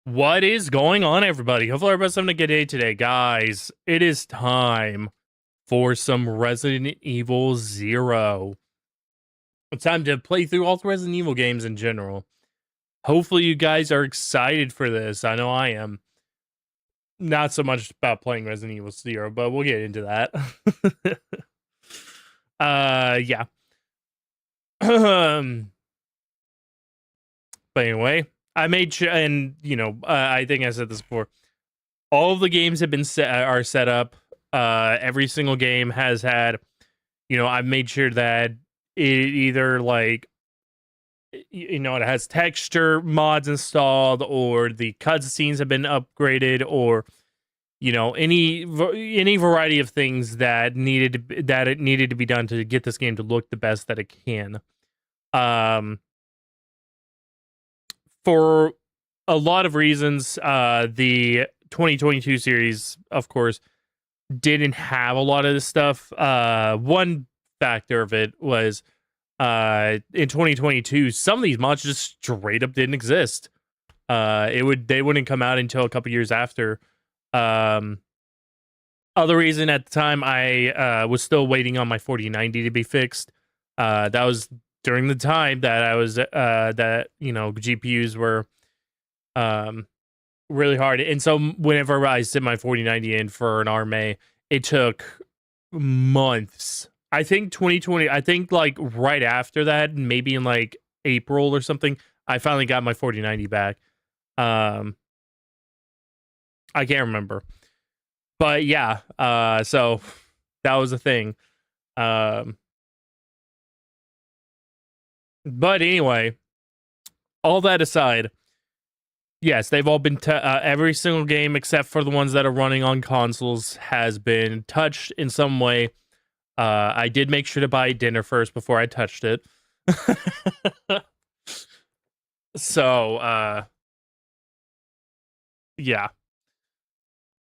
What is going on, everybody? Hopefully, everybody's having a good day today, guys. It is time for some Resident Evil Zero. It's time to play through all the Resident Evil games in general. Hopefully, you guys are excited for this. I know I am. Not so much about playing Resident Evil Zero, but we'll get into that. Yeah. But anyway, I made sure, and I think I said this before. All of the games have been set up. Every single game has had, I've made sure that it either it has texture mods installed, or the cutscenes have been upgraded, or any variety of things that it needed to be done to get this game to look the best that it can. For a lot of reasons, the 2022 series, of course, didn't have a lot of this stuff. One factor of it was in 2022, some of these mods just straight up didn't exist. They wouldn't come out until a couple years after. Other reason at the time, I was still waiting on my 4090 to be fixed. That was during the time that I was GPUs were really hard, and so whenever I sent my 4090 in for an RMA, it took months. I think 2020. I think like right after that, maybe in like April or something, I finally got my 4090 back. I can't remember, but yeah. So that was a thing. But anyway, all that aside, yes, they've all been every single game except for the ones that are running on consoles has been touched in some way. I did make sure to buy dinner first before I touched it. So, yeah.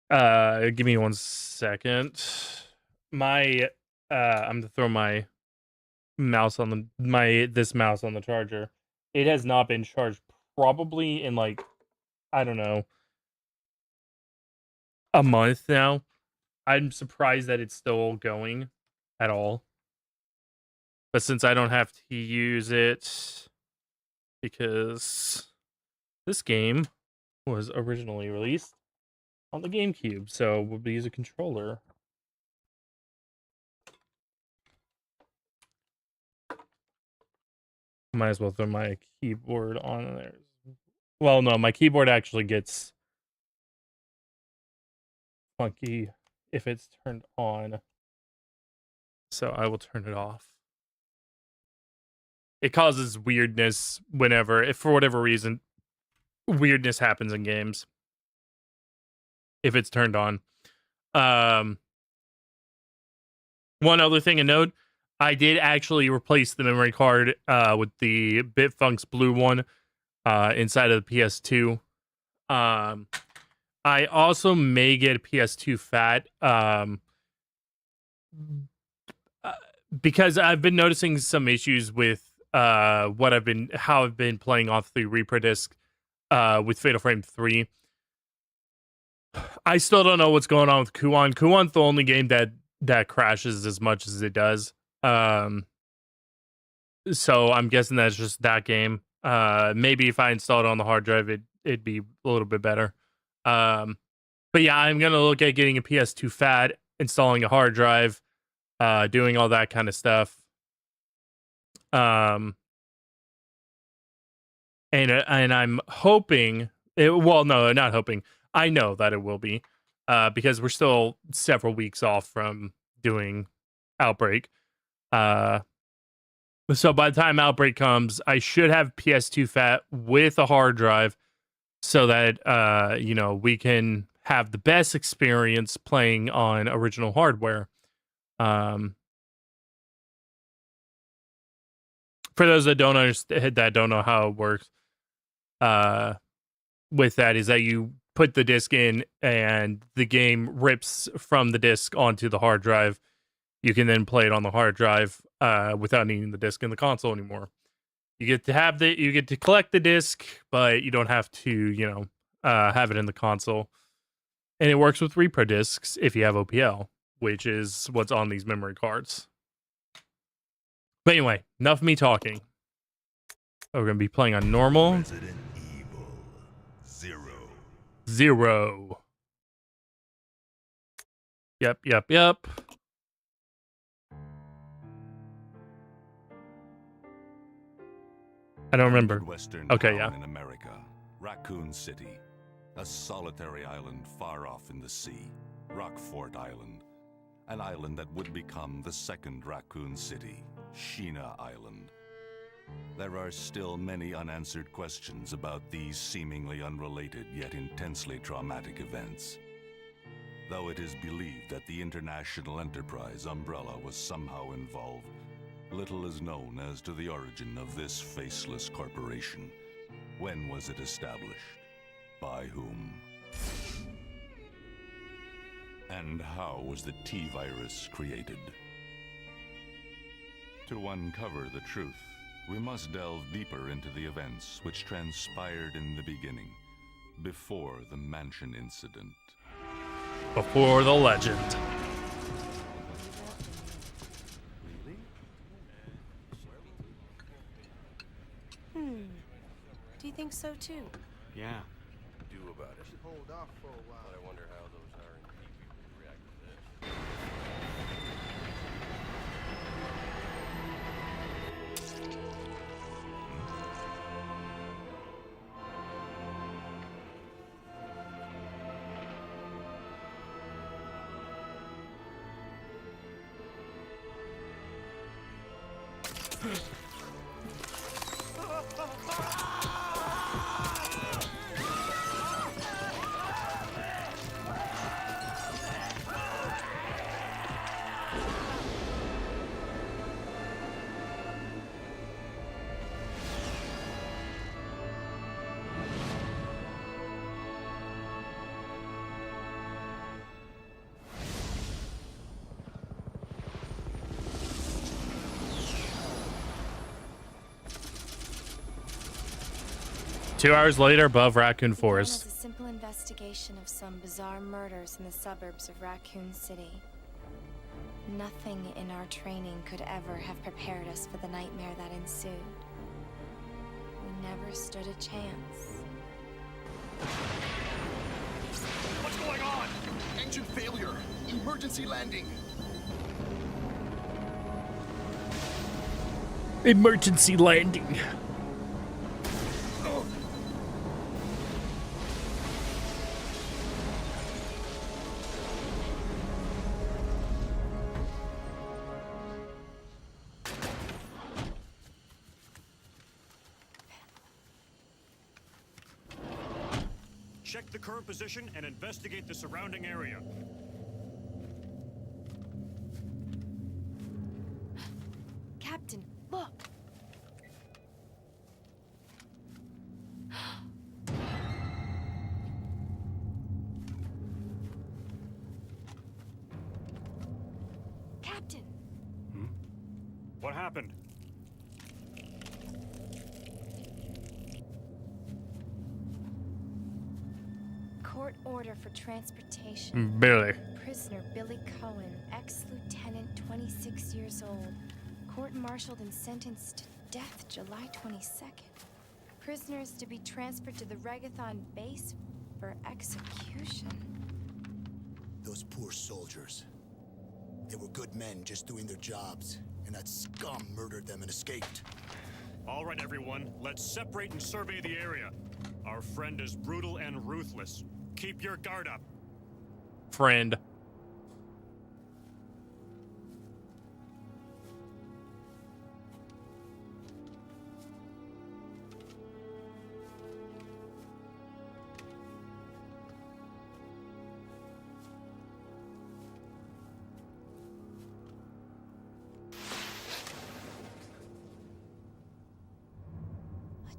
Give me 1 second. I'm gonna throw my mouse on this mouse on the charger. It has not been charged probably in like, I don't know, a month now. I'm surprised that it's still going at all. But since I don't have to use it, because this game was originally released on the GameCube, so we'll use a controller. Might as well throw my keyboard on there. Well, no, my keyboard actually gets funky if it's turned on. So I will turn it off. It causes weirdness whenever, if for whatever reason, weirdness happens in games. If it's turned on. One other thing to note, I did actually replace the memory card with the Bitfunk's blue one inside of the PS2. I also may get a PS2 Fat because I've been noticing some issues with how I've been playing off the Repro disc with Fatal Frame 3. I still don't know what's going on with Kuon. Kuon's the only game that crashes as much as it does. So I'm guessing that's just that game. Maybe if I installed it on the hard drive, it'd be a little bit better. But yeah, I'm gonna look at getting a PS2 Fat, installing a hard drive, doing all that kind of stuff. And I'm hoping well, no, not hoping. I know that it will be, because we're still several weeks off from doing Outbreak. So by the time Outbreak comes, I should have PS2 Fat with a hard drive, so that we can have the best experience playing on original hardware. For those that don't understand, that don't know how it works, with that is that you put the disc in and the game rips from the disc onto the hard drive. You can then play it on the hard drive without needing the disc in the console anymore. You get to collect the disc, but you don't have to, have it in the console. And it works with repro discs if you have OPL, which is what's on these memory cards. But anyway, enough of me talking. We're going to be playing on normal. Resident Evil 0. Yep. I don't remember. Western Okay, town yeah. in America, Raccoon City, a solitary island far off in the sea, Rockfort Island, an island that would become the second Raccoon City, Sheena Island. There are still many unanswered questions about these seemingly unrelated yet intensely traumatic events. Though it is believed that the international enterprise umbrella was somehow involved, little is known as to the origin of this faceless corporation. When was it established? By whom? And how was the T-virus created? To uncover the truth, we must delve deeper into the events which transpired in the beginning, before the mansion incident. Before the legend. Do you think so too? Yeah. do about it. Hold off for a while. But I wonder how those R&D people would react to this. Two hours later, above Raccoon It began Forest. as a simple investigation of some bizarre murders in the suburbs of Raccoon City. Nothing in our training could ever have prepared us for the nightmare that ensued. We never stood a chance. What's going on? Engine failure. Emergency landing. Emergency landing. Check the current position and investigate the surrounding area. Captain, look! Captain! What happened? Court order for transportation. Barely. Prisoner Billy Coen, ex-lieutenant, 26 years old. Court-martialed and sentenced to death July 22nd. Prisoners to be transferred to the Regathon base for execution. Those poor soldiers. They were good men just doing their jobs, and that scum murdered them and escaped. All right, everyone, let's separate and survey the area. Our friend is brutal and ruthless. Keep your guard up. Friend. A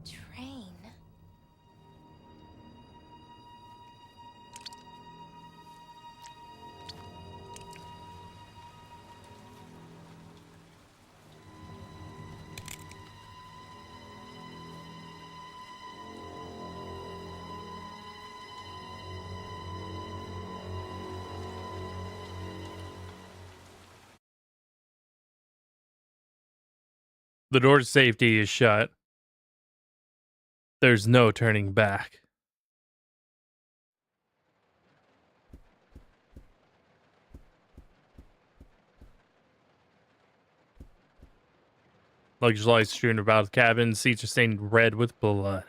train? The door to safety is shut. There's no turning back. Luggage lights strewn about the cabin. Seats are stained red with blood.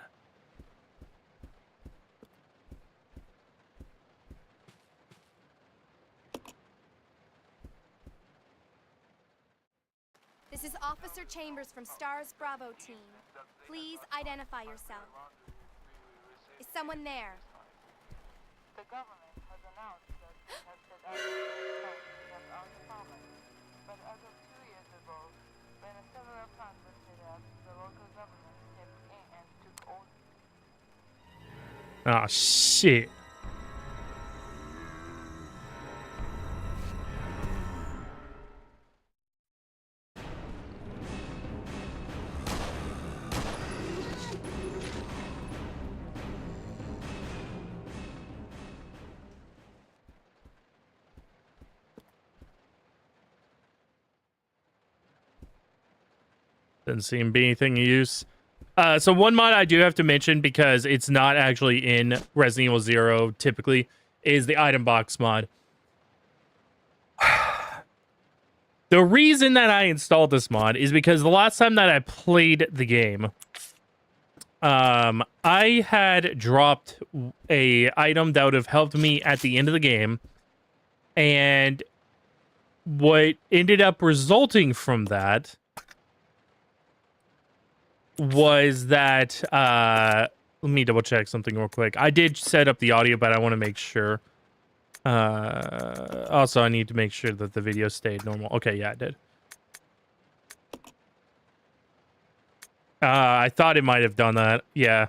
This is Officer Chambers from STARS Bravo team. Please identify yourself. Is someone there? The government has announced that it has set out to our department. But as of 2 years ago, when several plans were set up, the local government stepped in and took over. Ah, shit. Doesn't seem to be anything of use. So one mod I do have to mention, because it's not actually in Resident Evil 0 typically, is the item box mod. The reason that I installed this mod is because the last time that I played the game, I had dropped a item that would have helped me at the end of the game, and what ended up resulting from that was that let me double check something real quick. I did set up the audio, but I want to make sure. Also, I need to make sure that the video stayed normal. Okay, yeah, it did. I thought it might have done that. Yeah.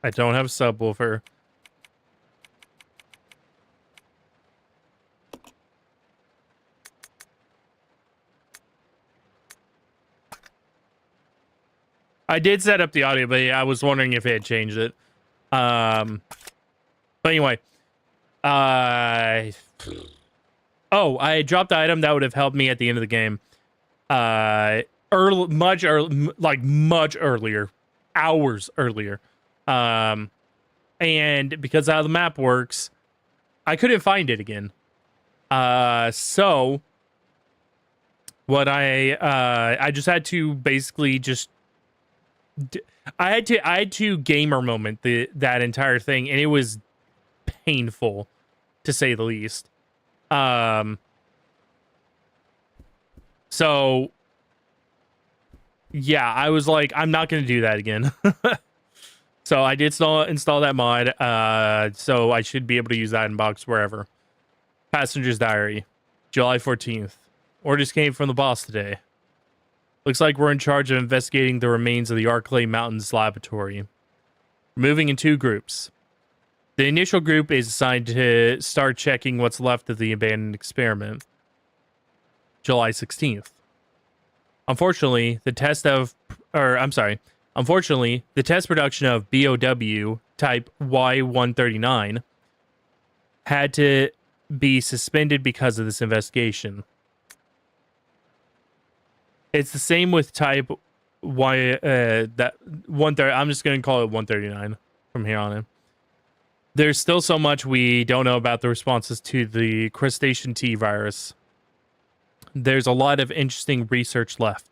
I don't have a subwoofer. I did set up the audio, but yeah, I was wondering if it had changed it. But anyway, I dropped the item that would have helped me at the end of the game. Much earlier, hours earlier. And because how the map works, I couldn't find it again. So what I just had to basically just. I had to gamer moment that entire thing, and it was painful, to say the least. So yeah, I was like, I'm not gonna do that again. So I did install that mod. So I should be able to use that in box wherever. Passenger's diary, July 14th. Orders came from the boss today. Looks like we're in charge of investigating the remains of the Arklay Mountains laboratory. We're moving in 2 groups. The initial group is assigned to start checking what's left of the abandoned experiment. July 16th. Unfortunately, the test production of BOW type Y139 had to be suspended because of this investigation. It's the same with type Y, that 130. I'm just going to call it 139 from here on in. There's still so much we don't know about the responses to the crustacean T virus. There's a lot of interesting research left.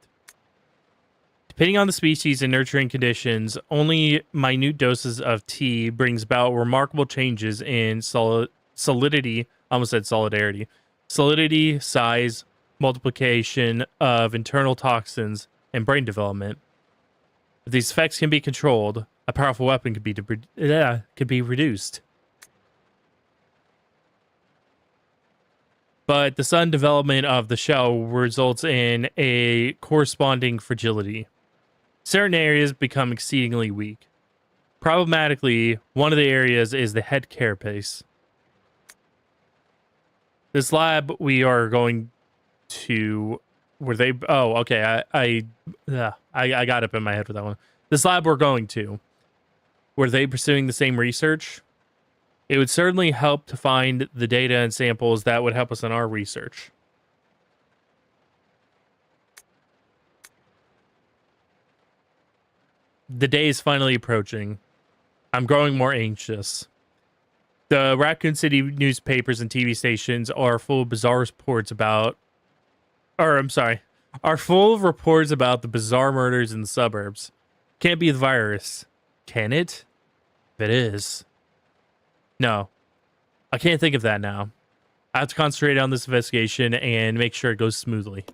Depending on the species and nurturing conditions, only minute doses of T brings about remarkable changes in solidity, I almost said solidarity, solidity, size, multiplication of internal toxins, and brain development. If these effects can be controlled, a powerful weapon could be reduced. But the sudden development of the shell results in a corresponding fragility. Certain areas become exceedingly weak. Problematically, one of the areas is the head carapace. This lab we are going to, were they? Oh, okay. I got up in my head with that one. This lab we're going to, were they pursuing the same research? It would certainly help to find the data and samples that would help us in our research. The day is finally approaching. I'm growing more anxious. The Raccoon City newspapers and TV stations are full of bizarre reports about... are full of reports about the bizarre murders in the suburbs. Can't be the virus. Can it? If it is... No. I can't think of that now. I have to concentrate on this investigation and make sure it goes smoothly.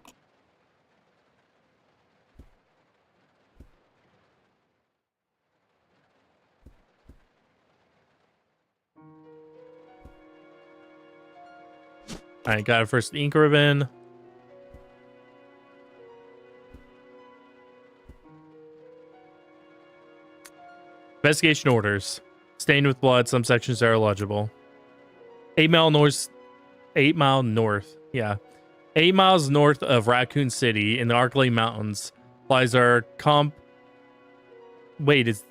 Alright, got a first ink ribbon. Investigation orders. Stained with blood, some sections are illegible. 8 mile north. 8 mile north. Yeah. 8 miles north of Raccoon City in the Arklay Mountains lies our Wait, is...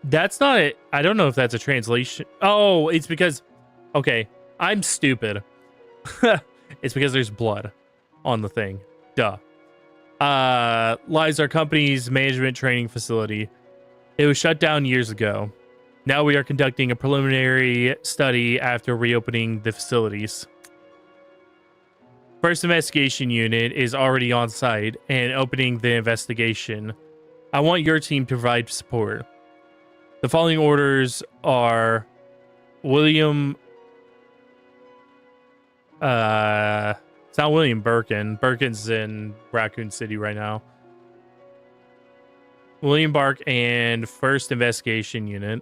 That's not it. I don't know if that's a translation. Oh, it's because... Okay, I'm stupid. It's because there's blood on the thing. Duh. Lies our company's management training facility. It was shut down years ago. Now we are conducting a preliminary study after reopening the facilities. First investigation unit is already on site and opening the investigation. I want your team to provide support. The following orders are William... it's not William Birkin. Birkin's in Raccoon City right now. William Bark and First Investigation Unit.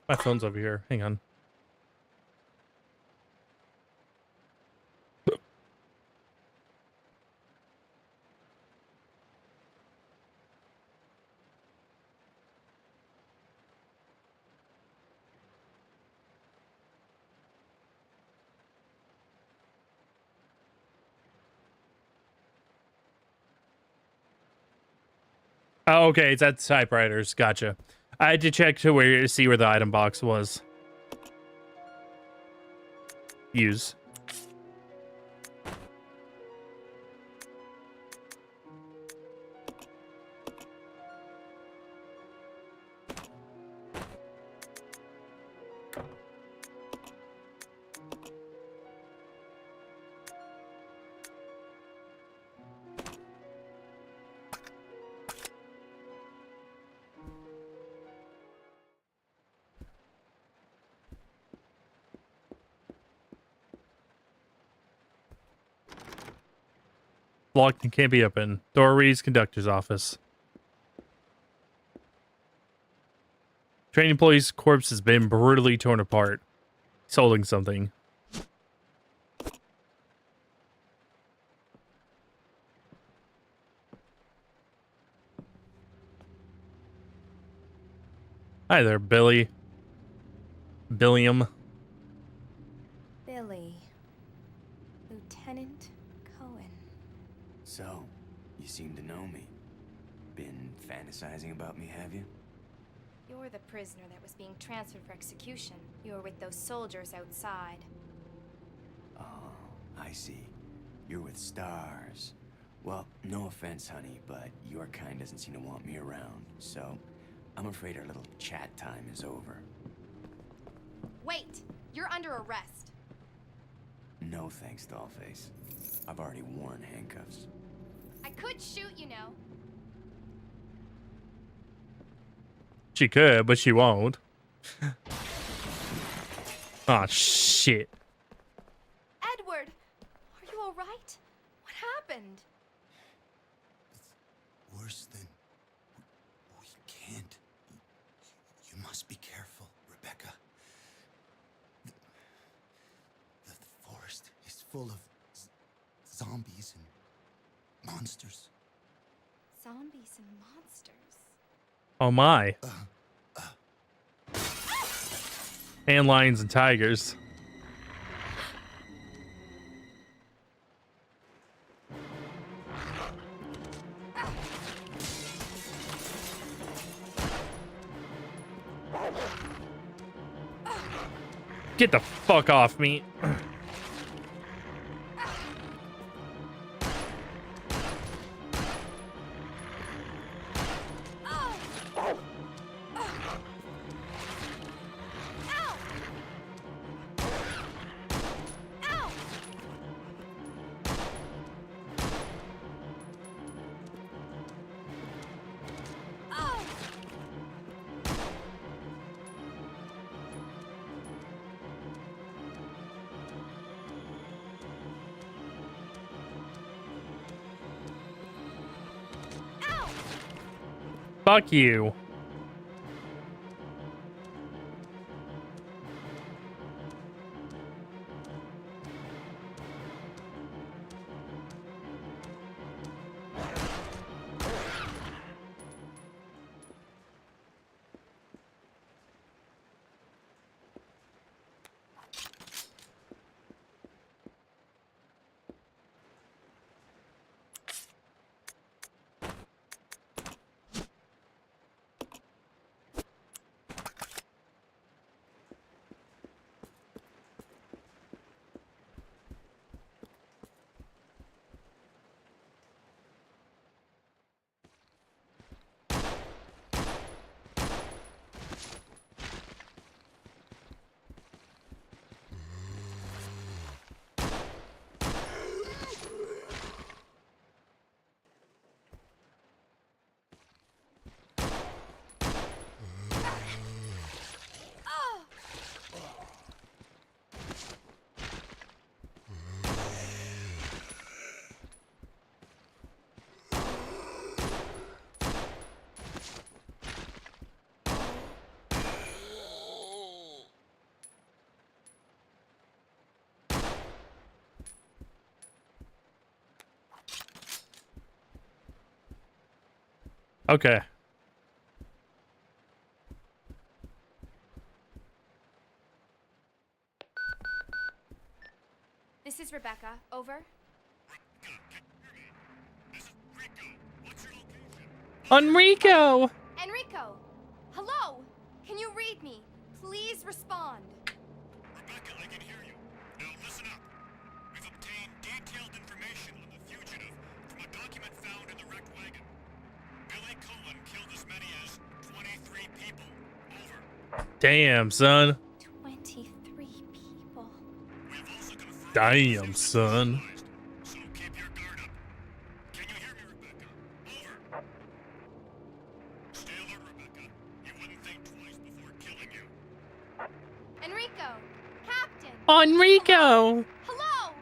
My phone's over here. Hang on. Oh, okay, it's at typewriters. Gotcha. I had to check to see where the item box was. Use. Locked and can't be open. Door reads conductor's office. Train employee's corpse has been brutally torn apart. He's holding something. Hi there, Billy. Billiam. Billy. Lieutenant Coen. So, you seem to know me. Been fantasizing about me, have you? You're the prisoner that was being transferred for execution. You were with those soldiers outside. Oh, I see. You're with stars. Well, no offense, honey, but your kind doesn't seem to want me around, so I'm afraid our little chat time is over. Wait! You're under arrest. No thanks, Dollface. I've already worn handcuffs. I could shoot, you know. She could, but she won't. Oh, shit. Edward! Are you alright? What happened? It's worse than... We can't... You must be careful, Rebecca. full of zombies and monsters. Zombies and monsters. Oh my. And lions and tigers. Get the fuck off me. Fuck you. Okay. This is Rebecca. Over. Enrico! Enrico! Hello! Can you read me? Please respond. Rebecca, I can hear you. Now listen up. We've obtained detailed information on the fugitive from a document found in the wrecked wagon. Billy Coen killed as many as 23 people. Over. Damn, son. 23 people. We have also confirmed Damn, son. so keep your guard up. Can you hear me, Rebecca? Over. Stay alert, Rebecca. You wouldn't think twice before killing you. Enrico! Captain! Enrico! Hello!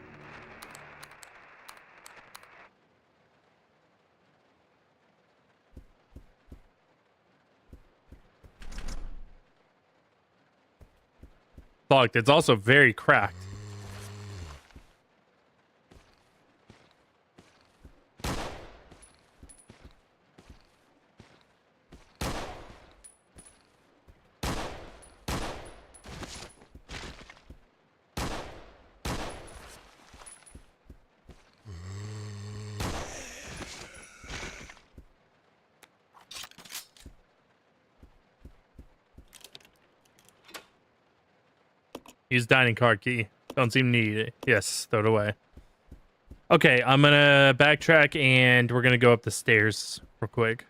Fuck, it's also very cracked. Use dining card key. Don't seem to need it. Yes, throw it away. Okay, I'm gonna backtrack and we're gonna go up the stairs real quick.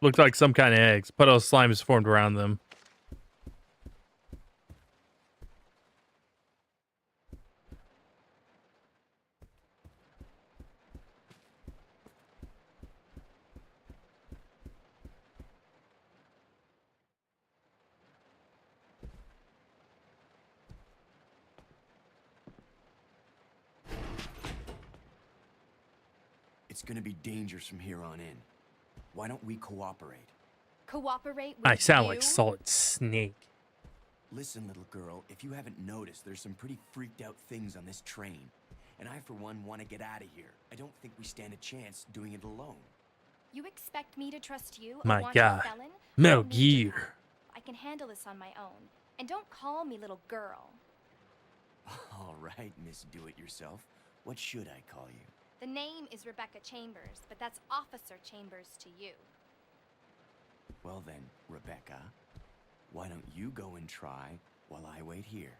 Looked like some kind of eggs. Puddle of slime is formed around them. It's gonna be dangerous from here on in. Why don't we cooperate? Cooperate with I sound you? like Solid Snake. Listen, little girl, if you haven't noticed, there's some pretty freaked out things on this train. And I, for one, want to get out of here. I don't think we stand a chance doing it alone. You expect me to trust you, a My wanted God. felon? I Metal don't need your Gear. help. I can handle this on my own. And don't call me little girl. All right, Miss Do-It-Yourself. What should I call you? The name is Rebecca Chambers, but that's Officer Chambers to you. Well then, Rebecca, why don't you go and try while I wait here?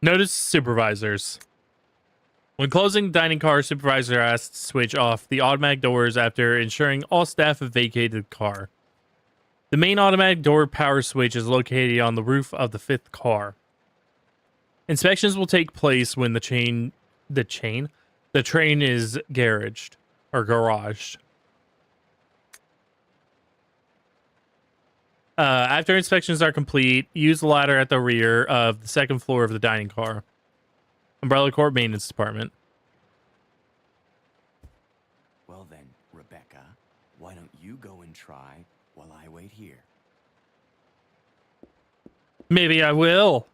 Notice supervisors. When closing dining car, supervisor asks to switch off the automatic doors after ensuring all staff have vacated the car. The main automatic door power switch is located on the roof of the 5th car. Inspections will take place when the train is garaged or garaged. After inspections are complete, use the ladder at the rear of the 2nd floor of the dining car. Umbrella Corp Maintenance Department. Well then, Rebecca, why don't you go and try while I wait here? Maybe I will.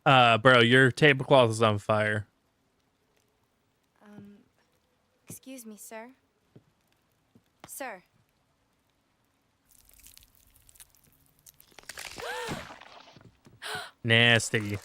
Bro, your tablecloth is on fire. Excuse me, sir. Sir. Nasty.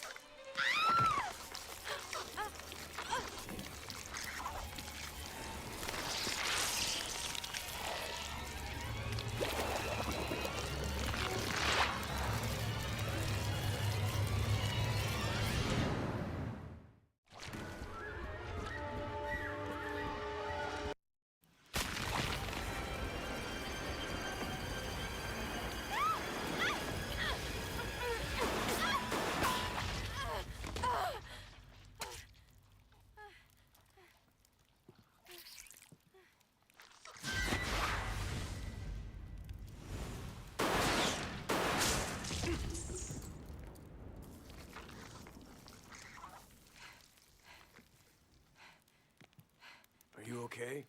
Are you okay?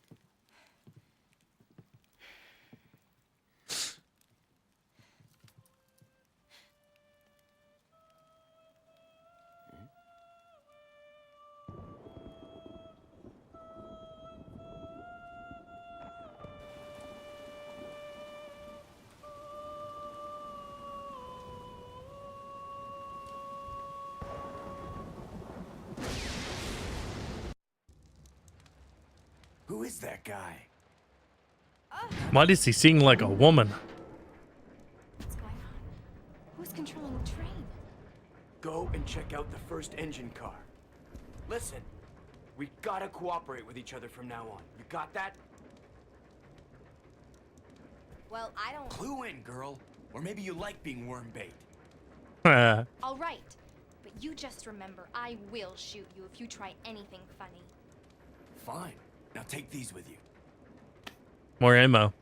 Who is that guy? Why does he sing like a woman? What's going on? Who's controlling the train? Go and check out the first engine car. Listen, we gotta cooperate with each other from now on. You got that? Well, I don't... Clue in, girl. Or maybe you like being worm bait. All right. But you just remember, I will shoot you if you try anything funny. Fine. Now take these with you. More ammo.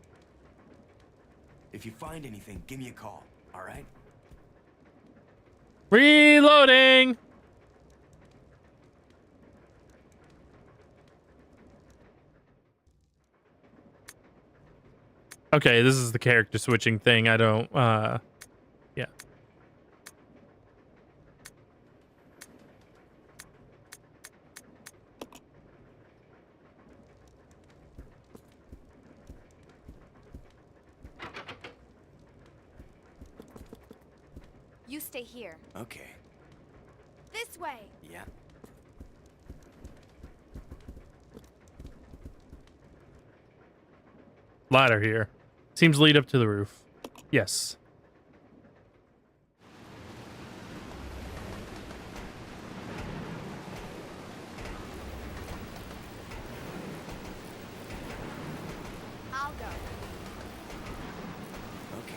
If you find anything, give me a call, all right? Reloading! Okay, this is the character switching thing. I don't, yeah. You stay here. Okay. This way! Yeah. Ladder here. Seems lead up to the roof. Yes. I'll go. Okay.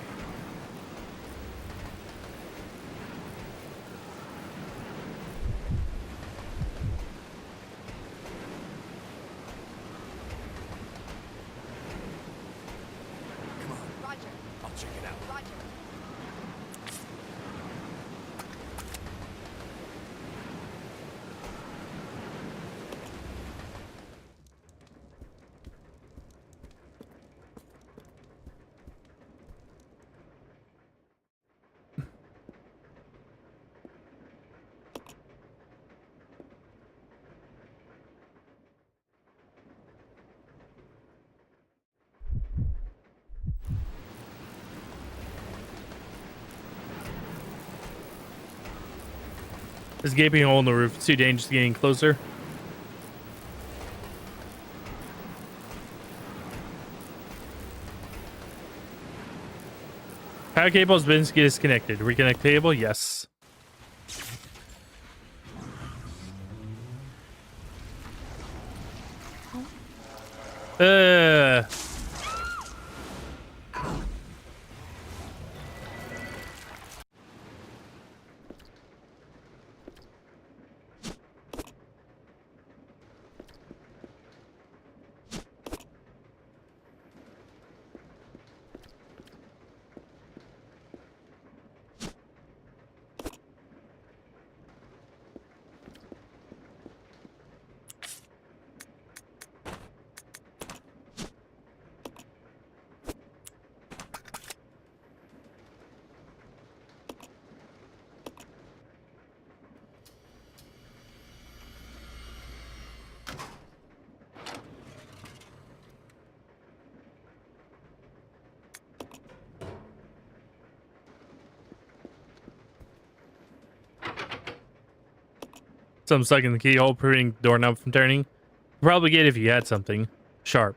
This gaping hole in the roof. It's too dangerous getting closer. Power cable has been disconnected. Reconnect cable? Yes. Some stuck in the keyhole, preventing the doorknob from turning. You'd probably get it if you had something sharp.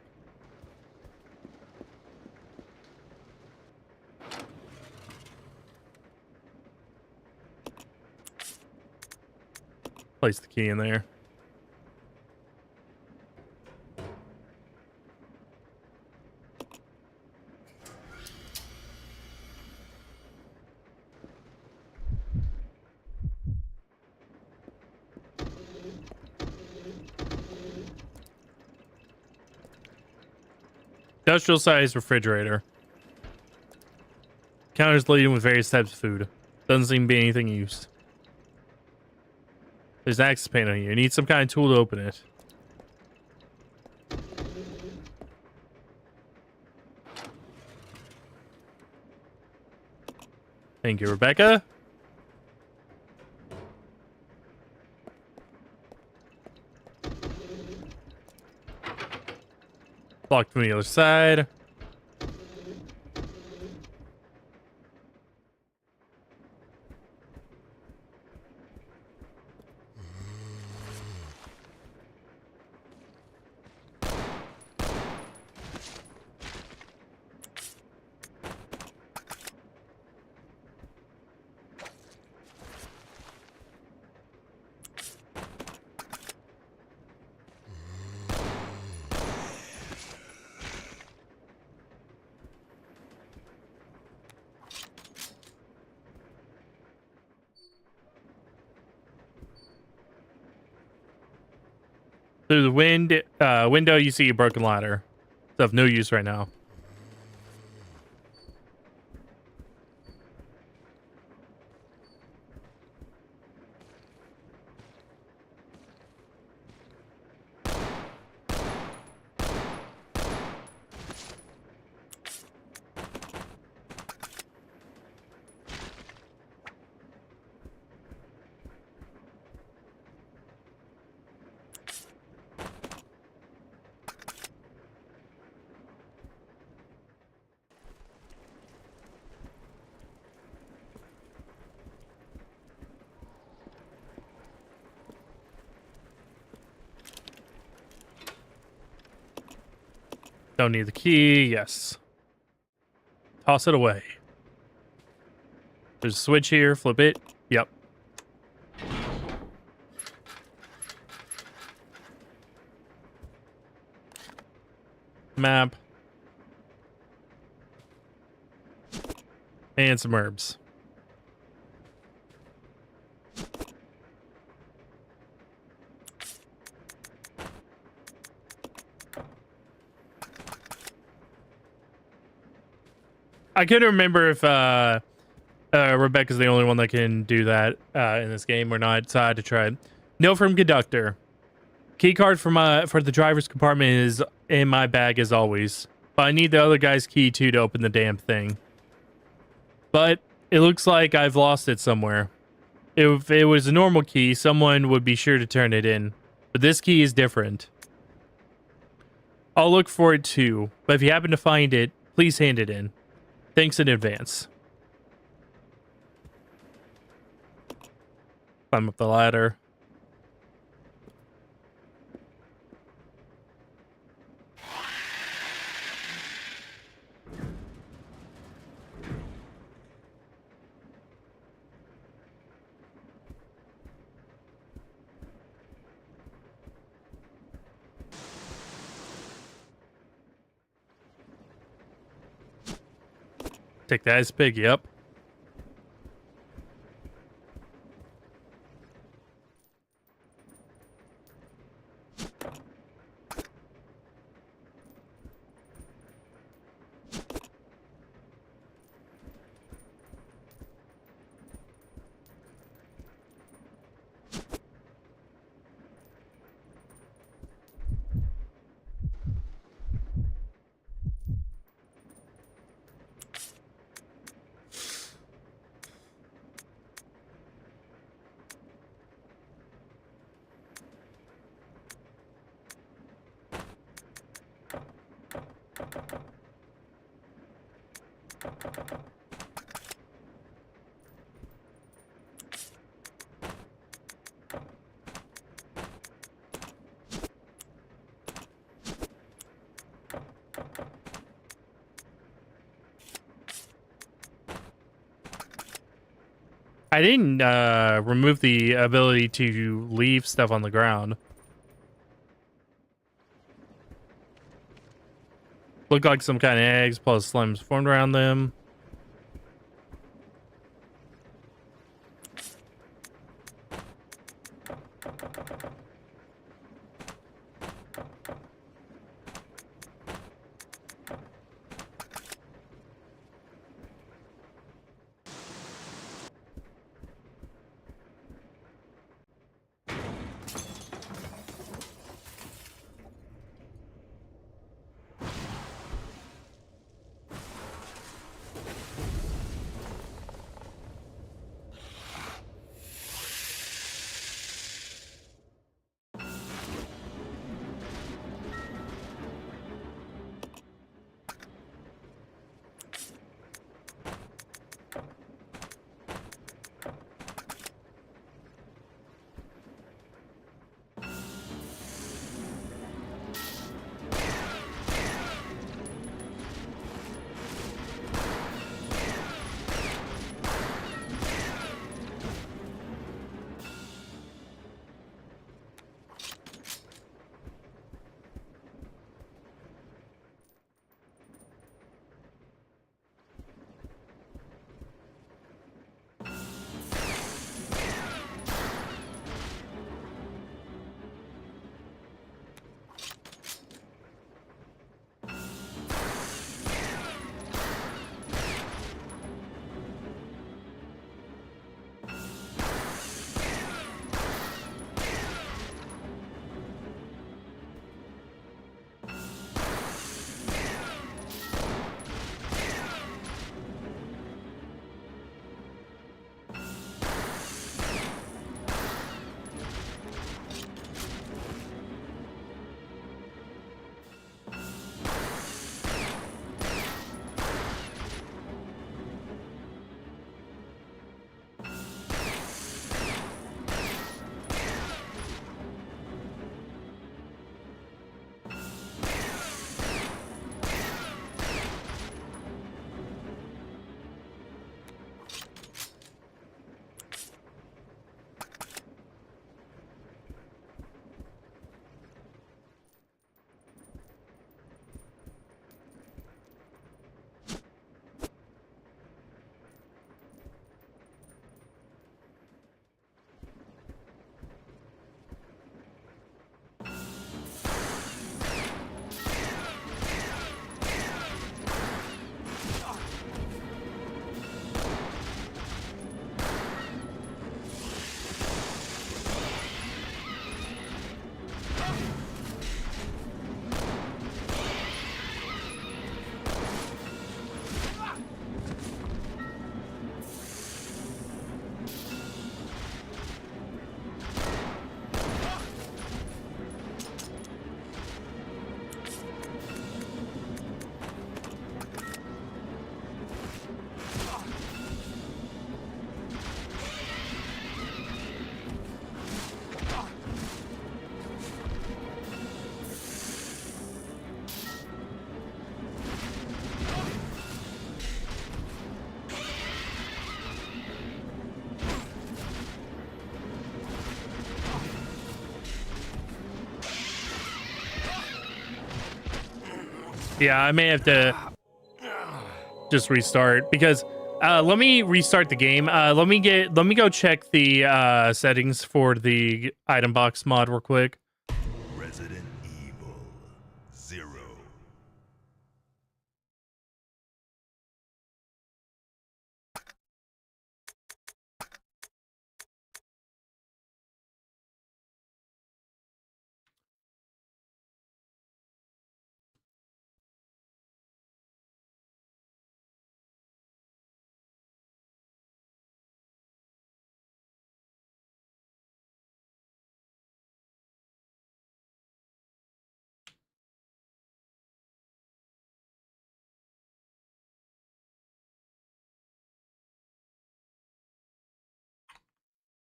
Place the key in there. Industrial sized refrigerator. Counters laden with various types of food. Doesn't seem to be anything used. There's an access panel here. You need some kind of tool to open it. Thank you, Rebecca. Locked from the other side. Through the window, you see a broken ladder. It's of no use right now. Don't need the key. Yes. Toss it away. There's a switch here. Flip it. Yep. Map. And some herbs. I couldn't remember if Rebecca's the only one that can do that in this game or not, so I had to try it. Note from conductor. Key card for the driver's compartment is in my bag as always, but I need the other guy's key too to open the damn thing. But it looks like I've lost it somewhere. If it was a normal key, someone would be sure to turn it in, but this key is different. I'll look for it too, but if you happen to find it, please hand it in. Thanks in advance. Climb up the ladder. Take that as big, yep. I didn't remove the ability to leave stuff on the ground. Look like some kind of eggs plus slimes formed around them. Yeah, I may have to just restart because let me restart the game. Let me go check the settings for the item box mod real quick. Resident Evil 0.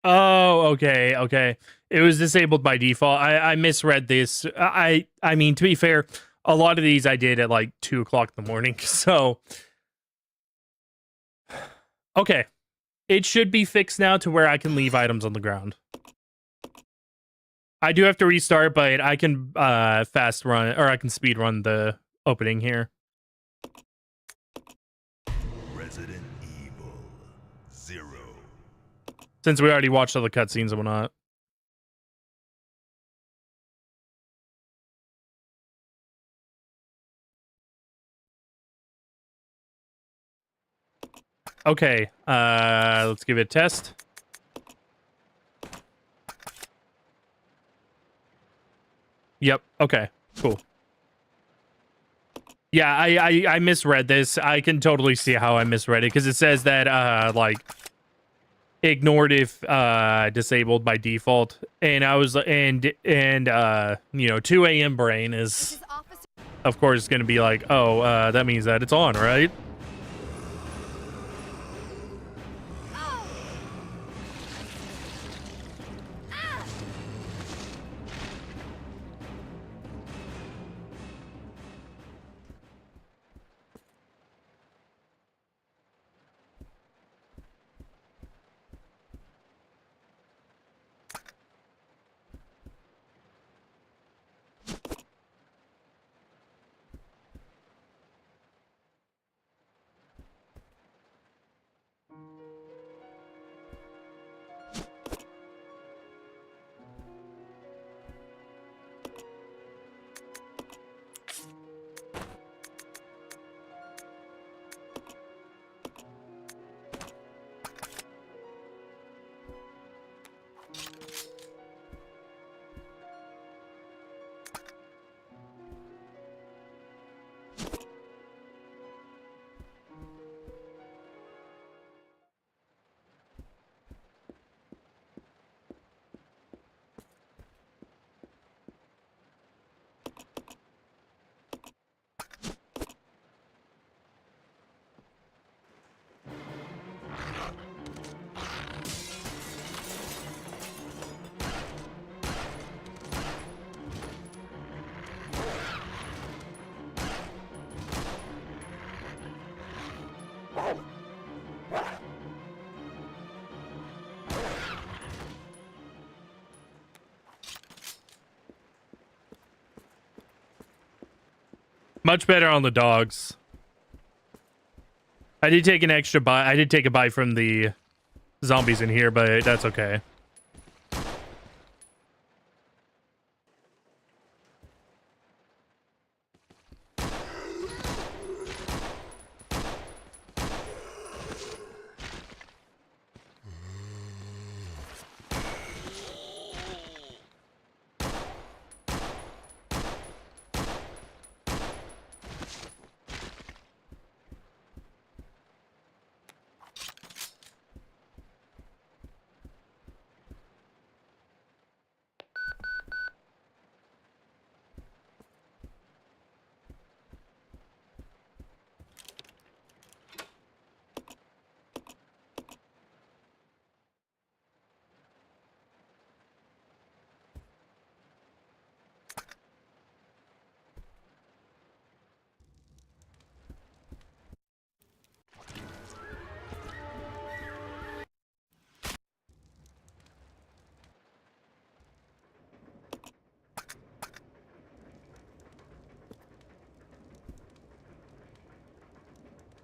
Oh, okay, okay. It was disabled by default. I misread this. I mean, to be fair, a lot of these I did at like 2:00 in the morning. So, okay, it should be fixed now to where I can leave items on the ground. I do have to restart, but I can fast run or I can speed run the opening here. Resident Evil 0. Since we already watched all the cutscenes and whatnot. Okay, let's give it a test. Yep, okay, cool. Yeah, I misread this. I can totally see how I misread it because it says that like ignored if disabled by default, and I was and you know, 2 a.m. brain is of course going to be like, oh, that means that it's on, right? Much better on the dogs. I did take an extra bite. I did take a bite from the zombies in here, but that's okay.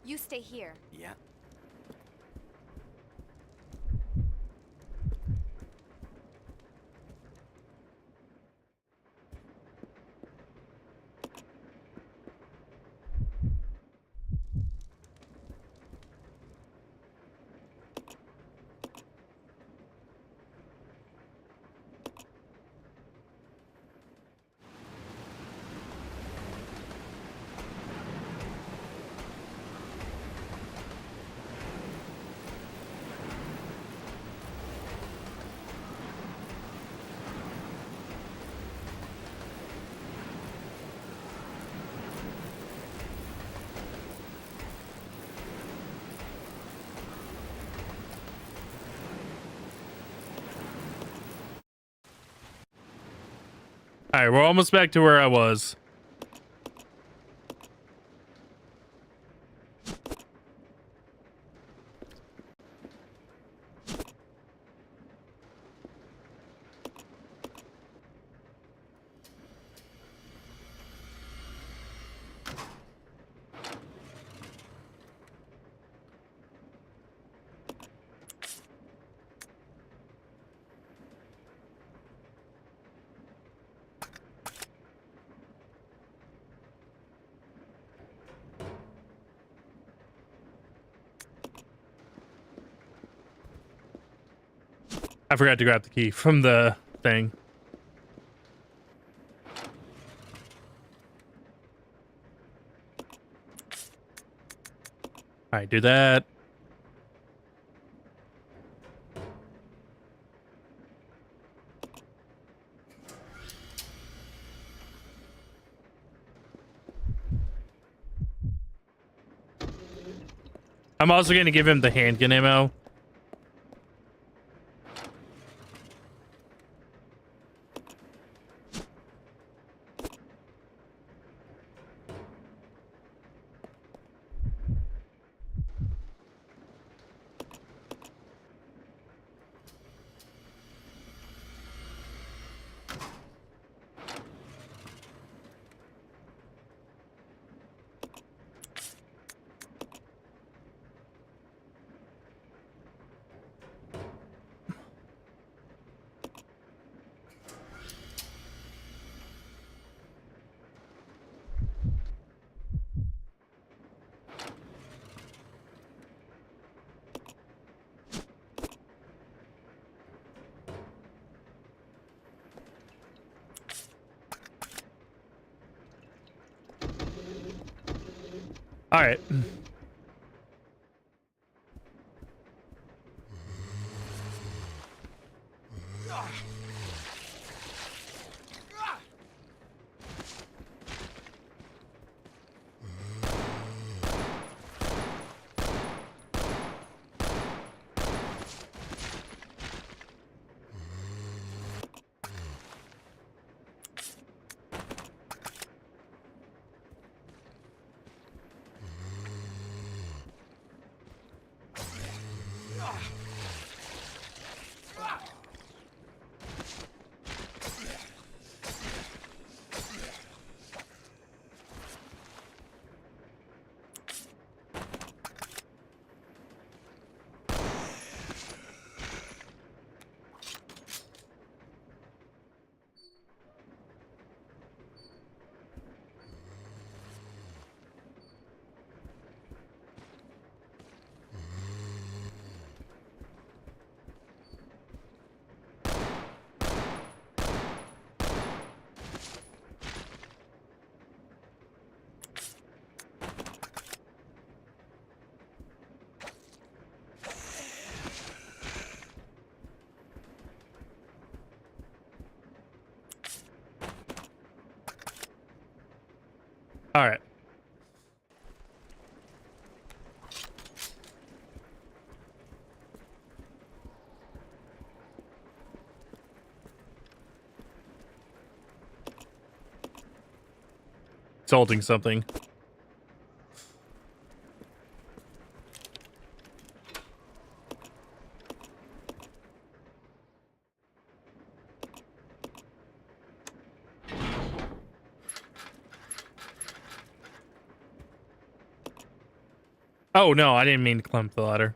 You stay here. Yeah. All right, we're almost back to where I was. I forgot to grab the key from the thing. All right, do that. I'm also going to give him the handgun ammo. All right. All right. It's holding something. Oh, no, I didn't mean to climb the ladder.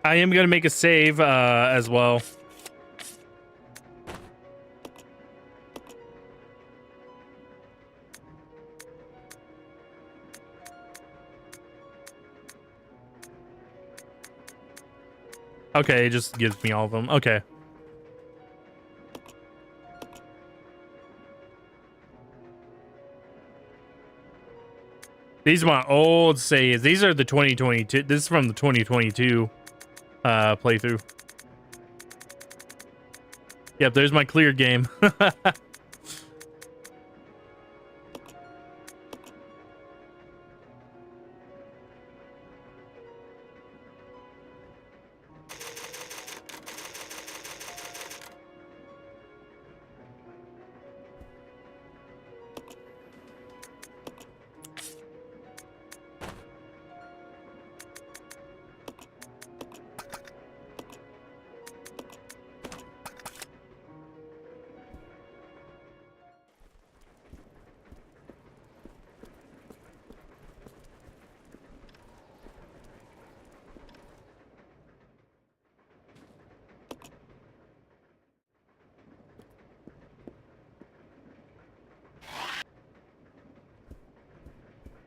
I am going to make a save as well. Okay, it just gives me all of them. Okay. These are my old saves. These are the 2022. This is from the 2022 playthrough. Yep, there's my clear game.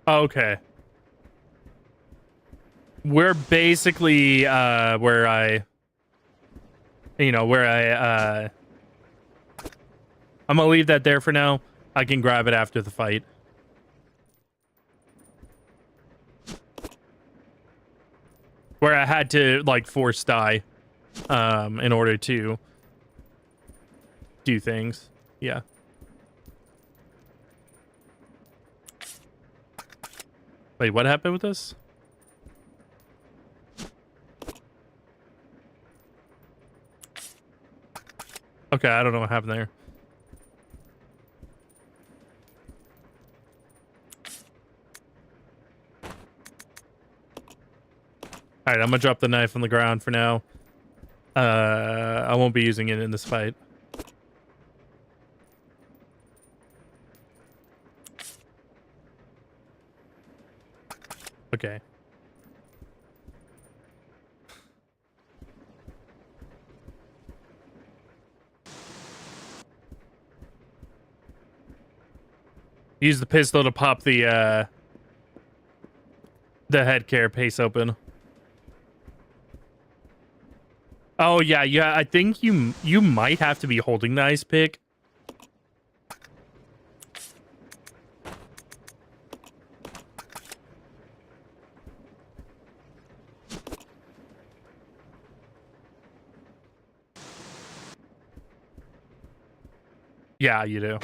Okay. We're basically where I I'm gonna leave that there for now. I can grab it after the fight. Where I had to like force die in order to do things. Yeah. Wait, what happened with this? Okay, I don't know what happened there. All right, I'm gonna drop the knife on the ground for now. I won't be using it in this fight. Okay. Use the pistol to pop the head carapace open. Oh yeah, I think you might have to be holding the ice pick. Yeah, you do.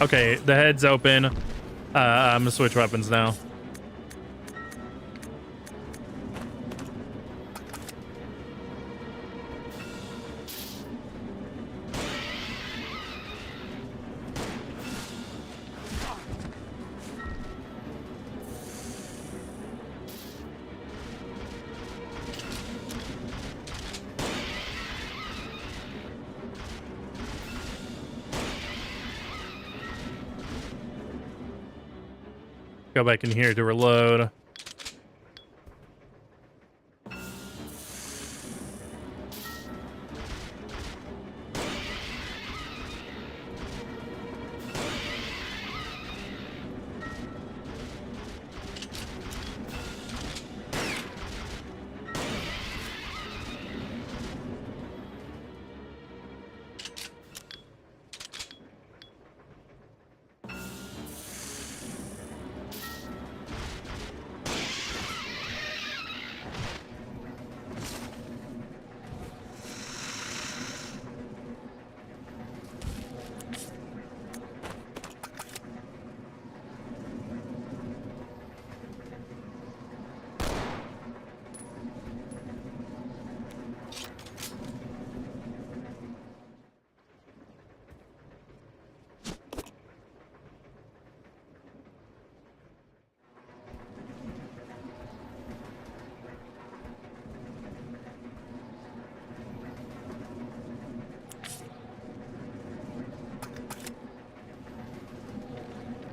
Okay, the head's open. I'm gonna switch weapons now. Go back in here to reload.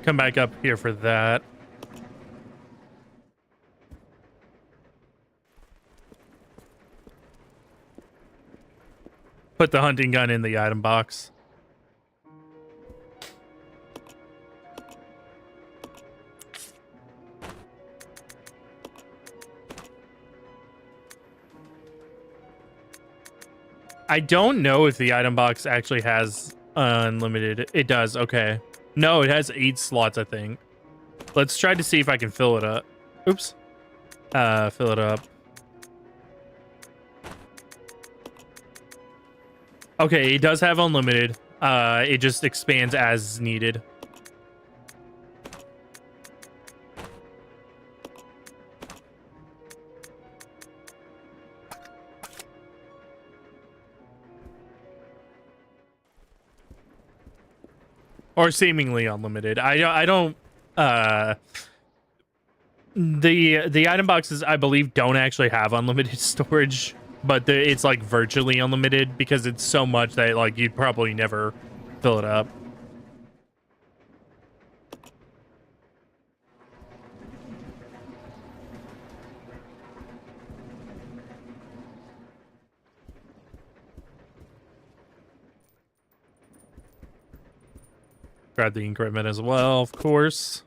Come back up here for that. Put the hunting gun in the item box. I don't know if the item box actually has unlimited. It does. Okay. No, it has 8 slots, I think. Let's try to see if I can fill it up. Oops. Fill it up. Okay, it does have unlimited. It just expands as needed. Or seemingly unlimited. I don't the item boxes, I believe, don't actually have unlimited storage, but it's like virtually unlimited because it's so much that like you'd probably never fill it up. Grab the increment as well, of course.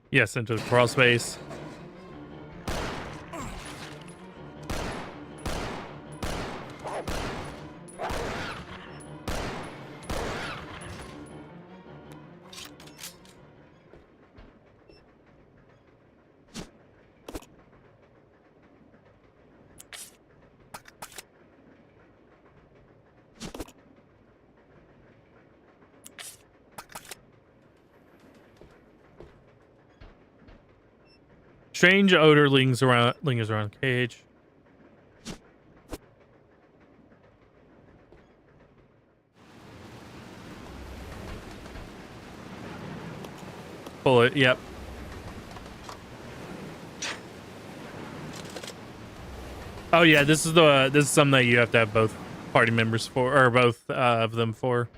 Yes, into the crawl space. Strange odor lingers around the cage. Bullet, yep. Oh yeah, this is something that you have to have both party members for, or both of them for.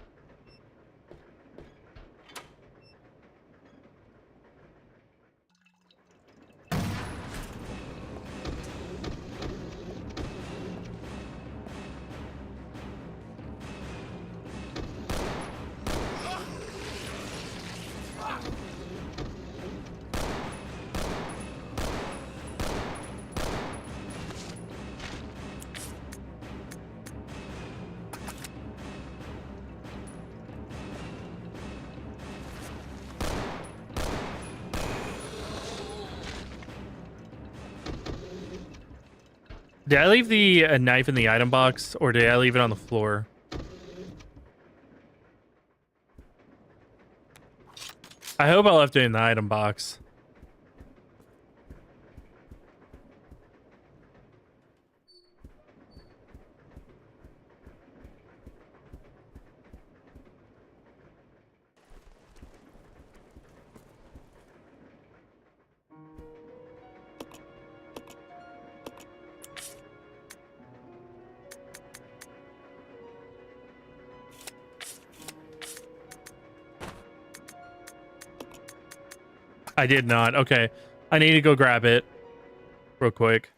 Did I leave the knife in the item box, or did I leave it on the floor? I hope I left it in the item box. I did not. Okay. I need to go grab it real quick.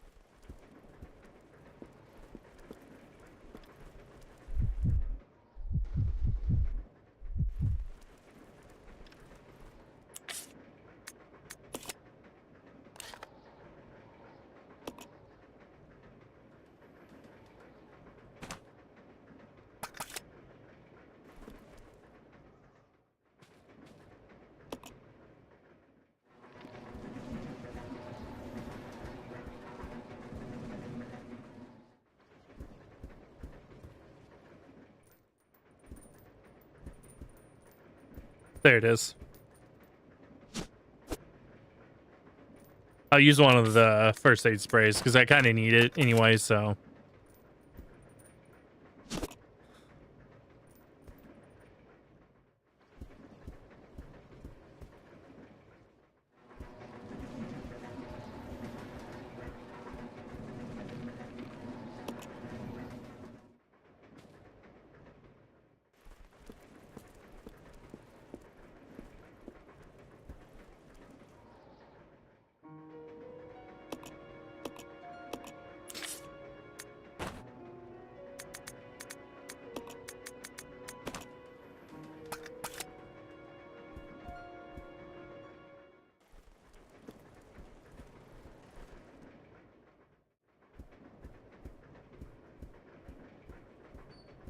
There it is. I'll use one of the first aid sprays because I kind of need it anyway, so.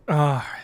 Ah.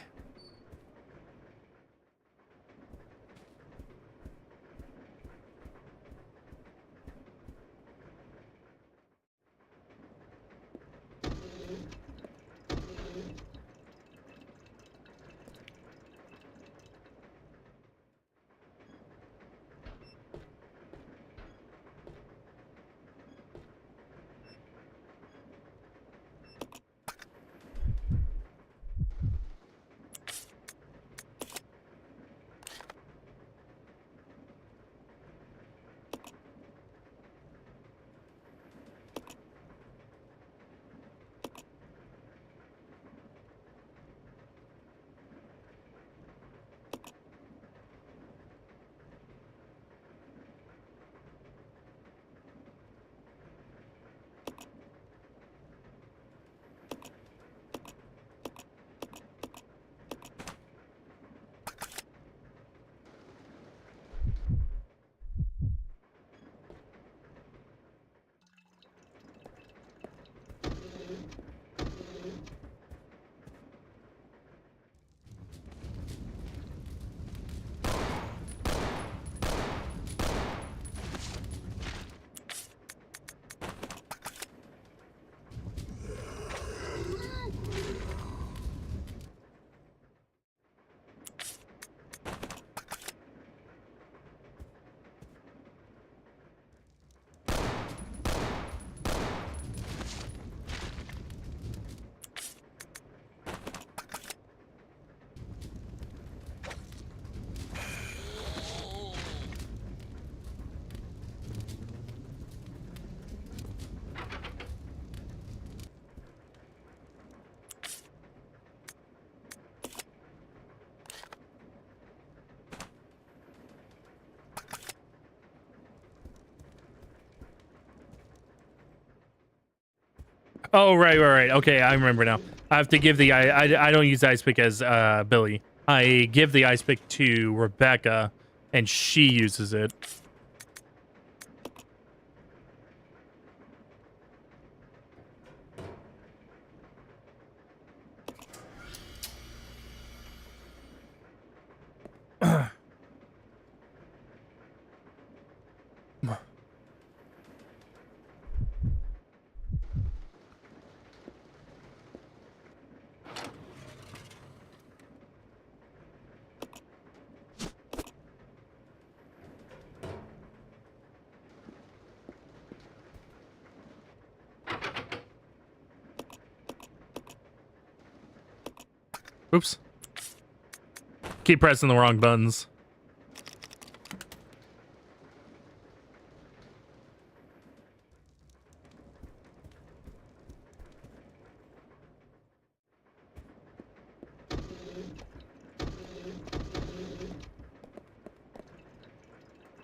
Oh, right. Okay, I remember now. I have to give the I don't use the ice pick as Billy. I give the ice pick to Rebecca, and she uses it. Oops. Keep pressing the wrong buttons.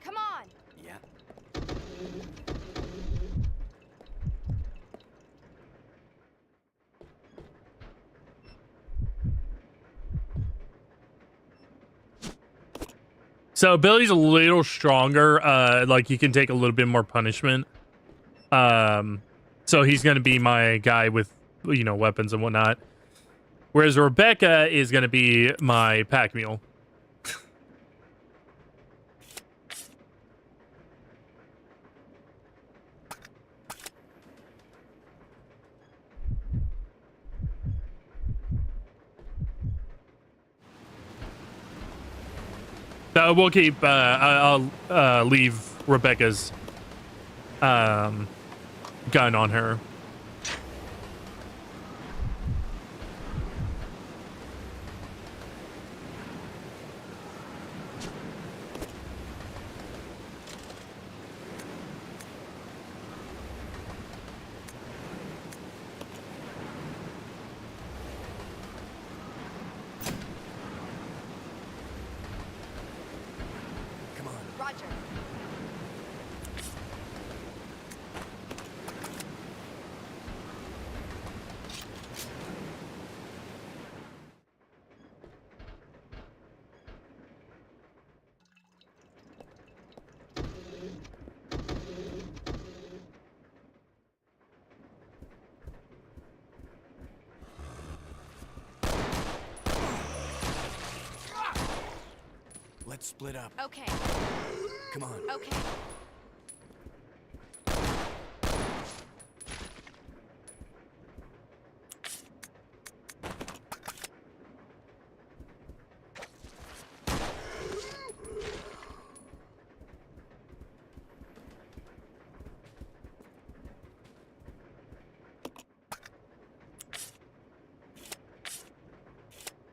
Come on! Yeah. So Billy's a little stronger. Like he can take a little bit more punishment. So he's gonna be my guy with, you know, weapons and whatnot. Whereas Rebecca is gonna be my pack mule. So we'll keep. I'll leave Rebecca's gun on her. Roger. Let's split up. Okay. Come on. Okay.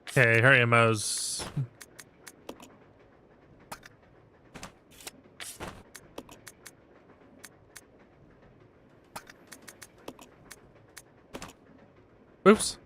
Okay, her ammo's. Oops.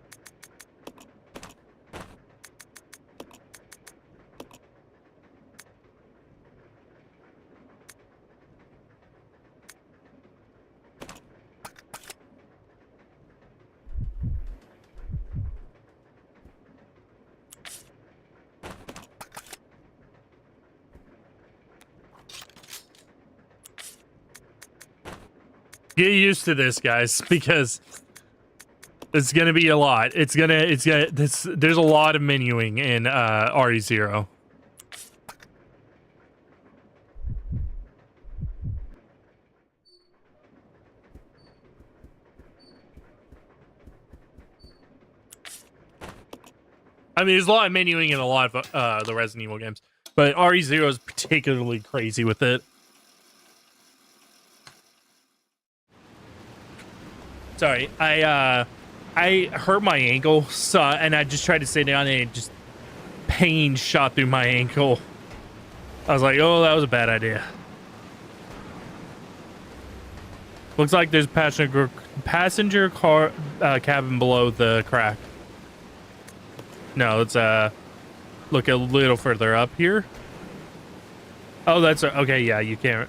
Get used to this, guys, because it's gonna be a lot. There's a lot of menuing in RE0. I mean, there's a lot of menuing in a lot of the Resident Evil games, but RE0 is particularly crazy with it. Sorry, I hurt my ankle, so and I just tried to sit down and just pain shot through my ankle. I was like, oh, that was a bad idea. Looks like there's passenger car cabin below the crack. No, let's look a little further up here. Oh, that's okay. Yeah, you can't.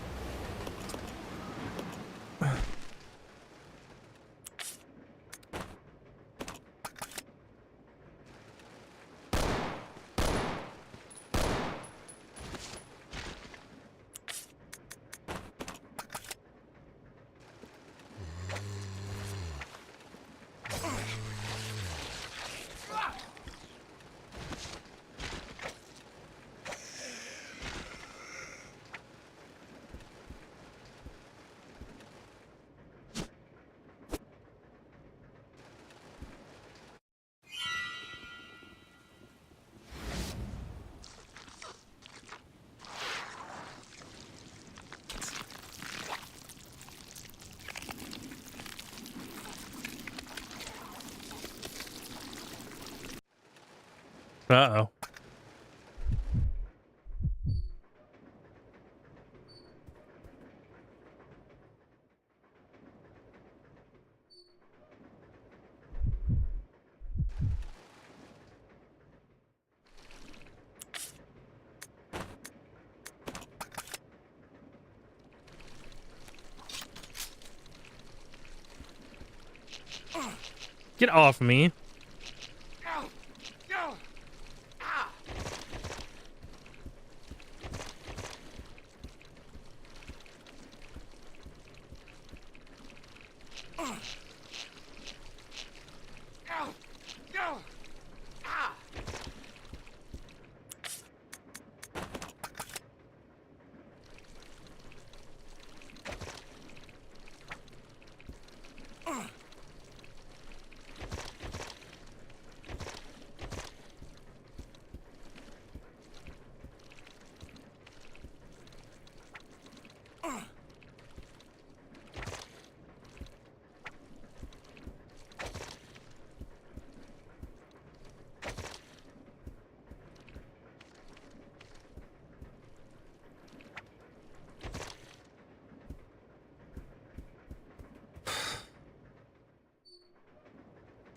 Uh-oh. Get off me.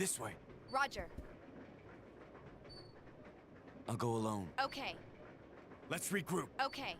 This way. Roger. I'll go alone. Okay. Let's regroup. Okay.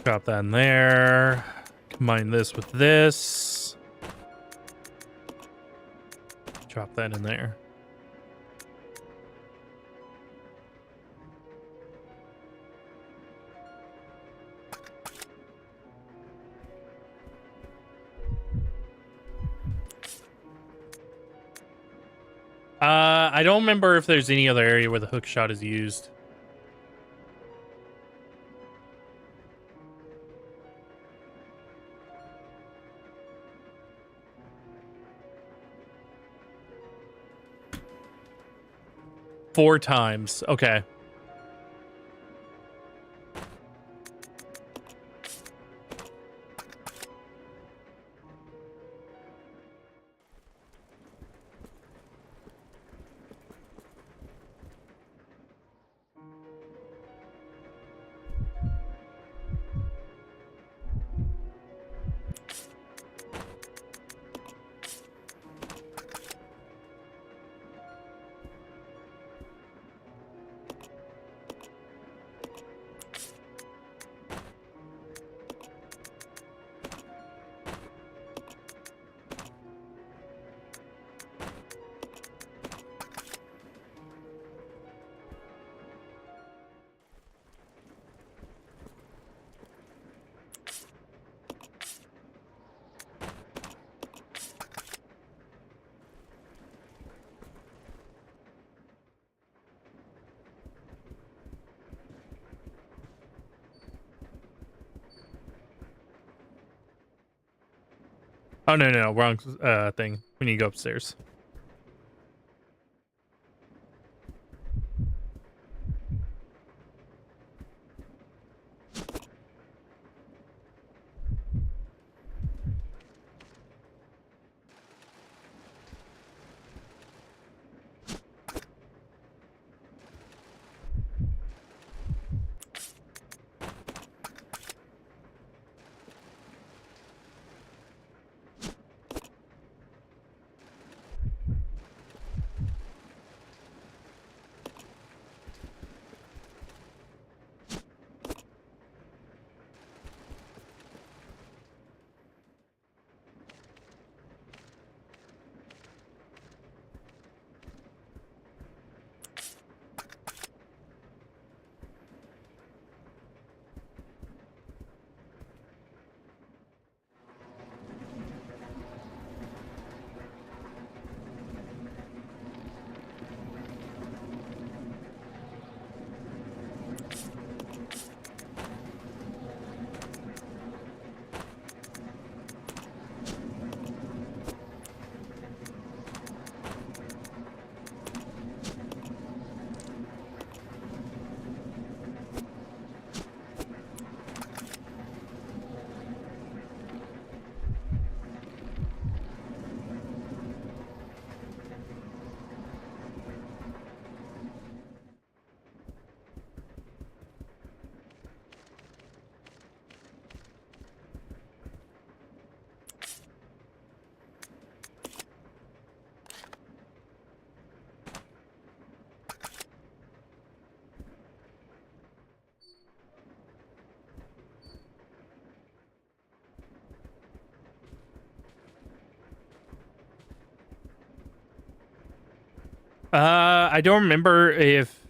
Drop that in there. Combine this with this. Drop that in there. I don't remember if there's any other area where the hook shot is used. Four times. Okay. Oh, no, wrong thing. We need to go upstairs. I don't remember if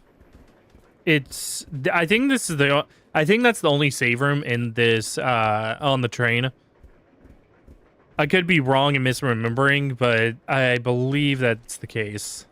it's. I think this is the. I think that's the only save room in this on the train. I could be wrong and misremembering, but I believe that's the case.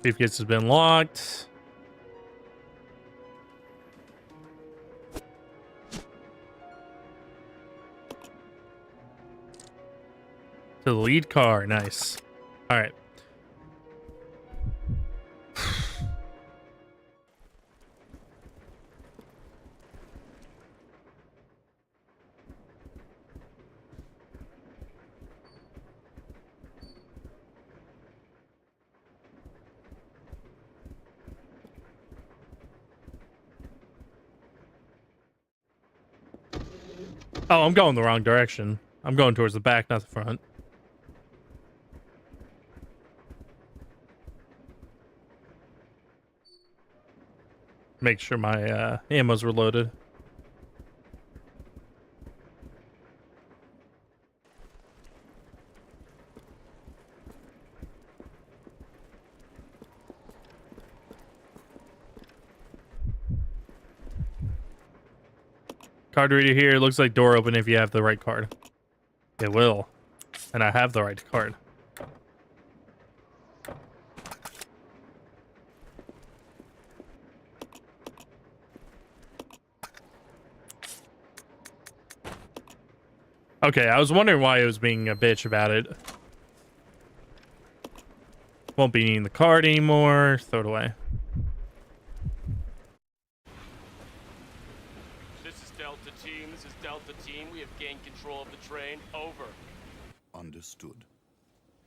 Briefcase has been locked. To the lead car. Nice. All right. Oh, I'm going the wrong direction. I'm going towards the back, not the front. Make sure my ammos were loaded. Card reader here. Looks like door open if you have the right card. It will. And I have the right card. Okay, I was wondering why it was being a bitch about it. Won't be needing the card anymore. Throw it away. This is Delta Team. This is Delta Team. We have gained control of the train. Over. Understood.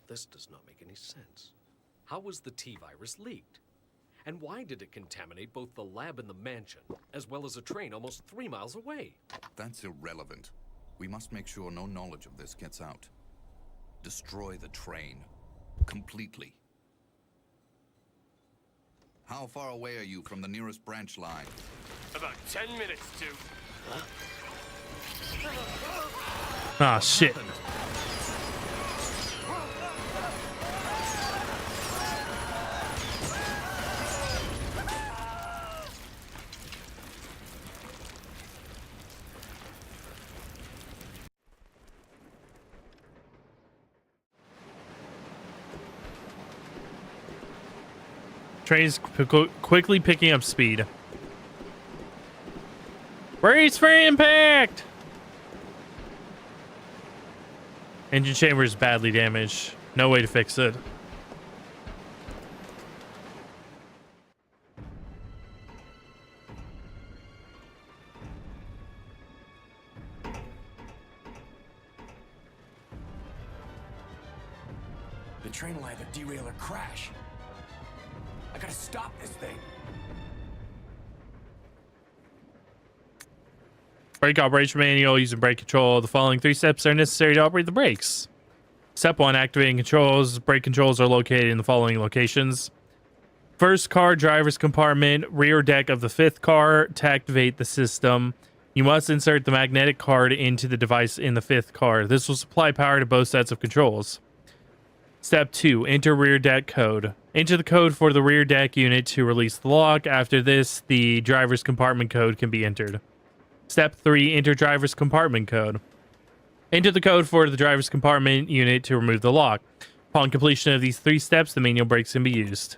This does not make any sense. How was the T-virus leaked? And why did it contaminate both the lab and the mansion, as well as a train almost 3 miles away? That's irrelevant. We must make sure no knowledge of this gets out. Destroy the train. Completely. How far away are you from the nearest branch line? About 10 minutes to... Ah, shit. Train's quickly picking up speed. Brace for impact! Engine chamber is badly damaged. No way to fix it. The train will either derail or crash. I gotta stop this thing. Brake operation manual using brake control. The following 3 steps are necessary to operate the brakes. Step 1, activating controls. Brake controls are located in the following locations. First car, driver's compartment, rear deck of the 5th car. To activate the system, you must insert the magnetic card into the device in the 5th car. This will supply power to both sets of controls. Step 2, enter rear deck code. Enter the code for the rear deck unit to release the lock. After this, the driver's compartment code can be entered. Step 3, enter driver's compartment code. Enter the code for the driver's compartment unit to remove the lock. Upon completion of these 3 steps, the manual brakes can be used.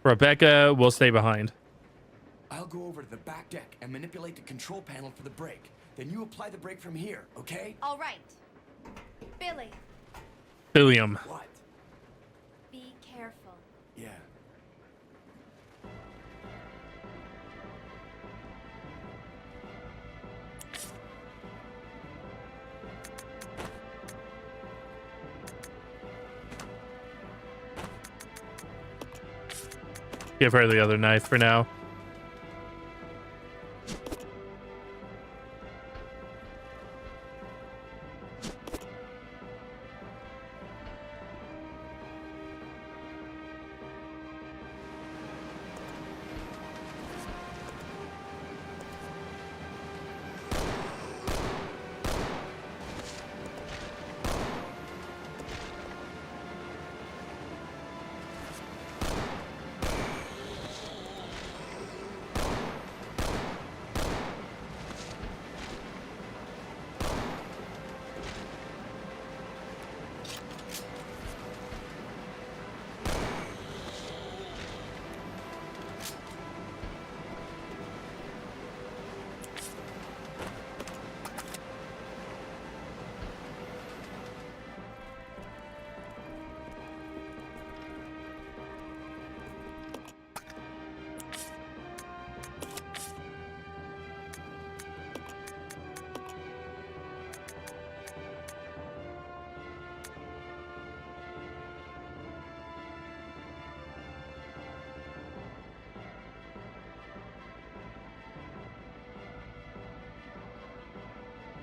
Rebecca will stay behind. I'll go over to the back deck and manipulate the control panel for the brake. Then you apply the brake from here, okay? All right. Billy, Billiam. What? be careful. Yeah. Give her the other knife for now.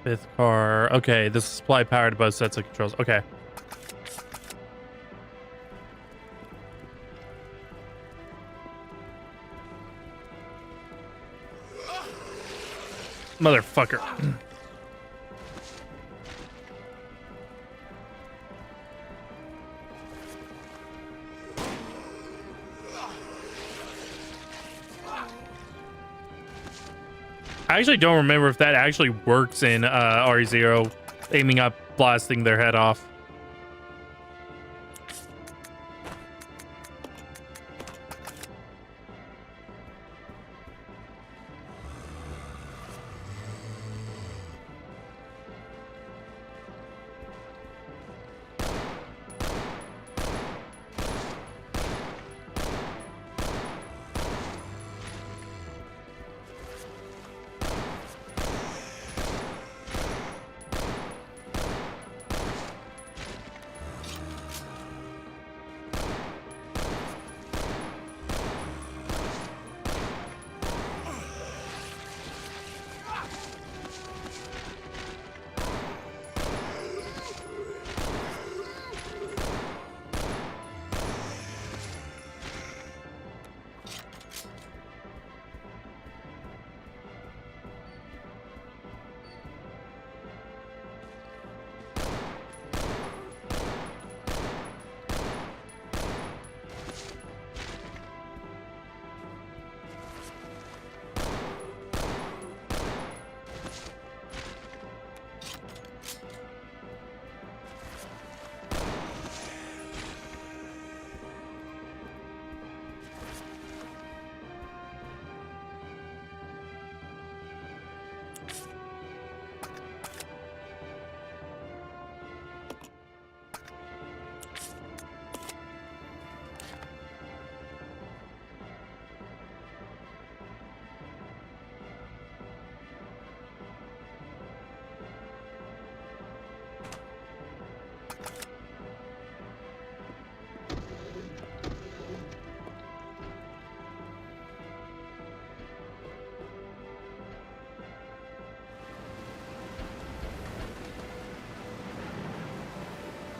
Fifth car. Okay, this supply power to both sets of controls. Okay. Motherfucker. I actually don't remember if that actually works in RE0, aiming up, blasting their head off.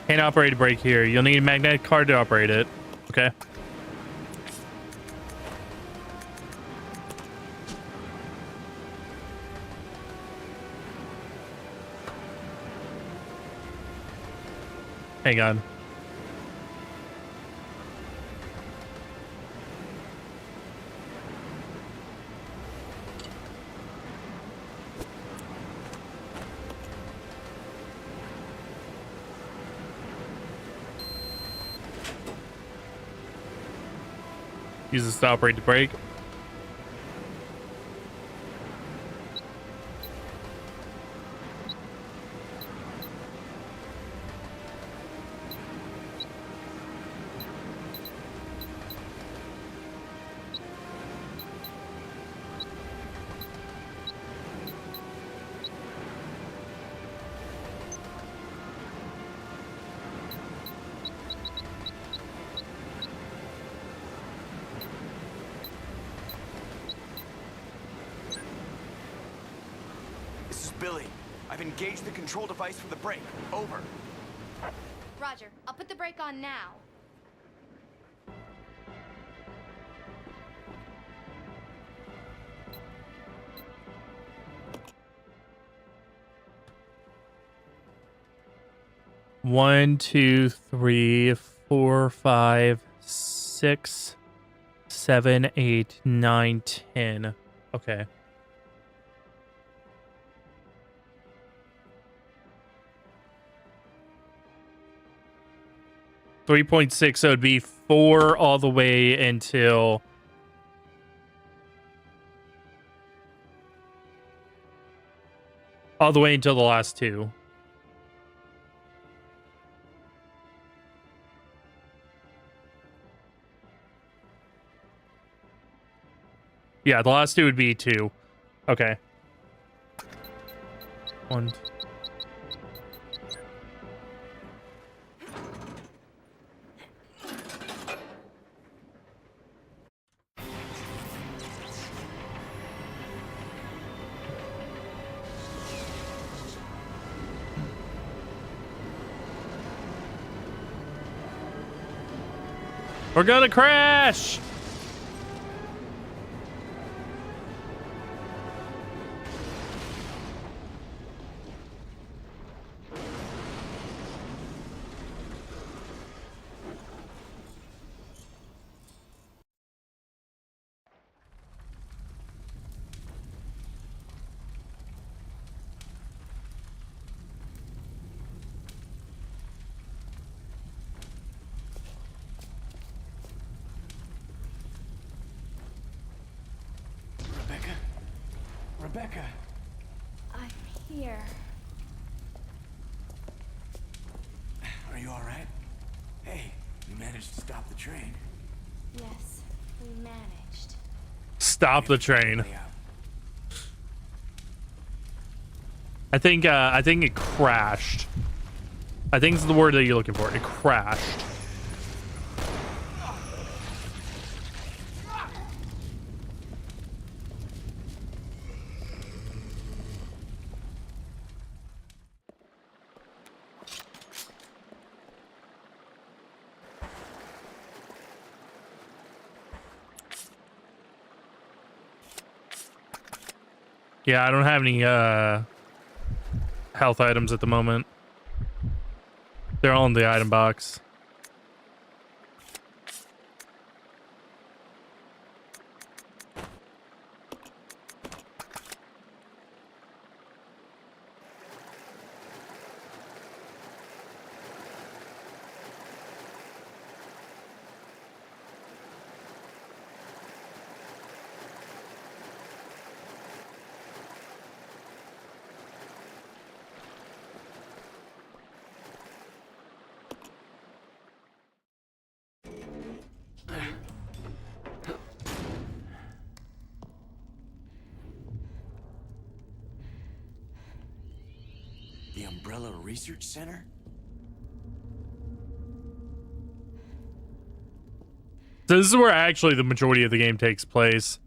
Can't operate a brake here. You'll need a magnetic card to operate it. Okay. Hang on. Use this to operate the brake. Billy. I've engaged the control device for the brake. Over. Roger, I'll put the brake on now. One, 2, 3, 4, 5, 6, 7, 8, 9, 10. Okay. .6, so it'd be 4 all the way until the last 2. Yeah, the last 2 would be 2. Okay. 1. We're gonna crash! Rebecca! I'm here. Are you alright? Hey, you managed to stop the train. Yes, we managed. Stop the train. I think it crashed. I think it's the word that you're looking for. It crashed. Yeah, I don't have any health items at the moment. They're all in the item box. The Umbrella Research Center? So this is where actually the majority of the game takes place.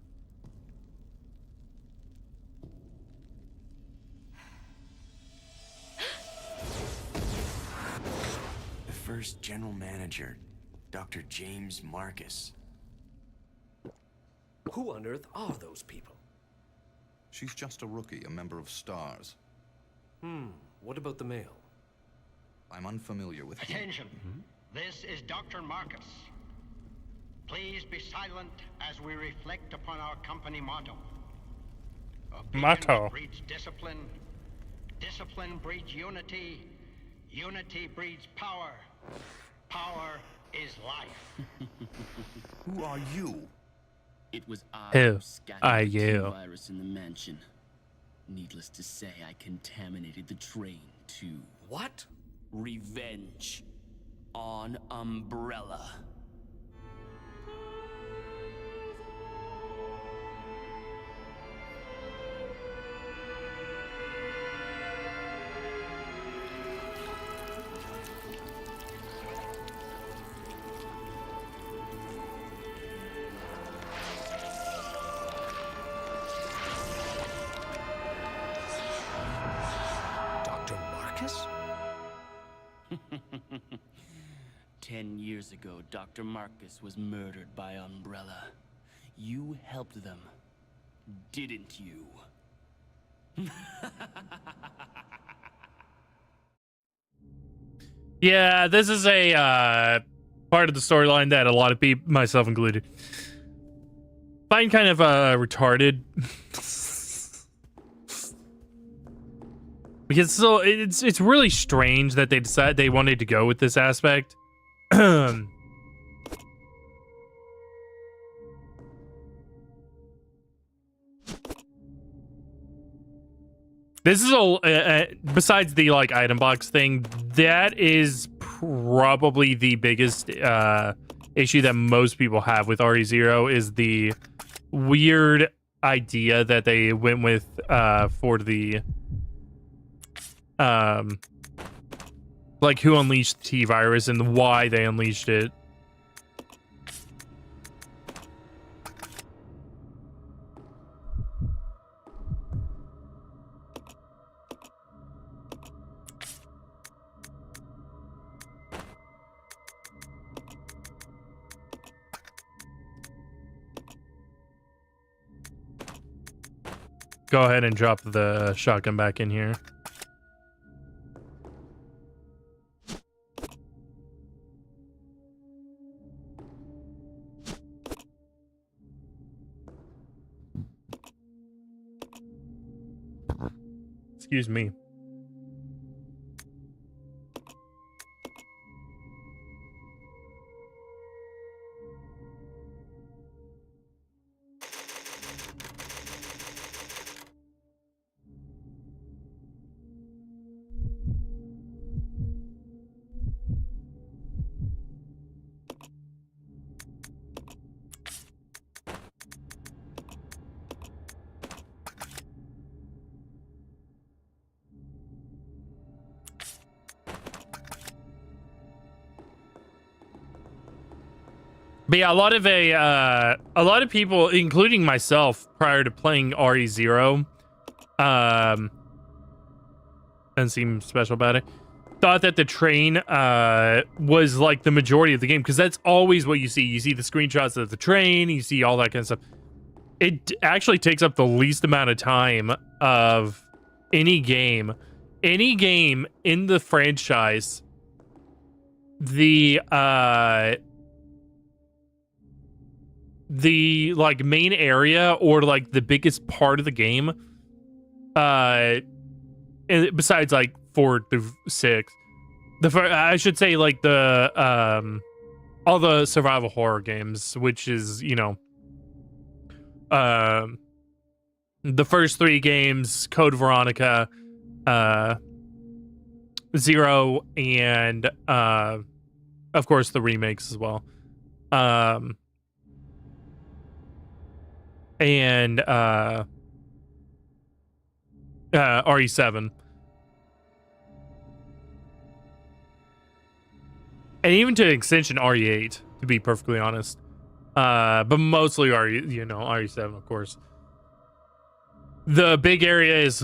The first general manager, Dr. James Marcus. Who on earth are those people? She's just a rookie, a member of STARS. What about the male? I'm unfamiliar with him. Attention. This is Dr. Marcus. Please be silent as we reflect upon our company motto. Obedience breeds discipline. Discipline breeds unity. Unity breeds power. Power is life. Who are you? It was I Who who scattered are the you? T-virus in the mansion. Needless to say, I contaminated the train too. What? Revenge on Umbrella. 10 years ago, Dr. Marcus was murdered by Umbrella. You helped them, didn't you? Yeah, this is a part of the storyline that a lot of people, myself included, find kind of retarded. Because so it's really strange that they decided they wanted to go with this aspect. This is a besides the like item box thing, that is probably the biggest issue that most people have with RE0 is the weird idea that they went with for the like who unleashed the T-virus and why they unleashed it. Go ahead and drop the shotgun back in here. Excuse me. But yeah, a lot of people, including myself, prior to playing RE0, doesn't seem special about it, thought that the train was like the majority of the game, because that's always what you see. You see the screenshots of the train, you see all that kind of stuff. It actually takes up the least amount of time of any game. Any game in the franchise, the like main area or like the biggest part of the game, besides like 4 through 6, I should say like the all the survival horror games, which is, you know, the first 3 games, Code Veronica, 0, and of course the remakes as well. And RE7. And even to extension RE8, to be perfectly honest. But mostly RE7, of course. The big area is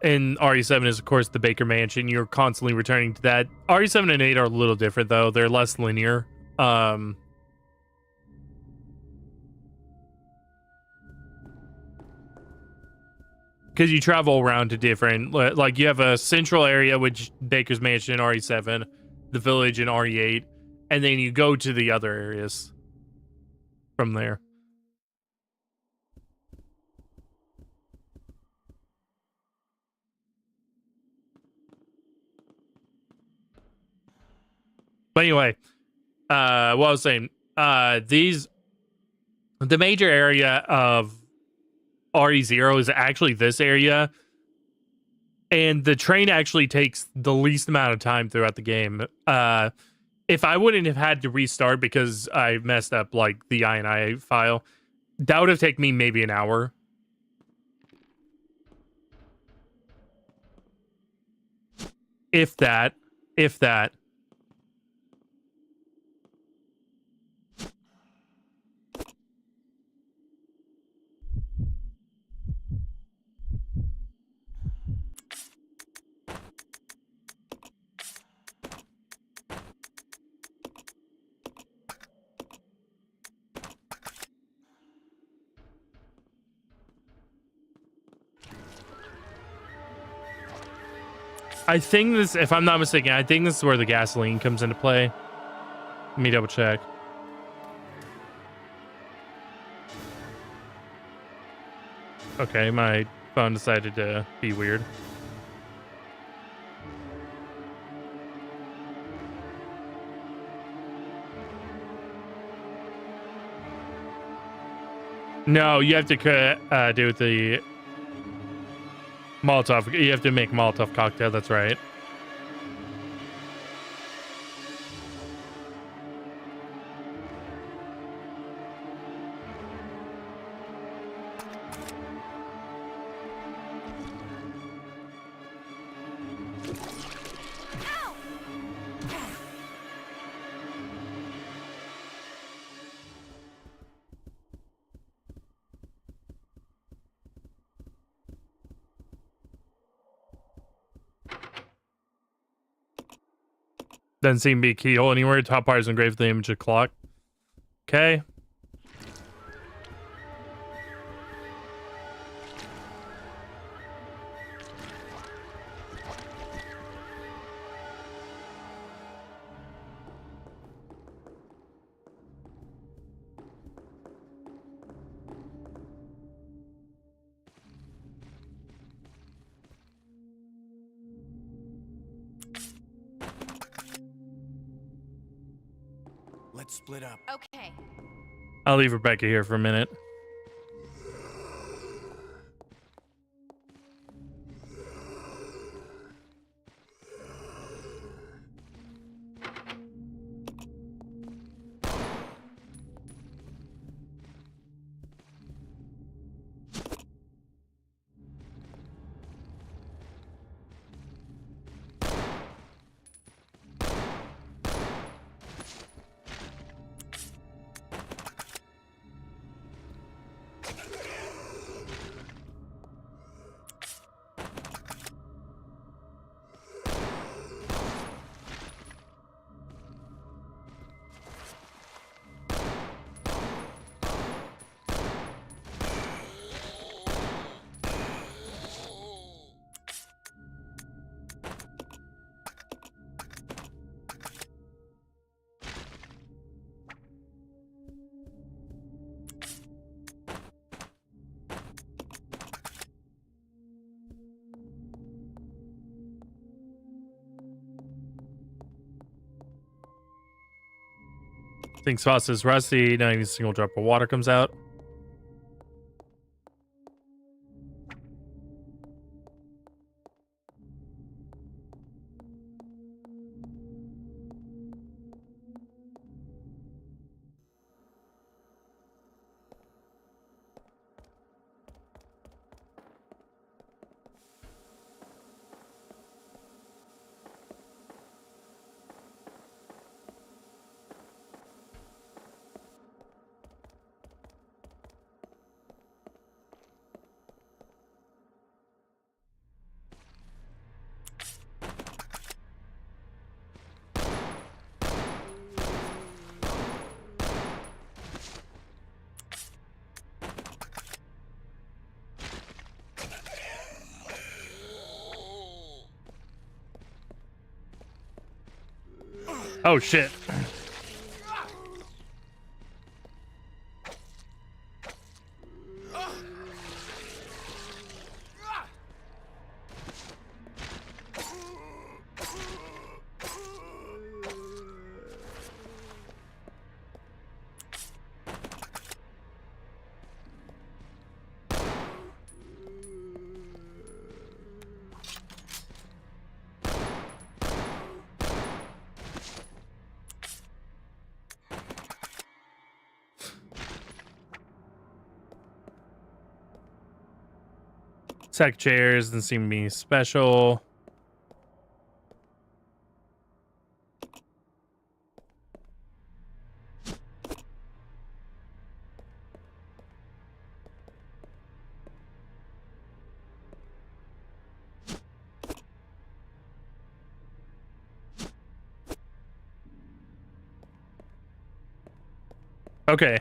in RE7 is, of course, the Baker Mansion. You're constantly returning to that. RE7 and 8 are a little different, though. They're less linear. Because you travel around to different, like you have a central area, which Baker's Mansion in RE7, the village in RE8, and then you go to the other areas from there. But anyway, what I was saying, the major area of RE0 is actually this area, and the train actually takes the least amount of time throughout the game. If I wouldn't have had to restart because I messed up like the INI file, that would have taken me maybe an hour. If that. I think this, if I'm not mistaken, I think this is where the gasoline comes into play. Let me double check. Okay, my phone decided to be weird. No, you have to do with the Molotov. You have to make Molotov cocktail. That's right. Doesn't seem to be a keyhole anywhere. Top part is engraved with the image of clock. Okay. Let's split up. Okay. I'll leave Rebecca here for a minute. Think sauce is rusty. Not even a single drop of water comes out. Oh shit. Sack chairs doesn't seem to be special. Okay.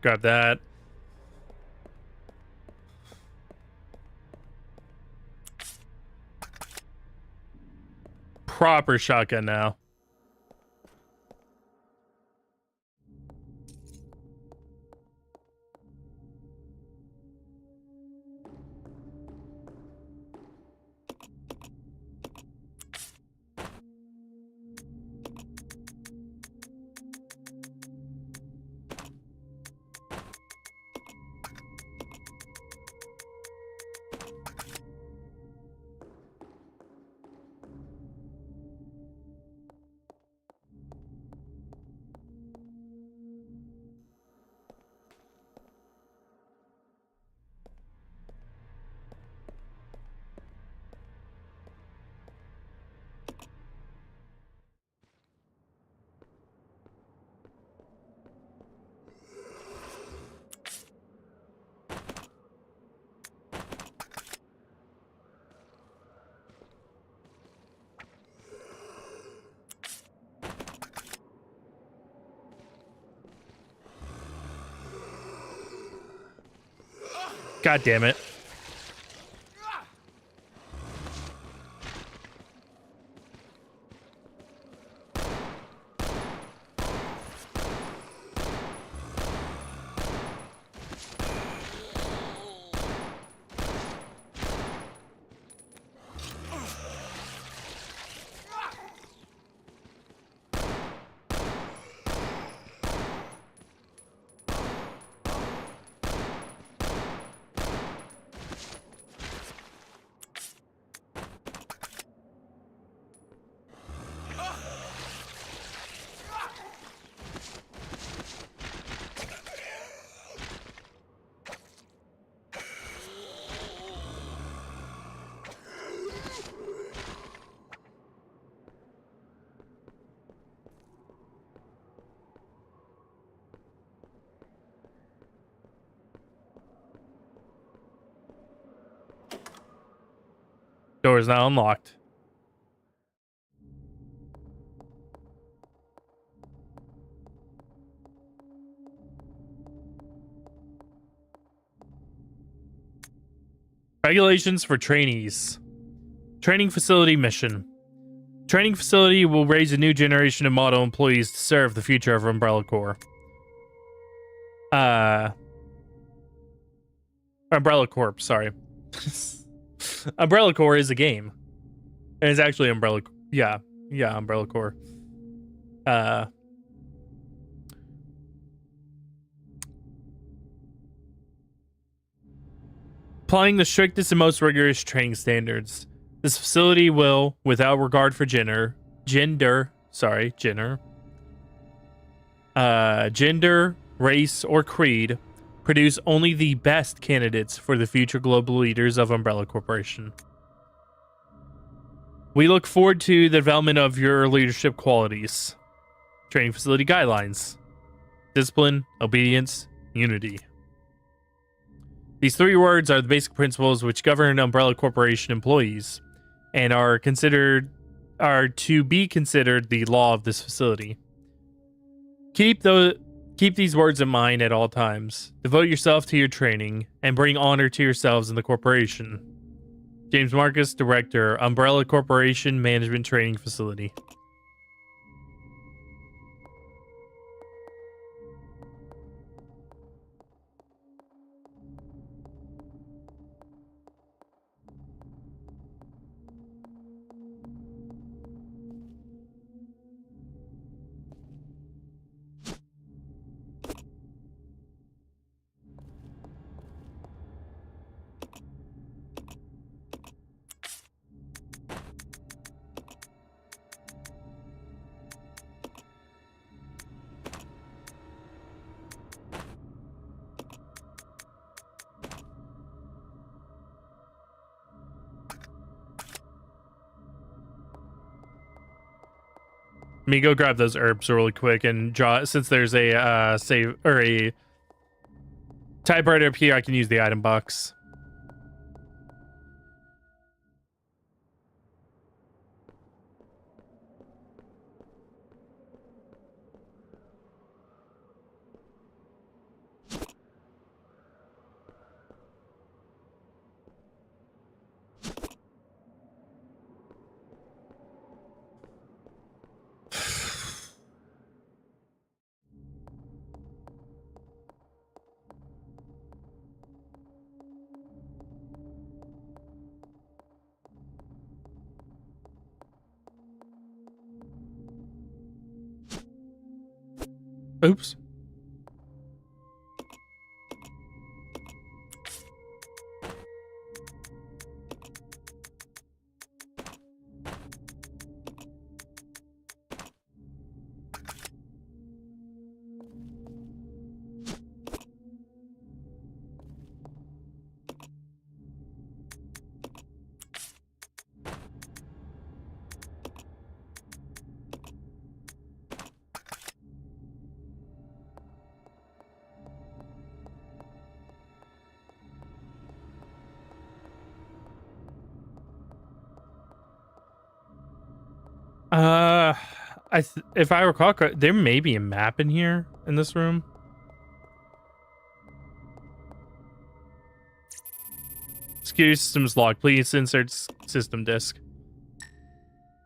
Grab that. Proper shotgun now. God damn it. Door is now unlocked. Regulations for trainees. Training facility mission. Training facility will raise a new generation of model employees to serve the future of Umbrella Corps. Umbrella Corp, sorry. Umbrella Corps is a game. And it's actually Umbrella. Yeah, Umbrella Corps. Applying the strictest and most rigorous training standards. This facility will, without regard for gender, race, or creed, produce only the best candidates for the future global leaders of Umbrella Corporation. We look forward to the development of your leadership qualities. Training facility guidelines. Discipline, obedience, unity. These three words are the basic principles which govern Umbrella Corporation employees and are to be considered the law of this facility. Keep these words in mind at all times. Devote yourself to your training and bring honor to yourselves and the corporation. James Marcus, Director, Umbrella Corporation Management Training Facility. Let me go grab those herbs really quick and draw. Since there's a save or a typewriter up here, I can use the item box. Oops. If I recall correct, there may be a map in here in this room. Security system's locked. Please insert system disk.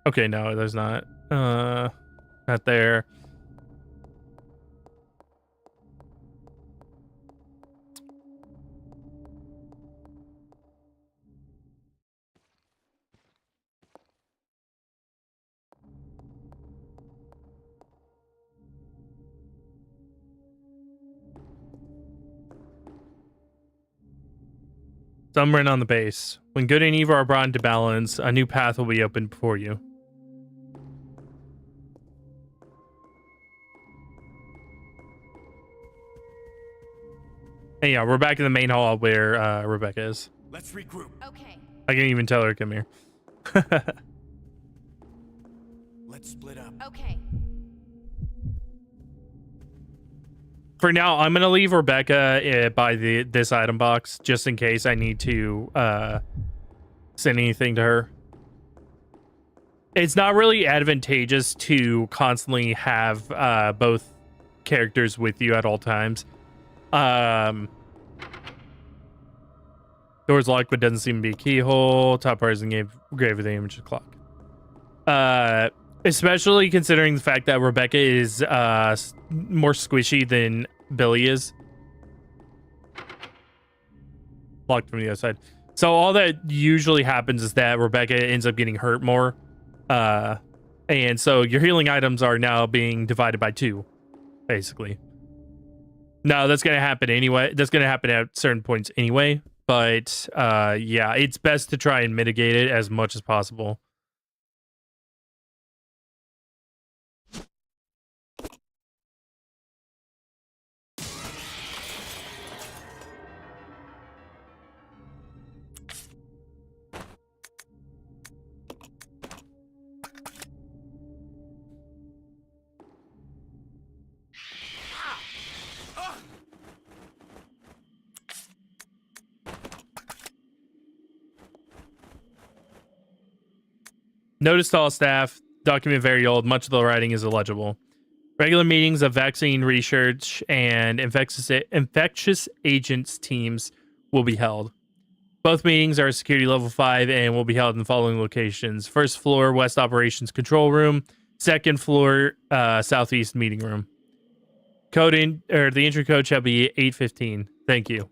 Okay, no, there's not. Not there. Somewhere on the base. When good and evil are brought into balance, a new path will be opened before you. Hey, yeah, we're back in the main hall where Rebecca is. Let's regroup. Okay. I can't even tell her to come here. Let's split up. Okay. For now, I'm gonna leave Rebecca by this item box just in case I need to send anything to her. It's not really advantageous to constantly have both characters with you at all times. Door's locked, but doesn't seem to be a keyhole. Top part is grave with the image of the clock. Especially considering the fact that Rebecca is more squishy than Billy is. Locked from the other side. So all that usually happens is that Rebecca ends up getting hurt more. And so your healing items are now being divided by 2, basically. No, that's going to happen anyway. That's going to happen at certain points anyway. But yeah, it's best to try and mitigate it as much as possible. Notice to all staff, document very old, much of the writing is illegible. Regular meetings of vaccine research and infectious agents teams will be held. Both meetings are security level 5 and will be held in the following locations. First floor, West Operations Control Room. Second floor, Southeast Meeting Room. The entry code shall be 815. Thank you.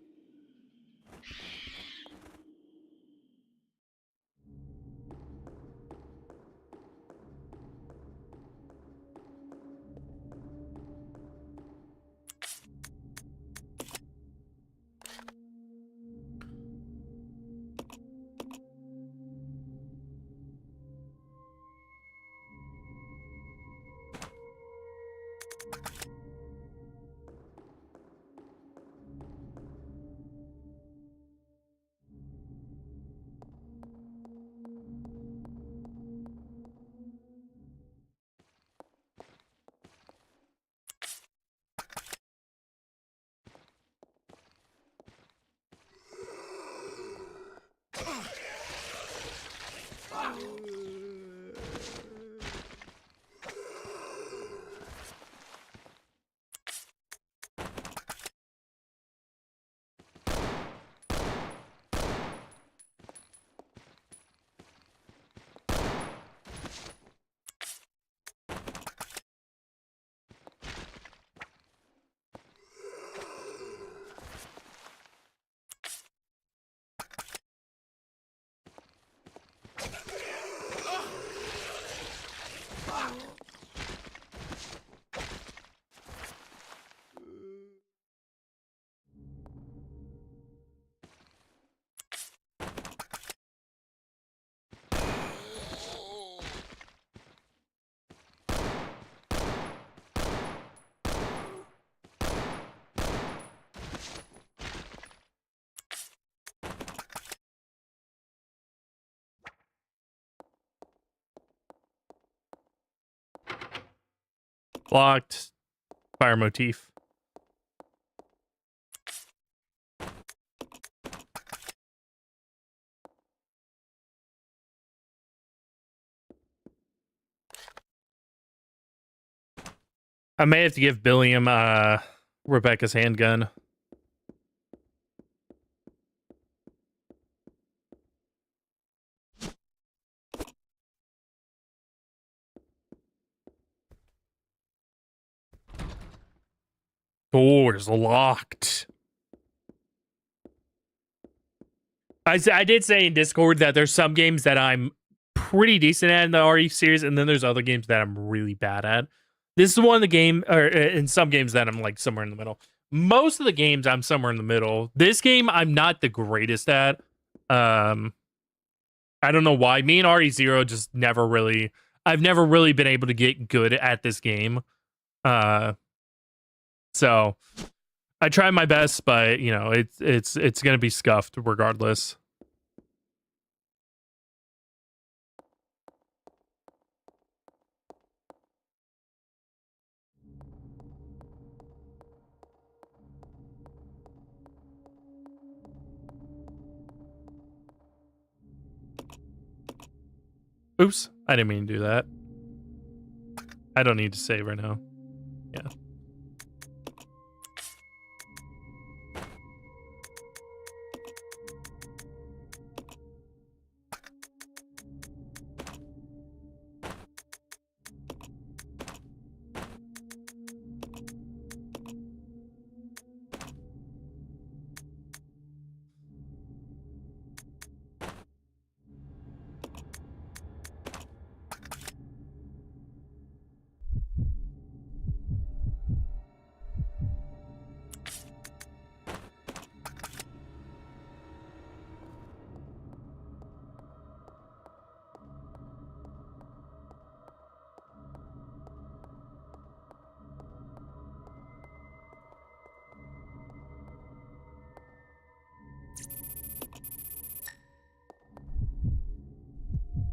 Locked. Fire motif. I may have to give Billiam Rebecca's handgun. Doors locked. I did say in Discord that there's some games that I'm pretty decent at in the RE series, and then there's other games that I'm really bad at. This is one of the game, or in some games that I'm like somewhere in the middle. Most of the games I'm somewhere in the middle. This game I'm not the greatest at. I don't know why. Me and RE0 just never really. I've never really been able to get good at this game. So I try my best, but you know, it's gonna be scuffed regardless. Oops, I didn't mean to do that. I don't need to save right now. Yeah.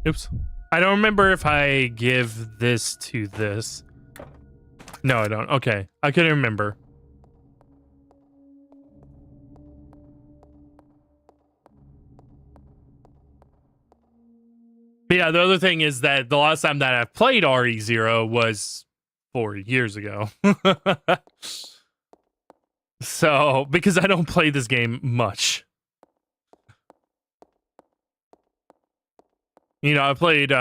Oops. I don't remember if I give this to this. No, I don't. Okay. I couldn't remember. But yeah, the other thing is that the last time that I played RE0 was 4 years ago. So, because I don't play this game much. You know, I played,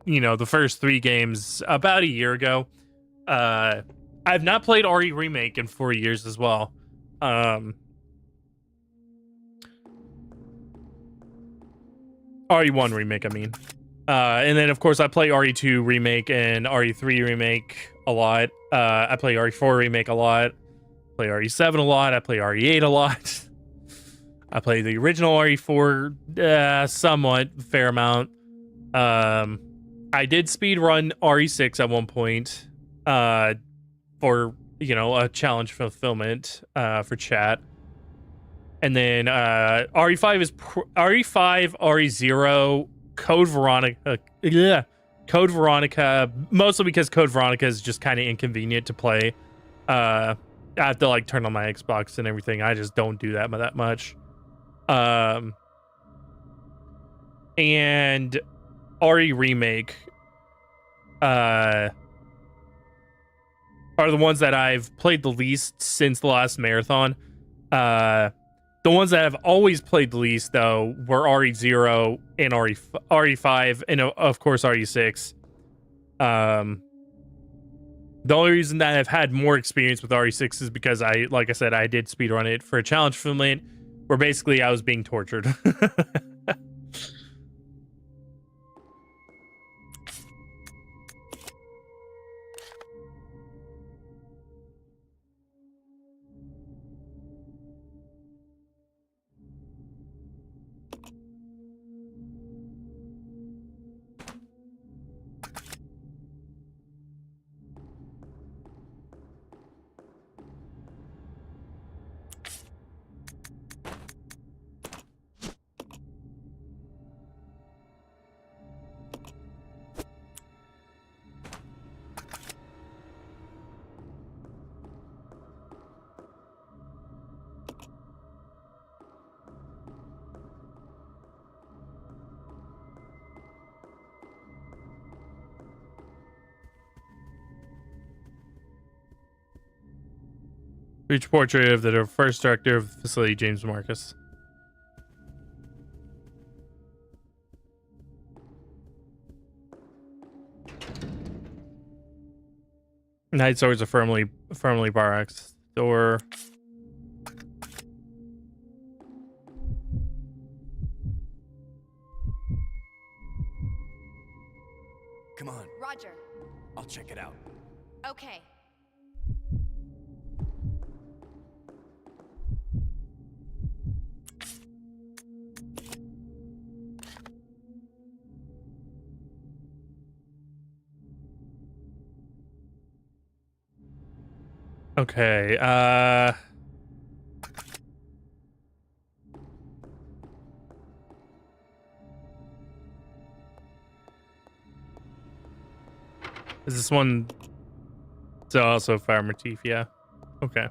you know, the first 3 games about a year ago. I've not played RE Remake in 4 years as well. RE1 Remake, I mean. And then, of course, I play RE2 Remake and RE3 Remake a lot. I play RE4 Remake a lot. Play RE7 a lot. I play RE8 a lot. I play the original RE4 somewhat, fair amount. I did speedrun RE6 at one point for, you know, a challenge fulfillment for chat. And then RE5 is RE5, RE0, Code Veronica. Code Veronica, mostly because Code Veronica is just kind of inconvenient to play. I have to like turn on my Xbox and everything. I just don't do that much. And RE Remake are the ones that I've played the least since the last marathon. The ones that I've always played the least, though, were RE0 and RE5, and of course RE6. The only reason that I've had more experience with RE6 is because like I said, I did speedrun it for a challenge fulfillment where basically I was being tortured. Feature portrait of the first director of the facility, James Marcus. Night swords are firmly barracks. Door. Come on, Roger. I'll check it out. Okay. Okay, is this one also fire motif? Yeah. Okay.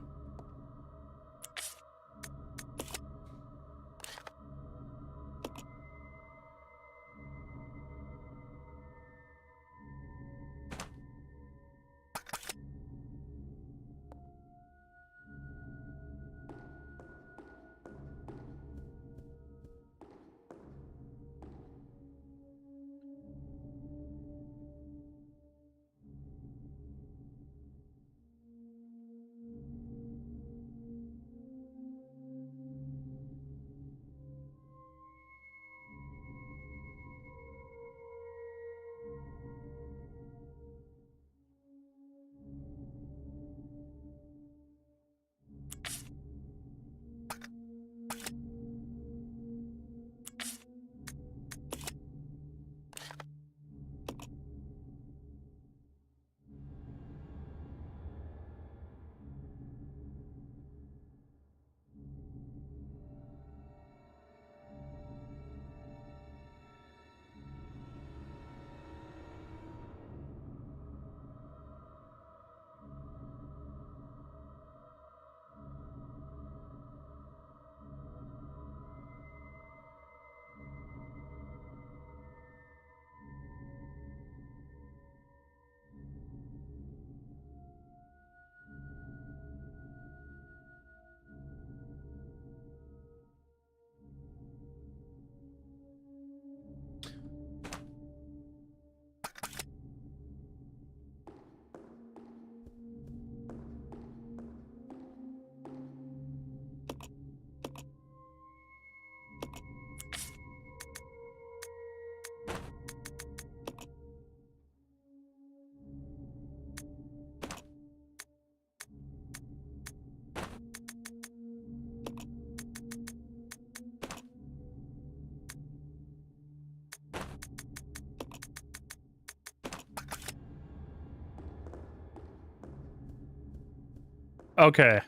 Okay.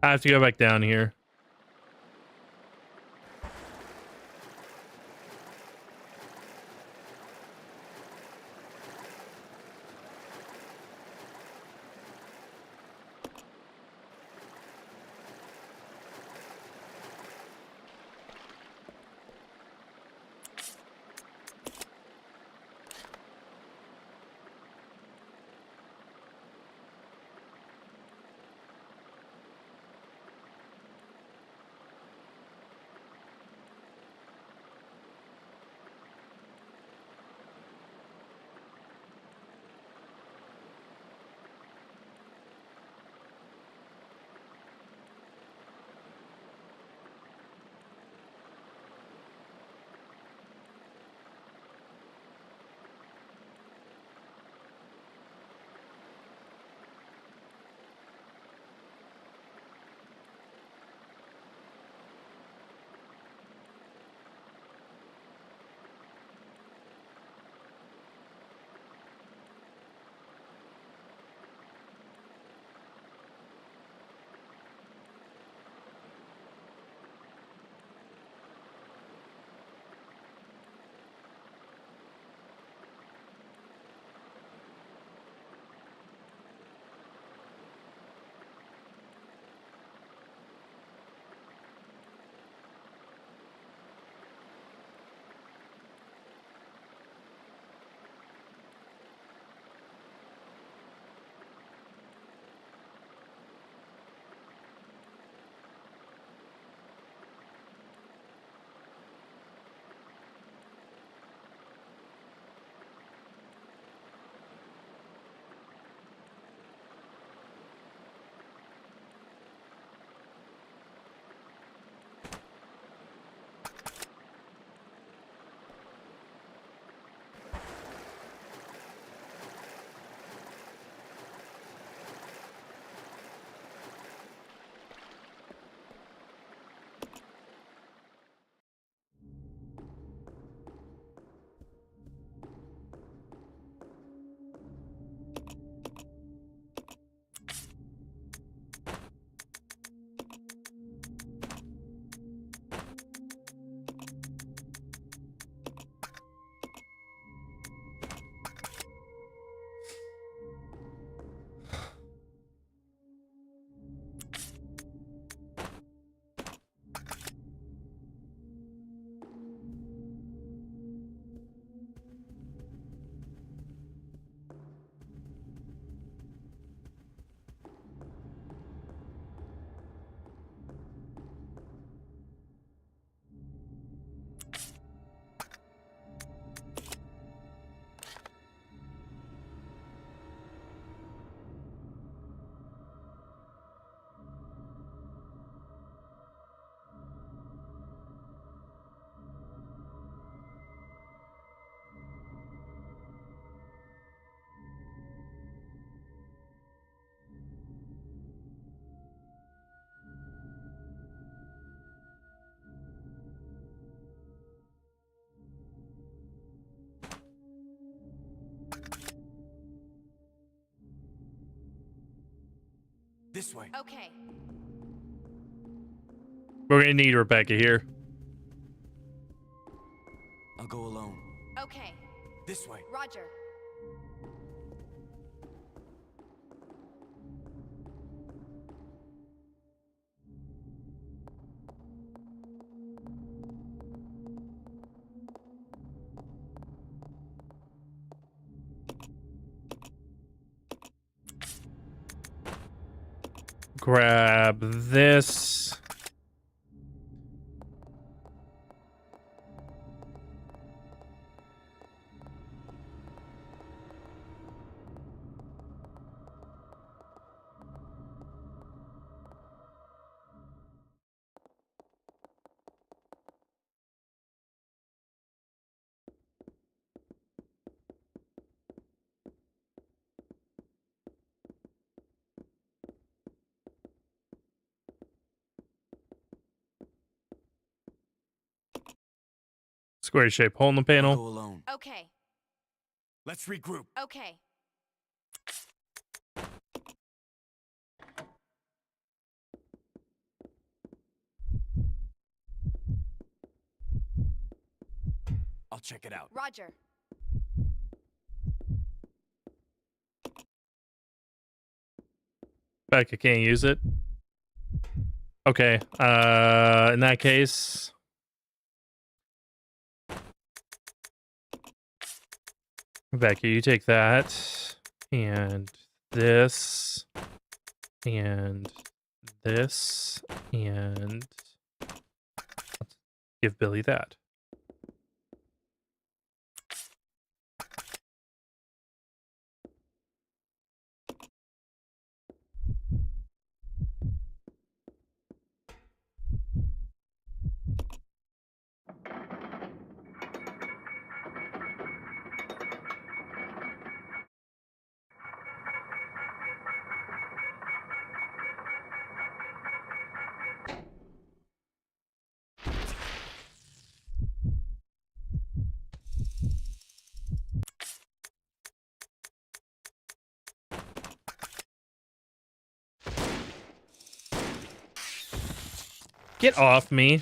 I have to go back down here. This way. Okay. We're gonna need Rebecca here. I'll go alone. Okay. This way. Roger. Grab this. Square shape hole in the I'll panel. go alone. Okay. Let's regroup. Okay. I'll check it out. Roger. Rebecca can't use it. Okay. In that case, Rebecca, you take that and this and this and give Billy that. Get off me.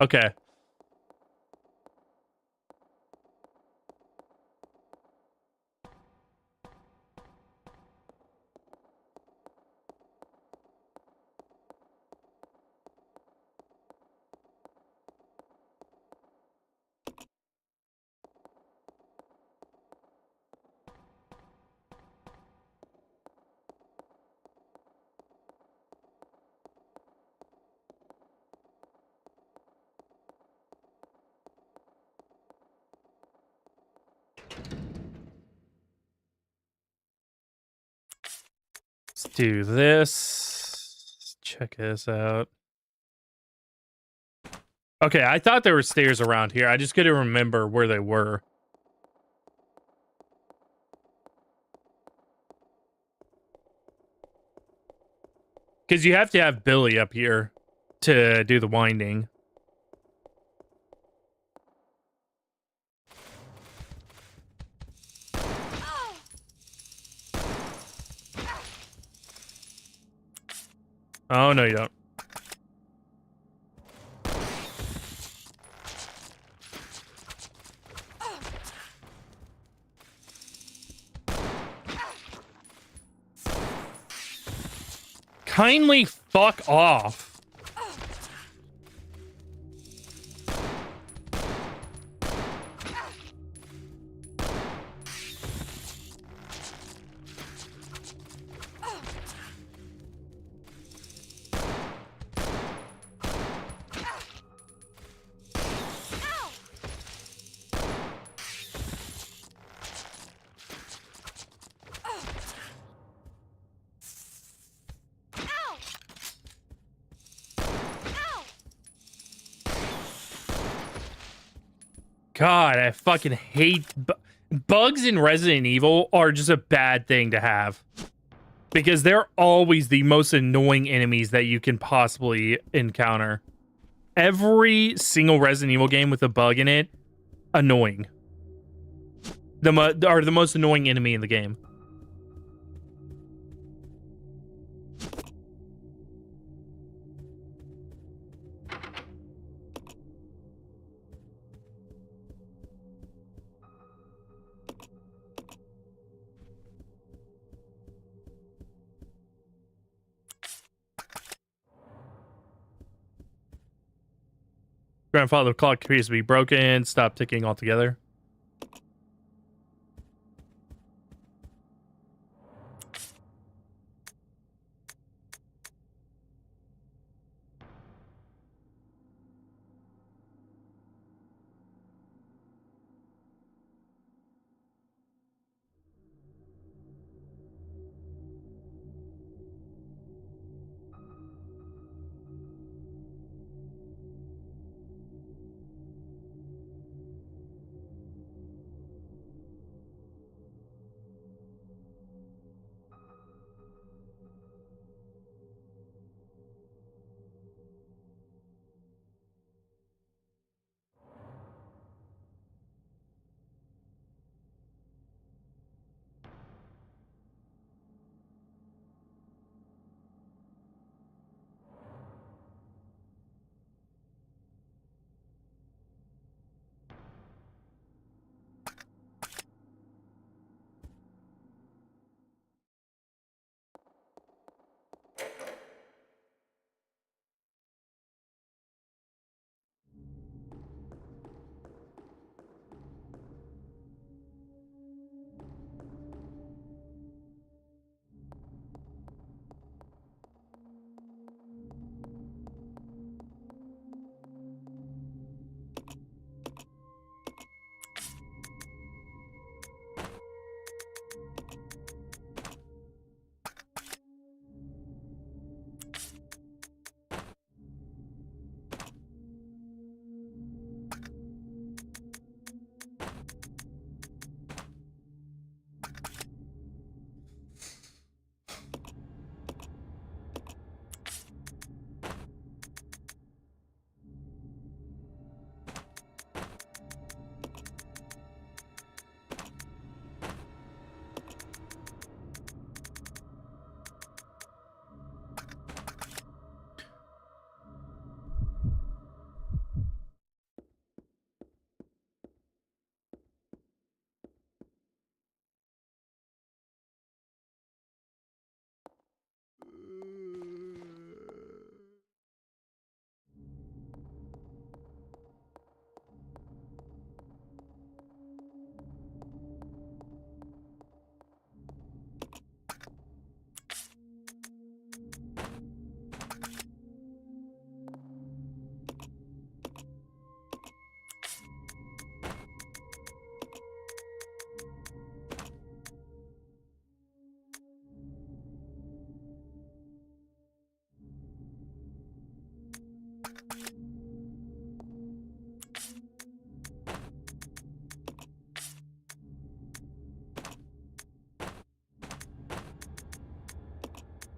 Okay. Let's do this. Check this out. Okay, I thought there were stairs around here. I just couldn't remember where they were. Because you have to have Billy up here to do the winding. Oh, no, you don't. Kindly fuck off. God, I fucking hate bugs in Resident Evil are just a bad thing to have. Because they're always the most annoying enemies that you can possibly encounter. Every single Resident Evil game with a bug in it, annoying. Are the most annoying enemy in the game. Grandfather clock appears to be broken. Stop ticking altogether.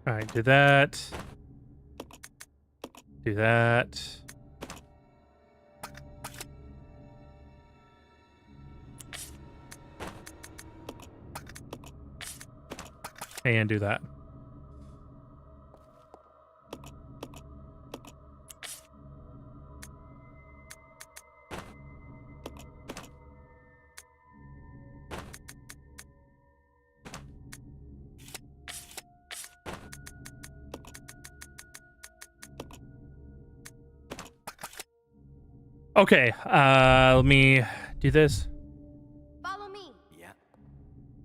All right, do that. Do that. And do that. Okay, let me do this. Follow me. Yeah,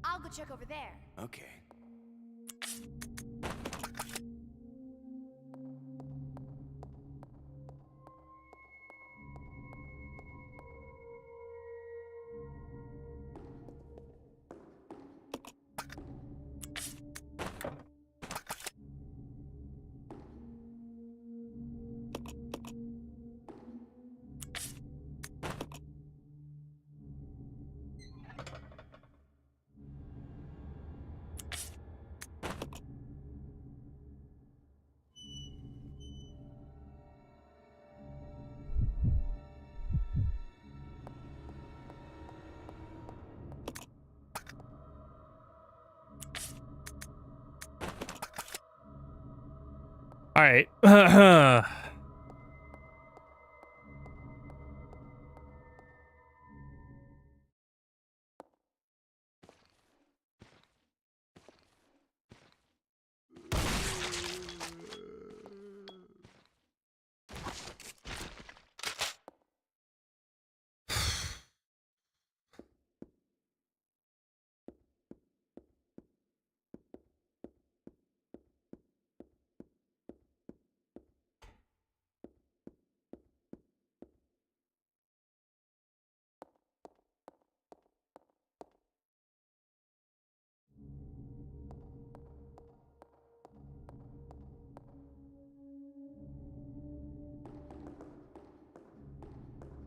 I'll go check over there. okay. All right.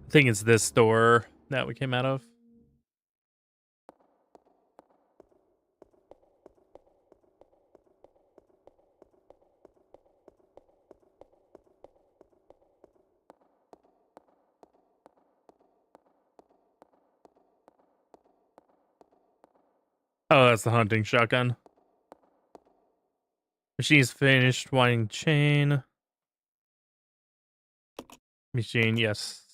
I think it's this door that we came out of. Oh, that's the hunting shotgun. Machine's finished. Winding chain. Machine, yes.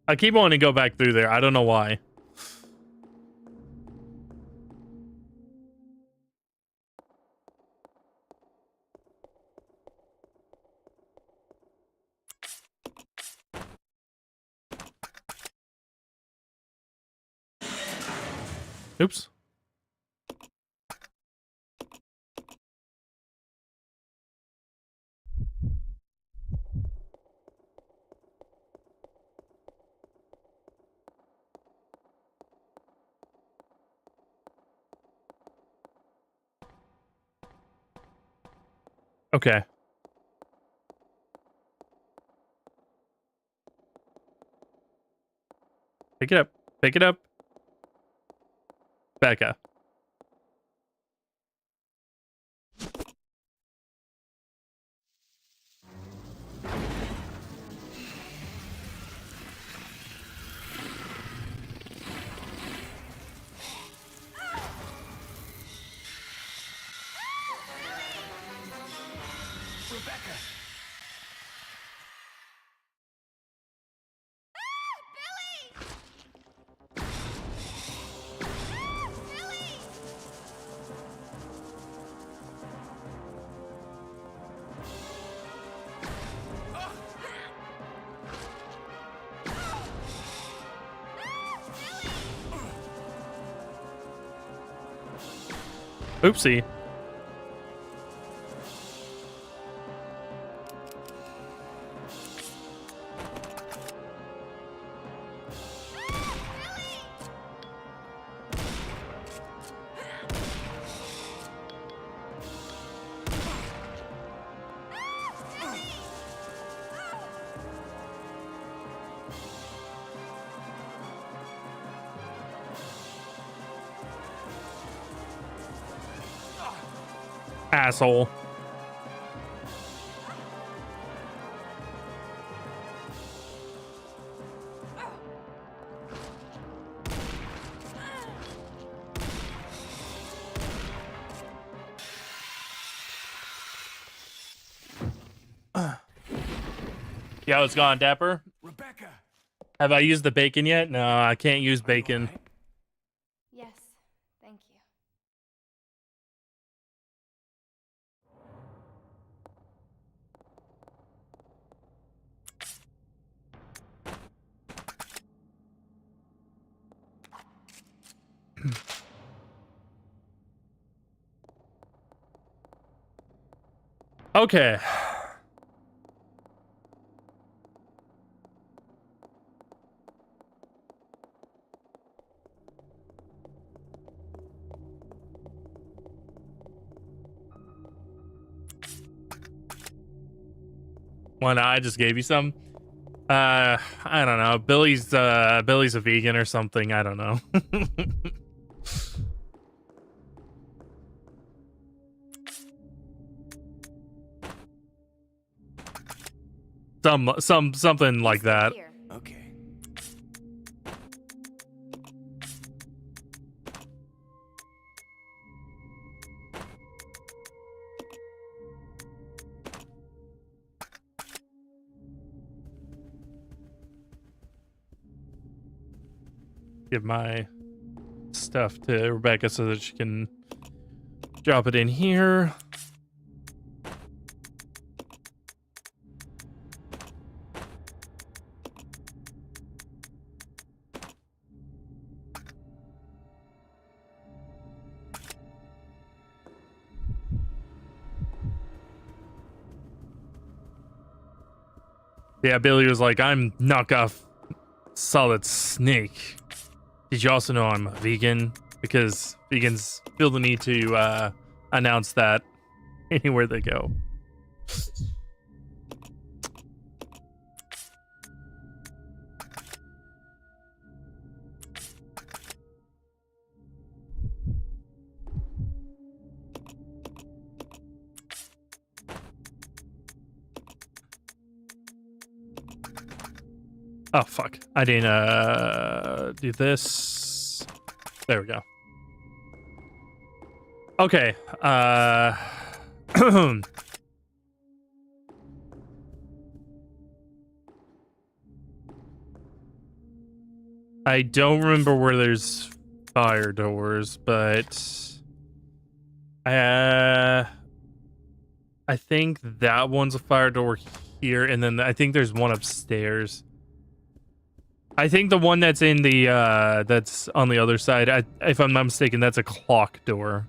I keep wanting to go back through there. I don't know why. Oops. Okay. Pick it up. Pick it up. Becca. Rebecca! Billy! Oopsie. Asshole. Yo, it's gone, Dapper. Rebecca. Have I used the bacon yet? No, I can't use bacon. Yes, thank you. Okay. Why not? I just gave you some. I don't know. Billy's a vegan or something. I don't know. Something like that. Okay. Give my stuff to Rebecca so that she can drop it in here. Yeah, Billy was like, I'm knockoff solid snake. Did you also know I'm a vegan? Because vegans feel the need to announce that anywhere they go. Oh, fuck. I didn't do this. There we go. Okay. I don't remember where there's fire doors, but I think that one's a fire door here, and then I think there's one upstairs. I think the one that's in the that's on the other side, if I'm not mistaken, that's a clock door.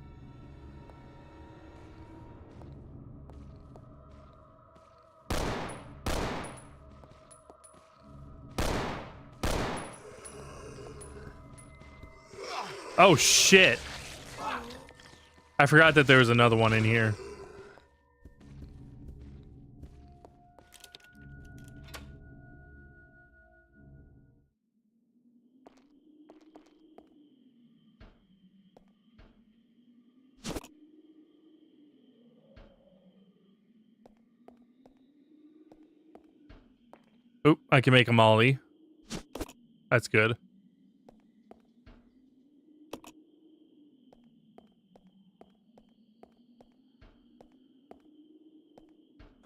Oh shit. I forgot that there was another one in here. Oop, I can make a molly. That's good.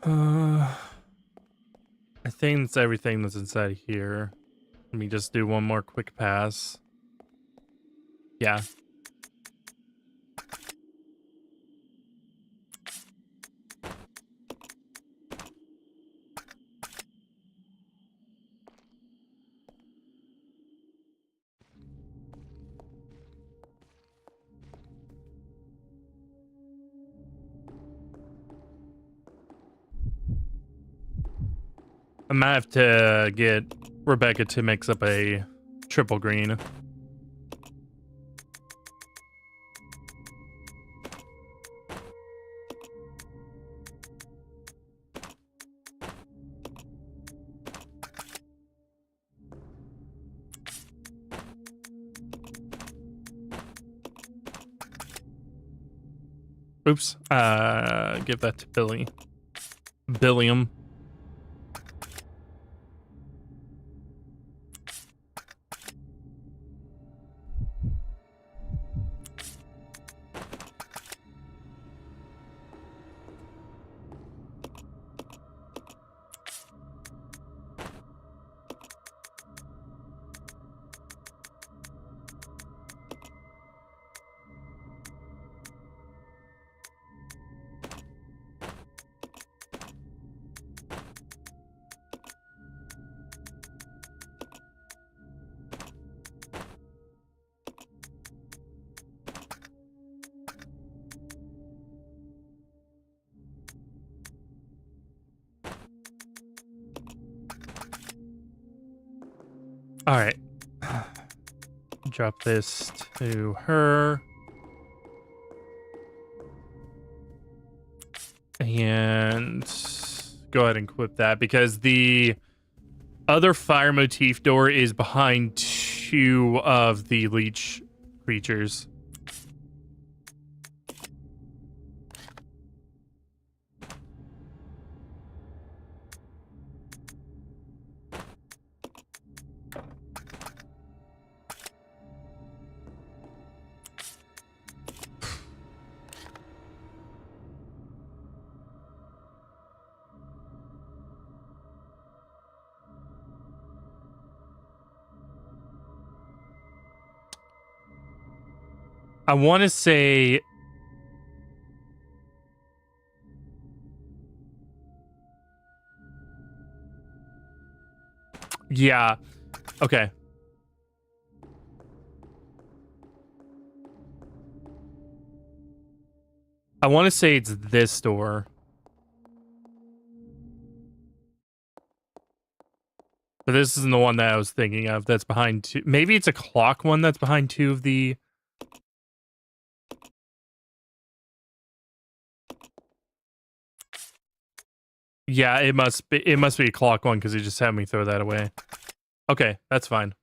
I think that's everything that's inside here. Let me just do one more quick pass. Yeah. I might have to get Rebecca to mix up a triple green. Oops. Give that to Billy. Billiam. All right. Drop this to her. And go ahead and equip that because the other fire motif door is behind two of the leech creatures. I want to say yeah. Okay. I want to say it's this door. But this isn't the one that I was thinking of that's behind two. Maybe it's a clock one that's behind two of the... Yeah, it must be a clock one because he just had me throw that away. Okay, that's fine.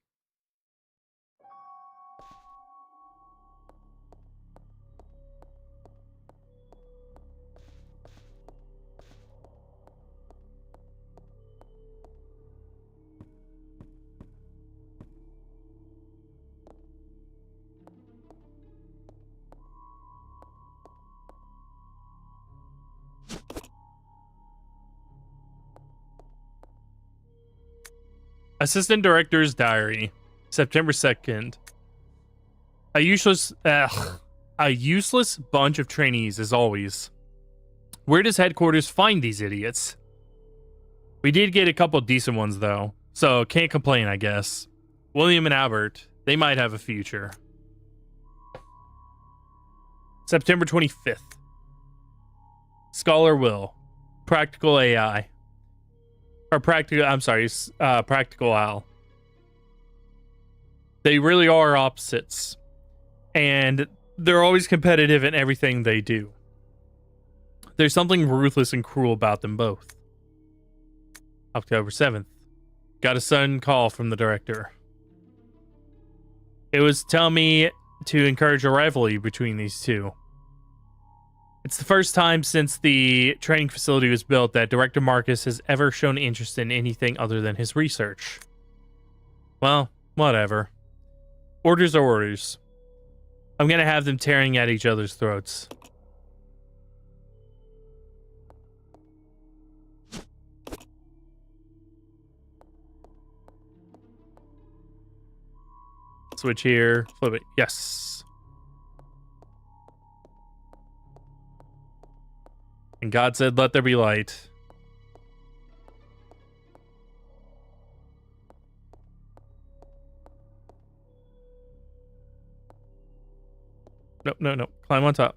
Assistant Director's Diary, September 2nd. A useless bunch of trainees, as always. Where does headquarters find these idiots? We did get a couple decent ones, though, so can't complain, I guess. William and Albert, they might have a future. September 25th. Scholar Will, Practical AI. Or Practical Al. They really are opposites. And they're always competitive in everything they do. There's something ruthless and cruel about them both. October 7th. Got a sudden call from the director. It was telling me to encourage a rivalry between these two. It's the first time since the training facility was built that Director Marcus has ever shown interest in anything other than his research. Well, whatever. Orders are orders. I'm gonna have them tearing at each other's throats. Switch here. Flip it. Yes. And God said, let there be light. No, no, no. Climb on top.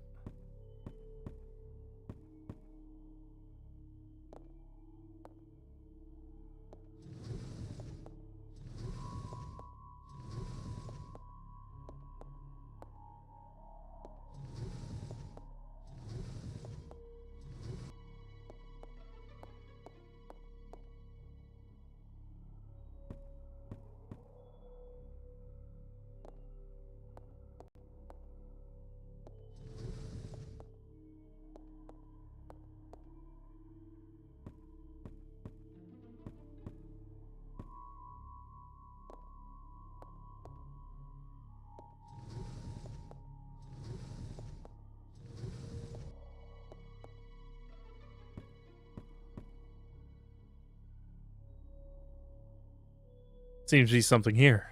Seems to be something here.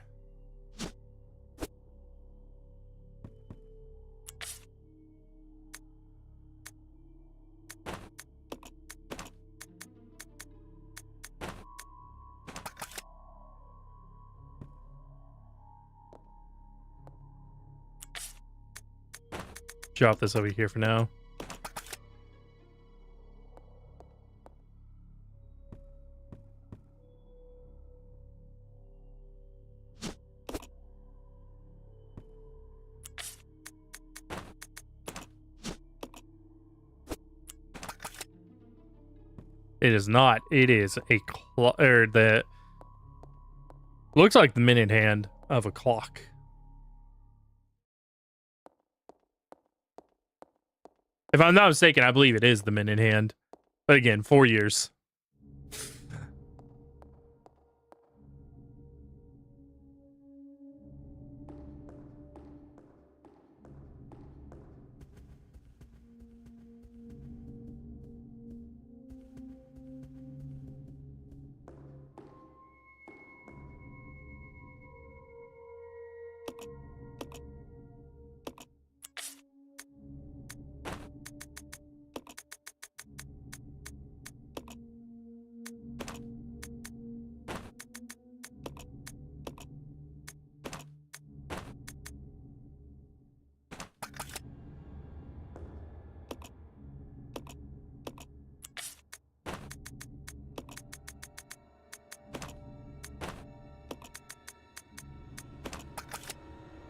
Drop this over here for now. It is not. It is a clock, or the looks like the minute hand of a clock. If I'm not mistaken, I believe it is the minute hand. But again, 4 years.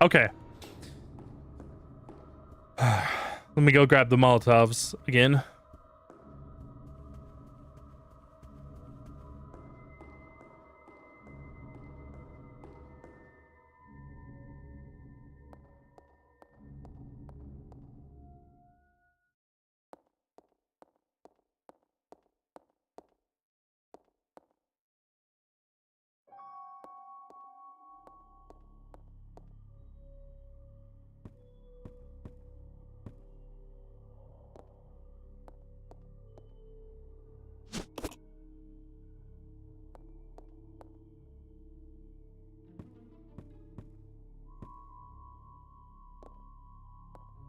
Okay. Let me go grab the Molotovs again.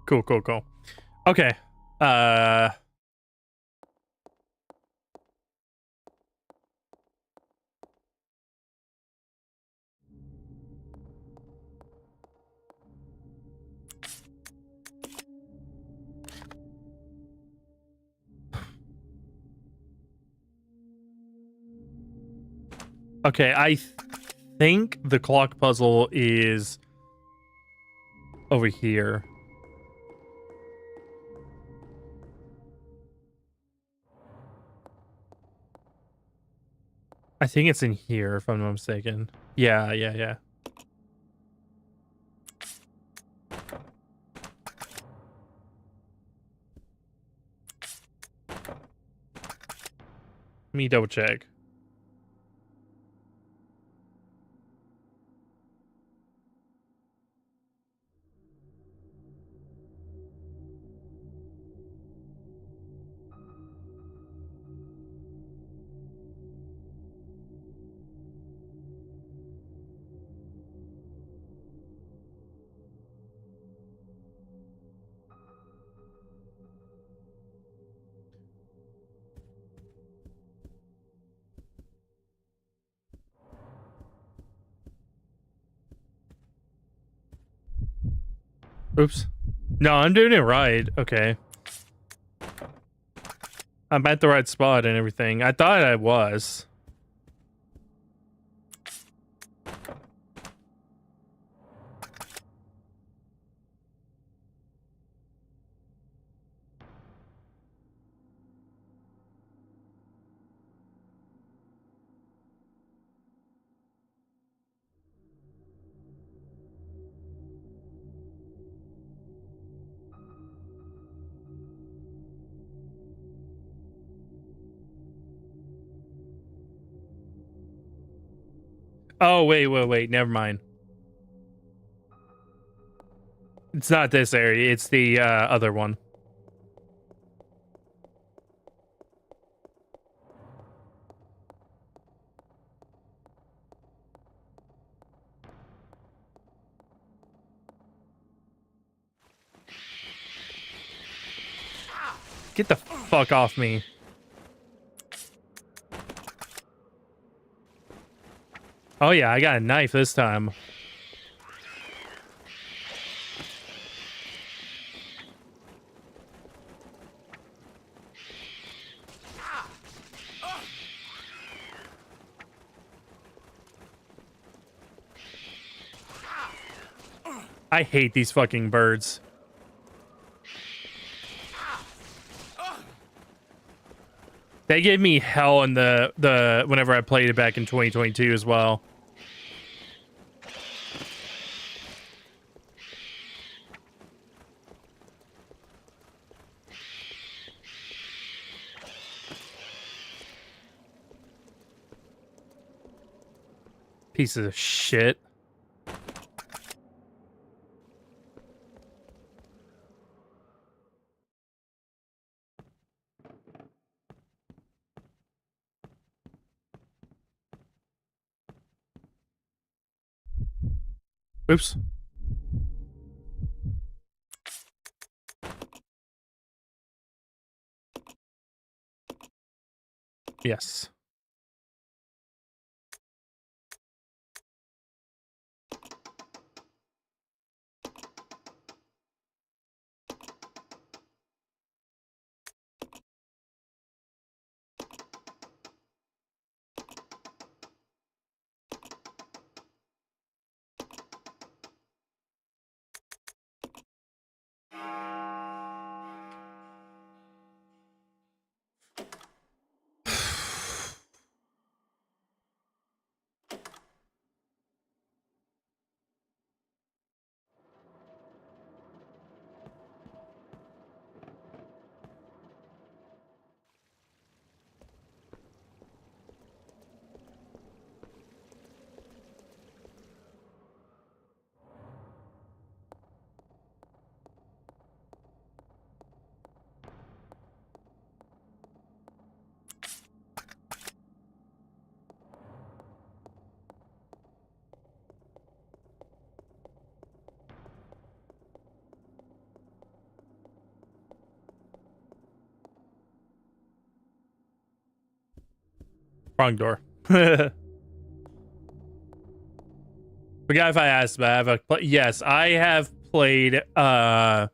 Cool. Okay. Okay, I think the clock puzzle is over here. I think it's in here, if I'm not mistaken. Yeah. Let me double check. Oops. No, I'm doing it right. Okay. I'm at the right spot and everything. I thought I was. Oh, wait. Never mind. It's not this area. It's the other one. Get the fuck off me. Oh yeah, I got a knife this time. I hate these fucking birds. They gave me hell in the whenever I played it back in 2022 as well. Pieces of shit. Oops. Yes. Wrong door. Forgot if I asked, but I have yes, I have played. I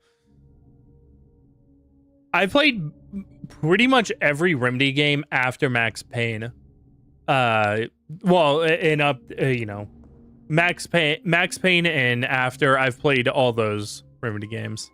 played pretty much every Remedy game after Max Payne. Well, and up, you know, Max Payne, and after I've played all those Remedy games.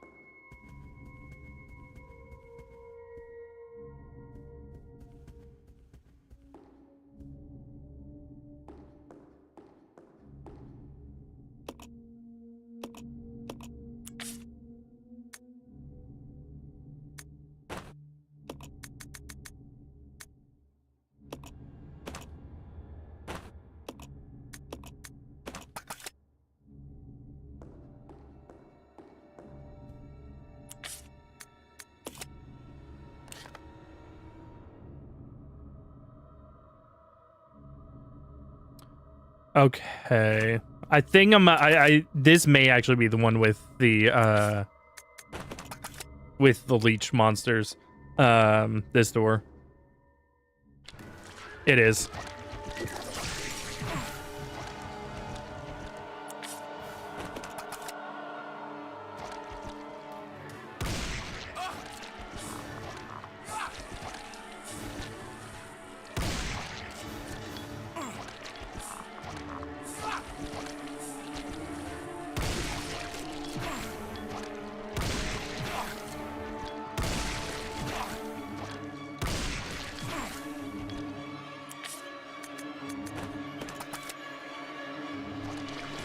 Okay, I think I this may actually be the one with the leech monsters. This door. It is.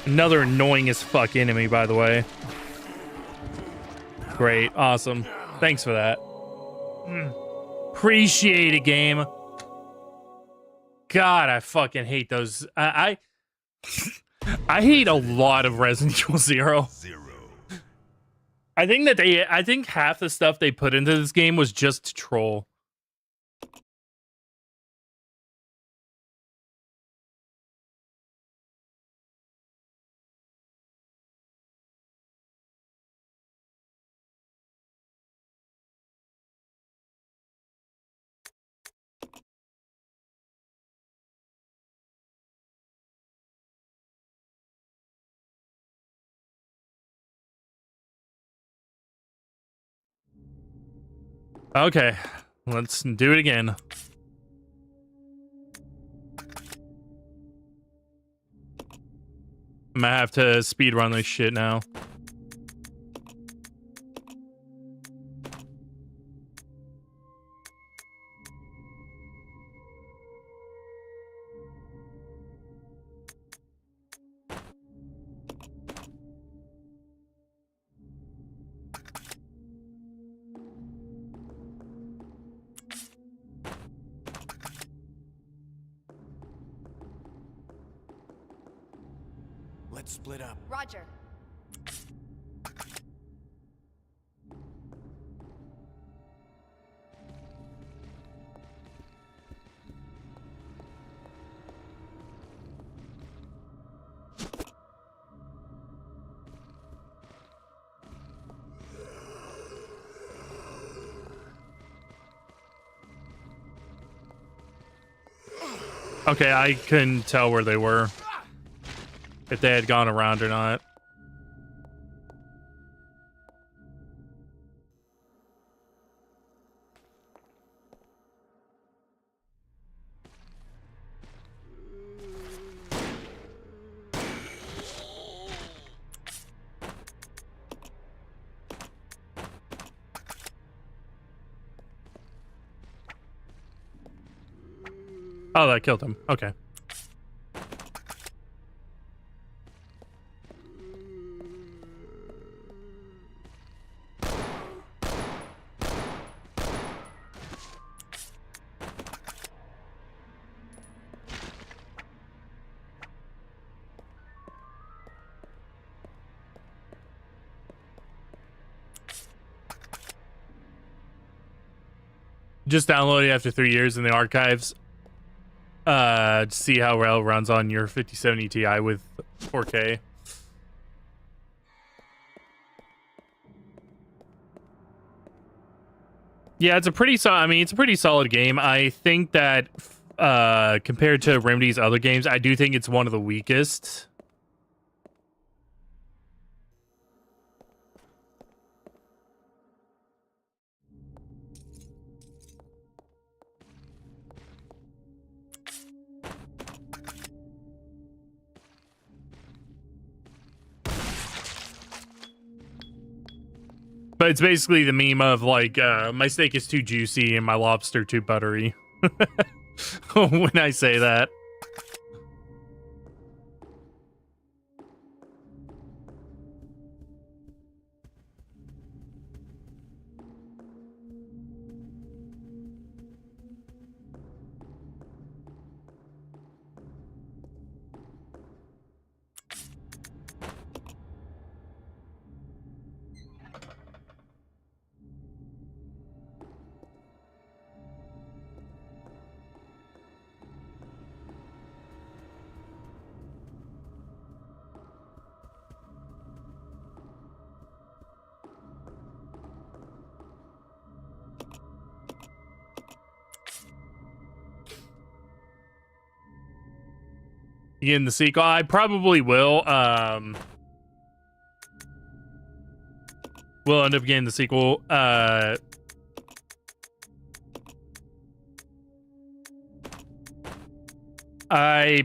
Another annoying as fuck enemy, by the way. Great. Awesome. Thanks for that. Appreciate it, game. God, I fucking hate those. I hate a lot of Resident Evil 0. I think half the stuff they put into this game was just to troll. Okay, let's do it again. I'm gonna have to speed run this shit now. Let's split up. Roger. Okay, I couldn't tell where they were. If they had gone around or not. Oh, that killed him. Okay. Just download it after 3 years in the archives. To see how well it runs on your 5070 Ti with 4K. Yeah, it's a pretty it's a pretty solid game. I think that compared to Remedy's other games, I do think it's one of the weakest. But it's basically the meme of like, my steak is too juicy and my lobster too buttery. When I say that. In the sequel, I probably will. We'll end up getting the sequel. I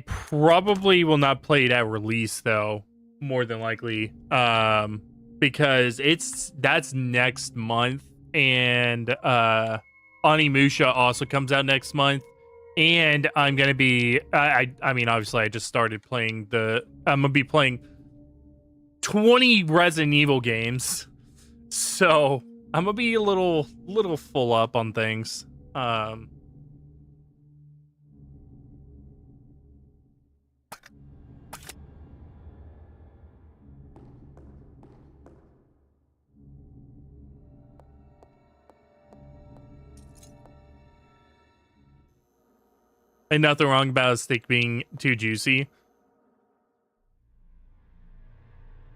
probably will not play it at release though, more than likely. Because that's next month, and Onimusha also comes out next month. And I'm gonna be I mean, obviously I just started playing I'm gonna be playing 20 Resident Evil games. So I'm gonna be a little full up on things. And nothing wrong about a steak being too juicy.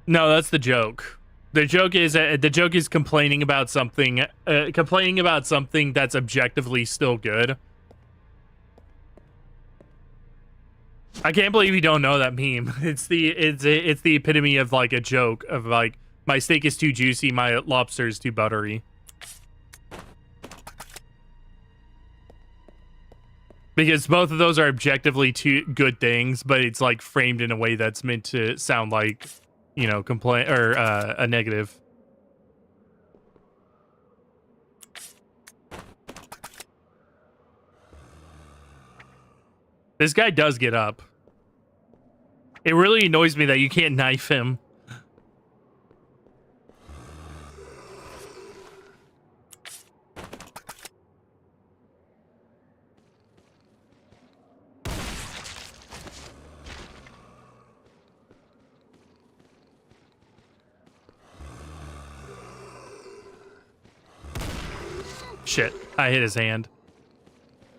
No, that's the joke. The joke is complaining about something that's objectively still good. I can't believe you don't know that meme. It's the epitome of like a joke of like, my steak is too juicy, my lobster is too buttery. Because both of those are objectively two good things, but it's like framed in a way that's meant to sound like, you know, complaint or a negative. This guy does get up. It really annoys me that you can't knife him. Shit, I hit his hand.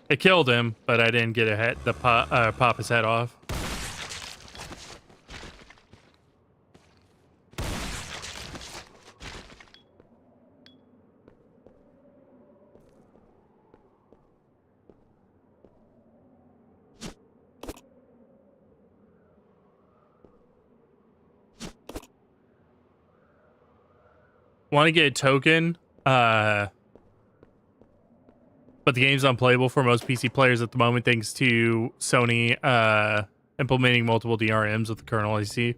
It killed him, but I didn't get pop his head off. Want to get a token? But the game's unplayable for most PC players at the moment, thanks to Sony implementing multiple DRMs with the kernel IC.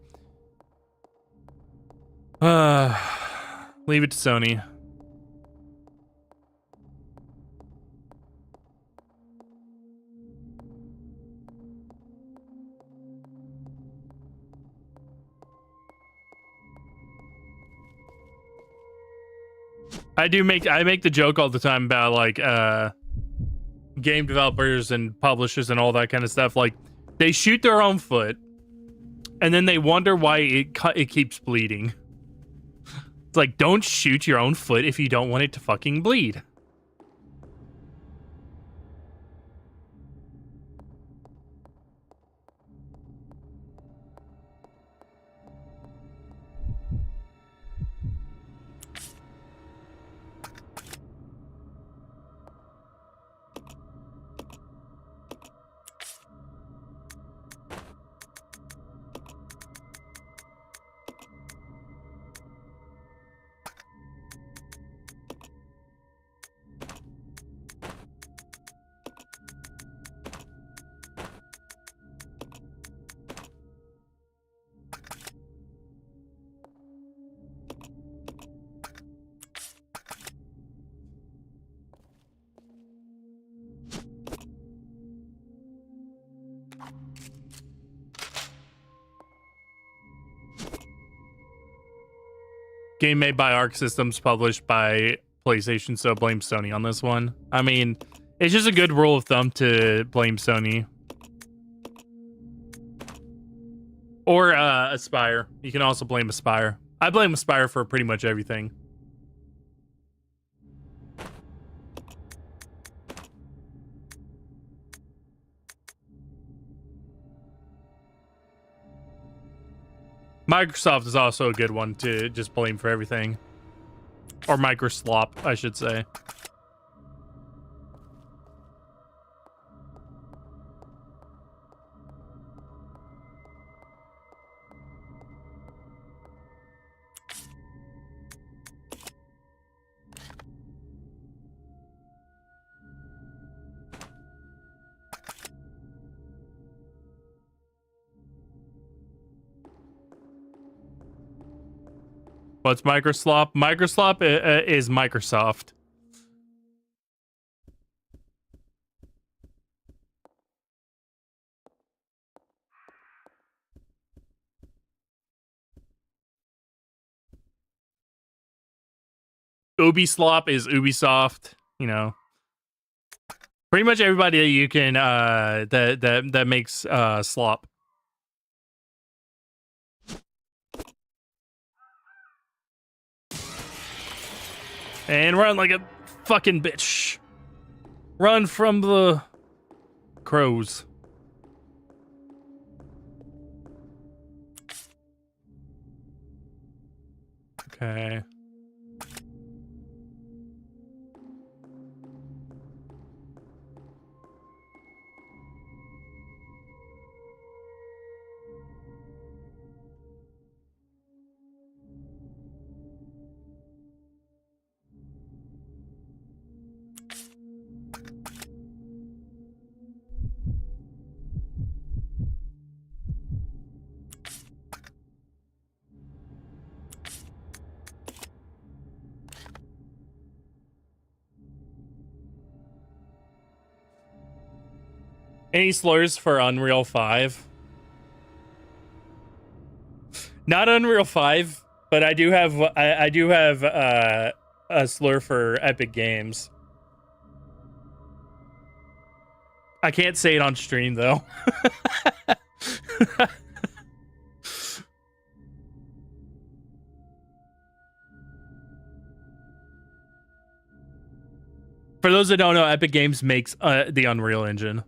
Leave it to Sony. I make the joke all the time about like game developers and publishers and all that kind of stuff. Like they shoot their own foot and then they wonder why it keeps bleeding. It's like, don't shoot your own foot if you don't want it to fucking bleed. Game made by Arc Systems, published by PlayStation, so blame Sony on this one. I mean, it's just a good rule of thumb to blame Sony. Or Aspire. You can also blame Aspire. I blame Aspire for pretty much everything. Microsoft is also a good one to just blame for everything. Or Microslop, I should say. What's Microslop? Microslop is Microsoft. Ubislop is Ubisoft. You know, pretty much everybody that you can that makes slop. And run like a fucking bitch. Run from the crows. Okay. Any slurs for Unreal 5? Not Unreal 5, but I do have a slur for Epic Games. I can't say it on stream though. For those that don't know, Epic Games makes the Unreal Engine.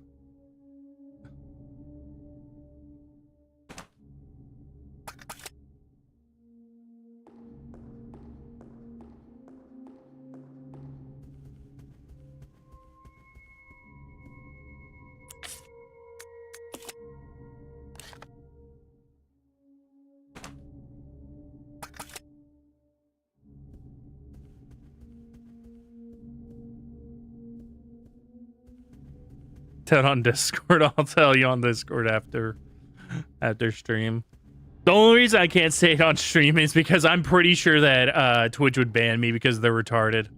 Tell it on Discord. I'll tell you on Discord after stream. The only reason I can't say it on stream is because I'm pretty sure that Twitch would ban me because they're retarded.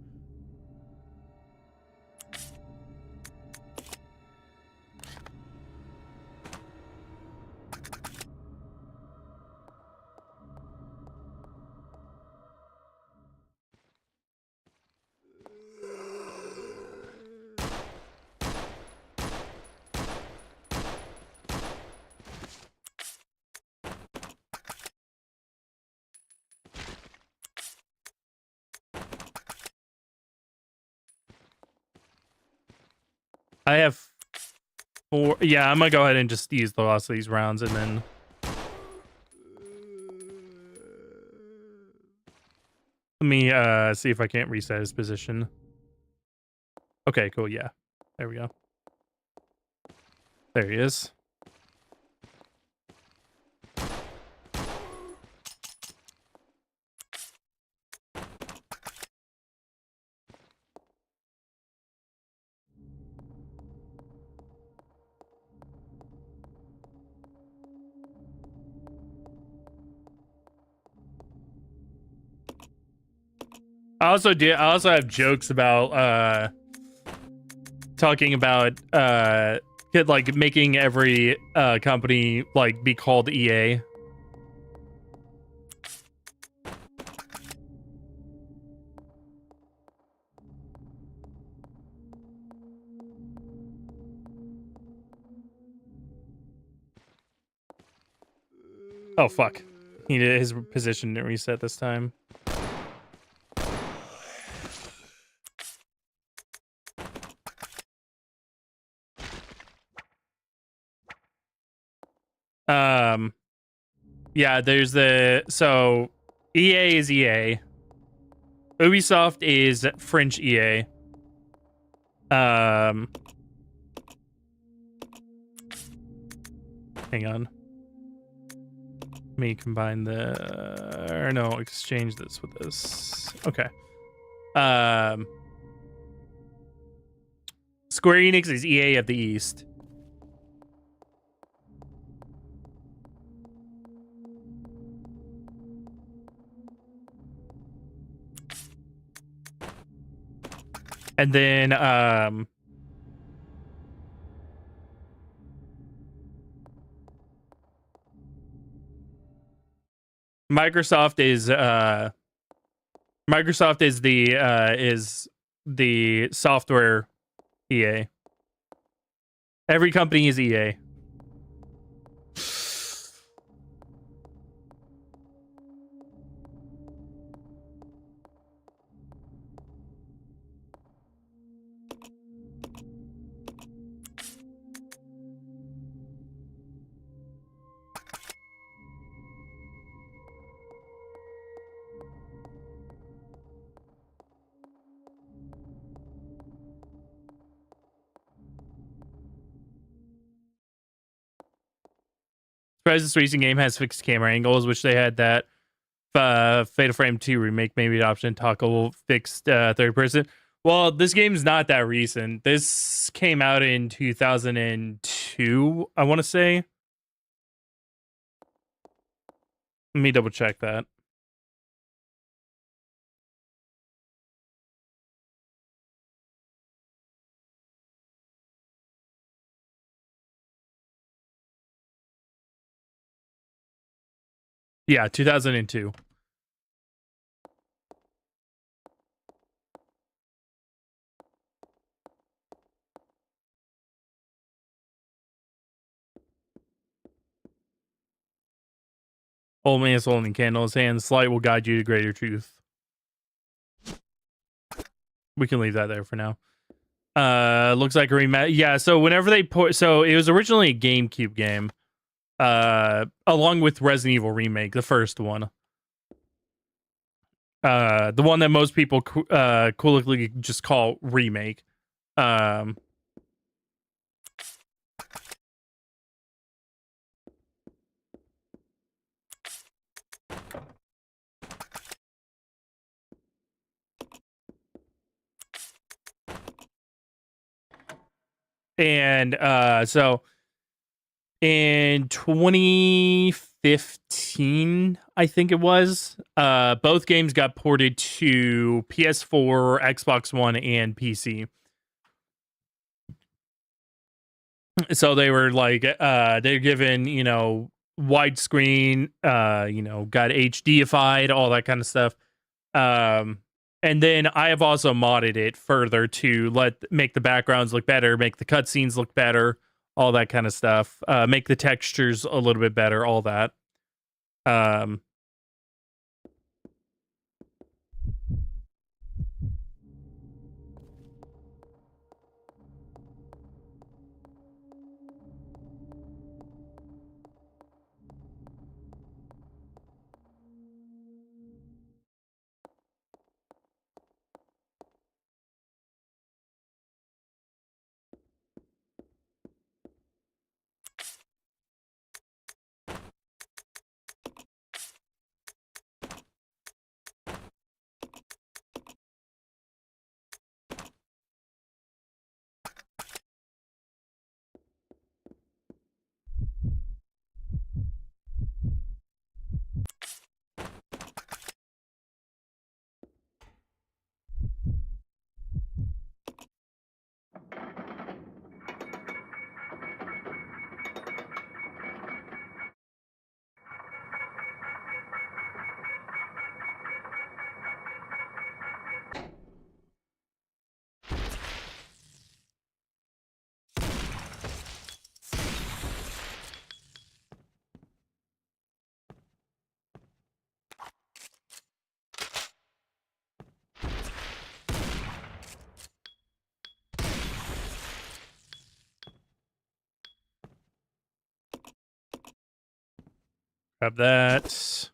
I have 4. Yeah, I'm gonna go ahead and just use the last of these rounds and then. Let me see if I can't reset his position. Okay, cool. Yeah, there we go. There he is. I also have jokes about talking about like making every company like be called EA. Oh fuck. His position didn't reset this time. Yeah, there's so EA is EA. Ubisoft is French EA. Hang on. Let me combine or no, exchange this with this. Okay. Square Enix is EA of the East. And then Microsoft is the software EA. Every company is EA. Surprised this racing game has fixed camera angles, which they had that Fatal Frame 2 remake, maybe option toggle fixed third person. Well, this game's not that recent. This came out in 2002, I want to say. Let me double check that. Yeah, 2002. Old man's holding a candle in his hands. Light will guide you to greater truth. We can leave that there for now. Looks like a rematch. Yeah, so whenever they put, so it was originally a GameCube game, along with Resident Evil Remake, the first one. The one that most people coolly just call Remake. And so in 2015, I think it was, both games got ported to PS4, Xbox One, and PC. So they were like, they're given, you know, widescreen, you know, got HDified, all that kind of stuff. And then I have also modded it further to make the backgrounds look better, make the cutscenes look better, all that kind of stuff. Make the textures a little bit better, all that. Grab that.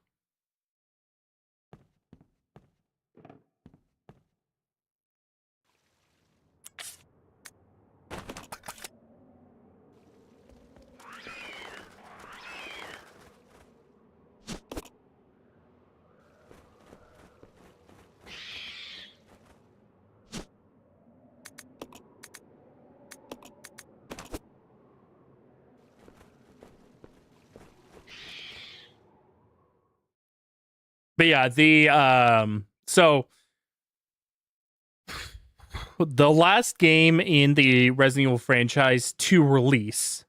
But yeah, so the last game in the Resident Evil franchise to release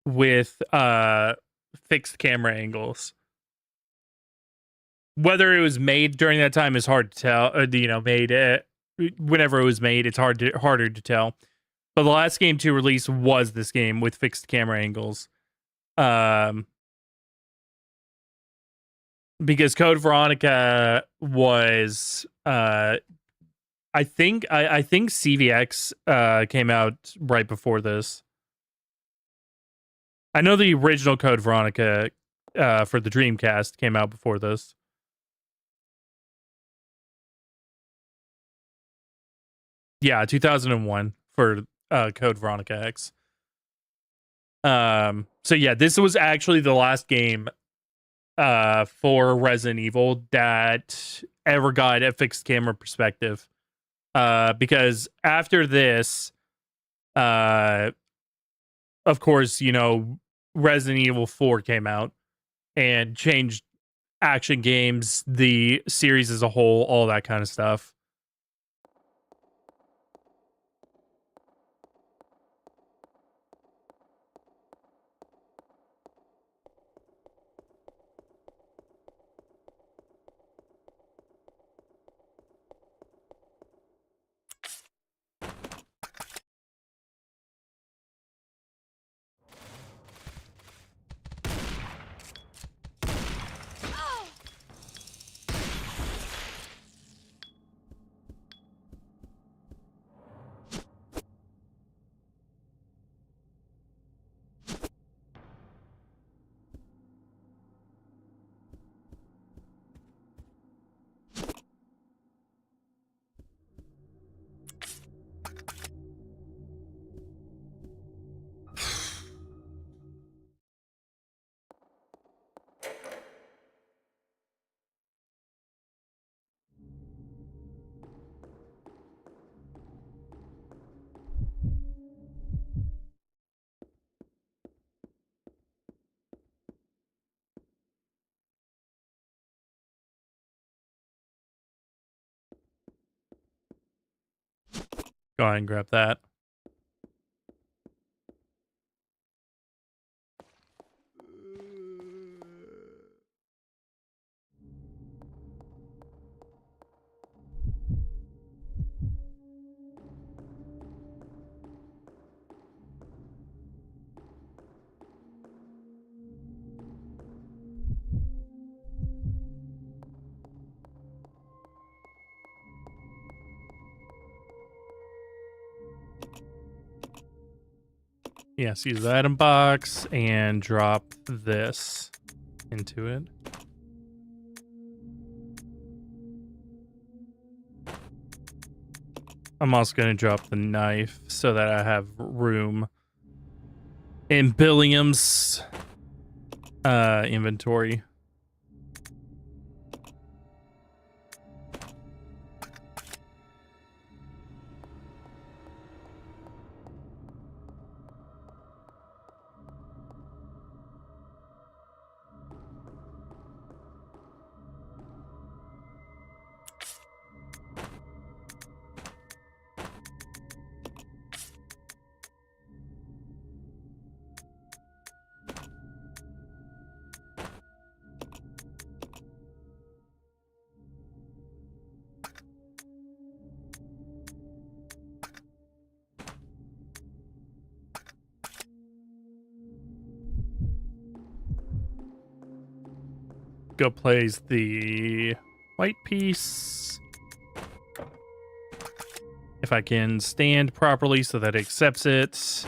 with fixed camera angles. Whether it was made during that time is hard to tell. You know, made whenever it was made, it's harder to tell. But the last game to release was this game with fixed camera angles. Because Code Veronica was I think CVX came out right before this. I know the original Code Veronica for the Dreamcast came out before this. Yeah, 2001 for Code Veronica X. So yeah, this was actually the last game for Resident Evil that ever got a fixed camera perspective. Because after this, of course, you know, Resident Evil 4 came out and changed action games, the series as a whole, all that kind of stuff. Go ahead and grab that. Yes, use the item box and drop this into it. I'm also going to drop the knife so that I have room in Billiam's inventory. Go place the white piece. If I can stand properly so that it accepts it.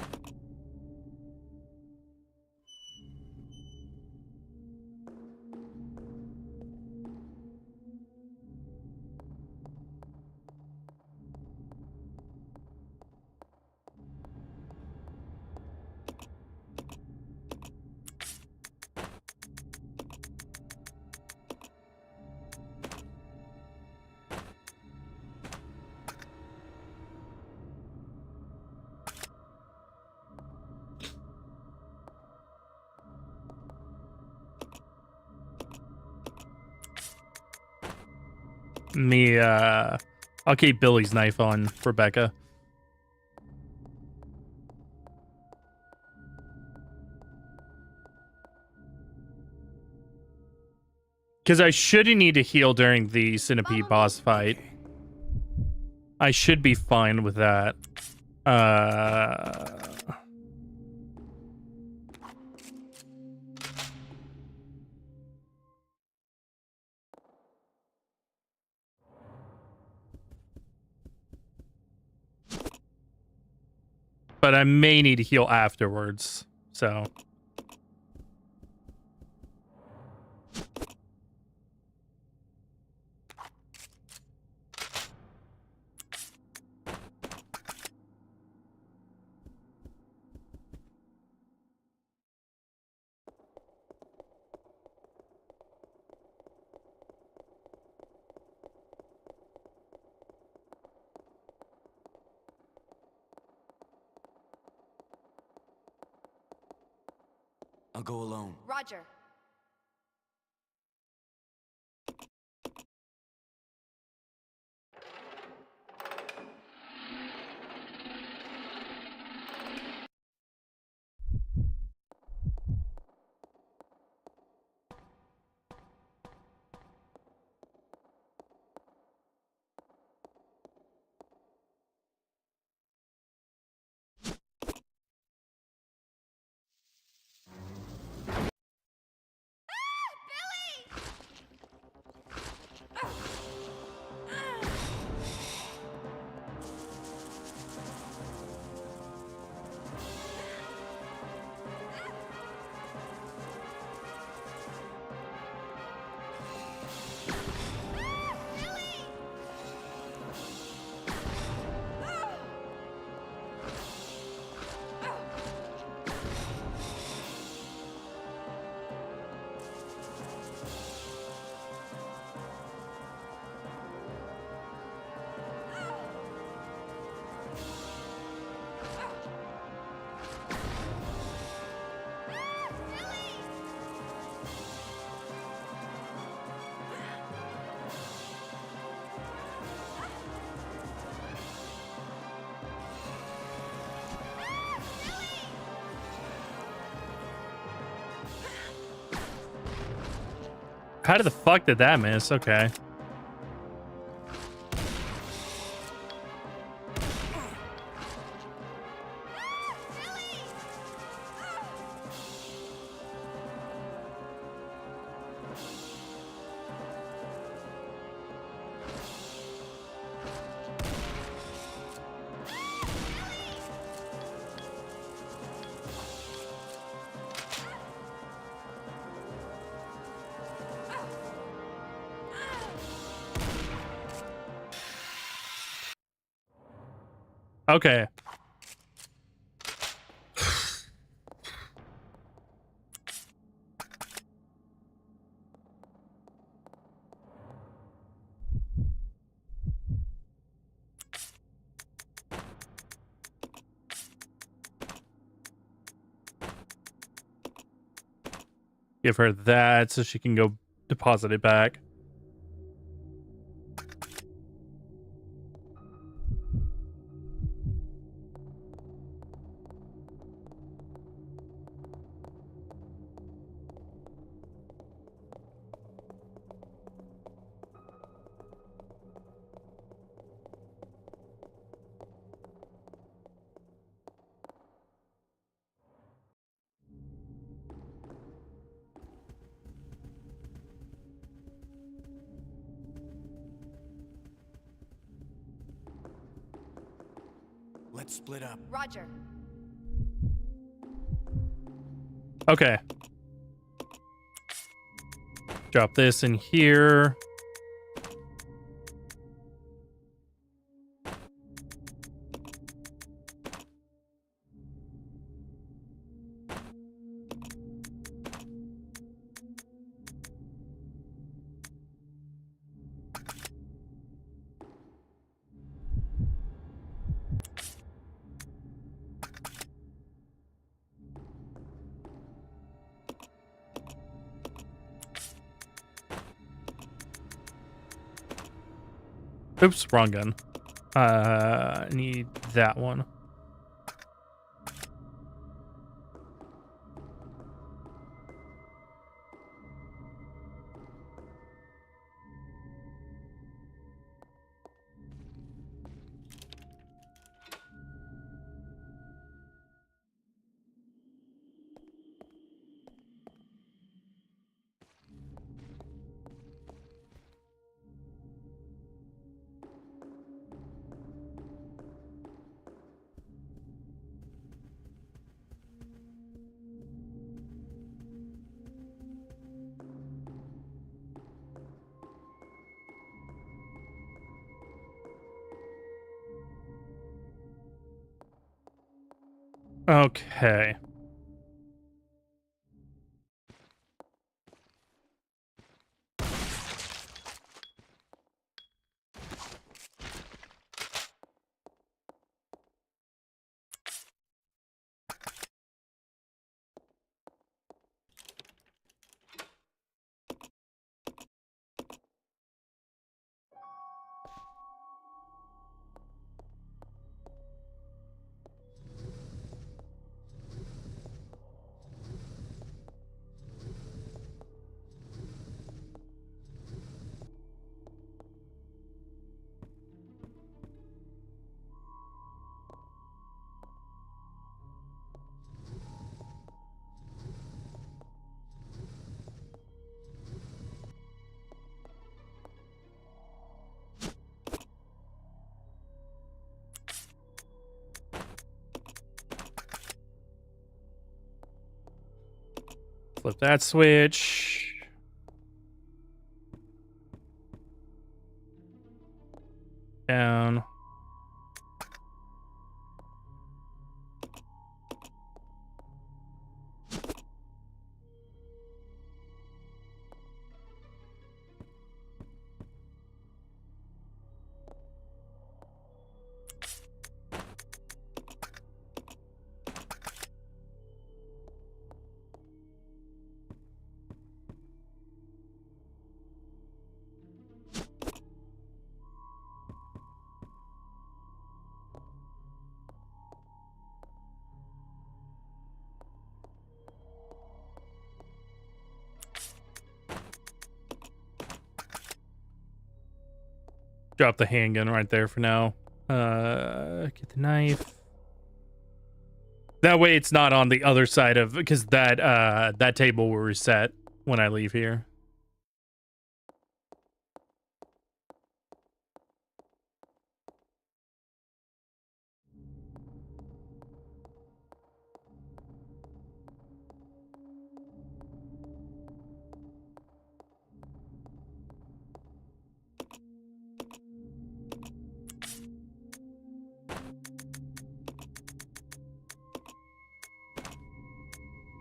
I'll keep Billy's knife on Rebecca. Because I shouldn't need to heal during the Centipede boss fight. I should be fine with that. But I may need to heal afterwards, so... I'll go alone. Roger. How did the fuck did that miss? Okay. Okay. Give her that so she can go deposit it back. Let's split up. Roger. Okay. Drop this in here. Oops, wrong gun. I need that one. Okay. Flip that switch. Down. Drop the handgun right there for now. Get the knife. That way it's not on the other side of, because that table will reset when I leave here.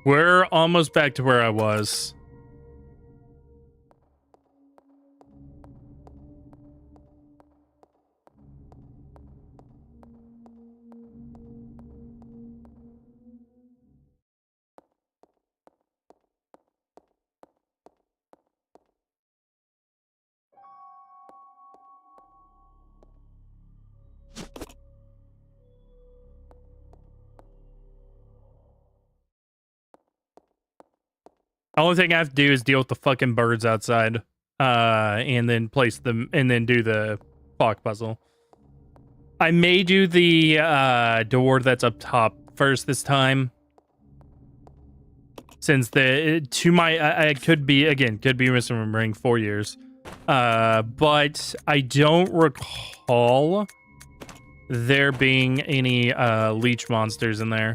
We're almost back to where I was. The only thing I have to do is deal with the fucking birds outside. And then place them, and then do the clock puzzle. I may do the door that's up top first this time. Since I could be misremembering 4 years. But I don't recall there being any leech monsters in there.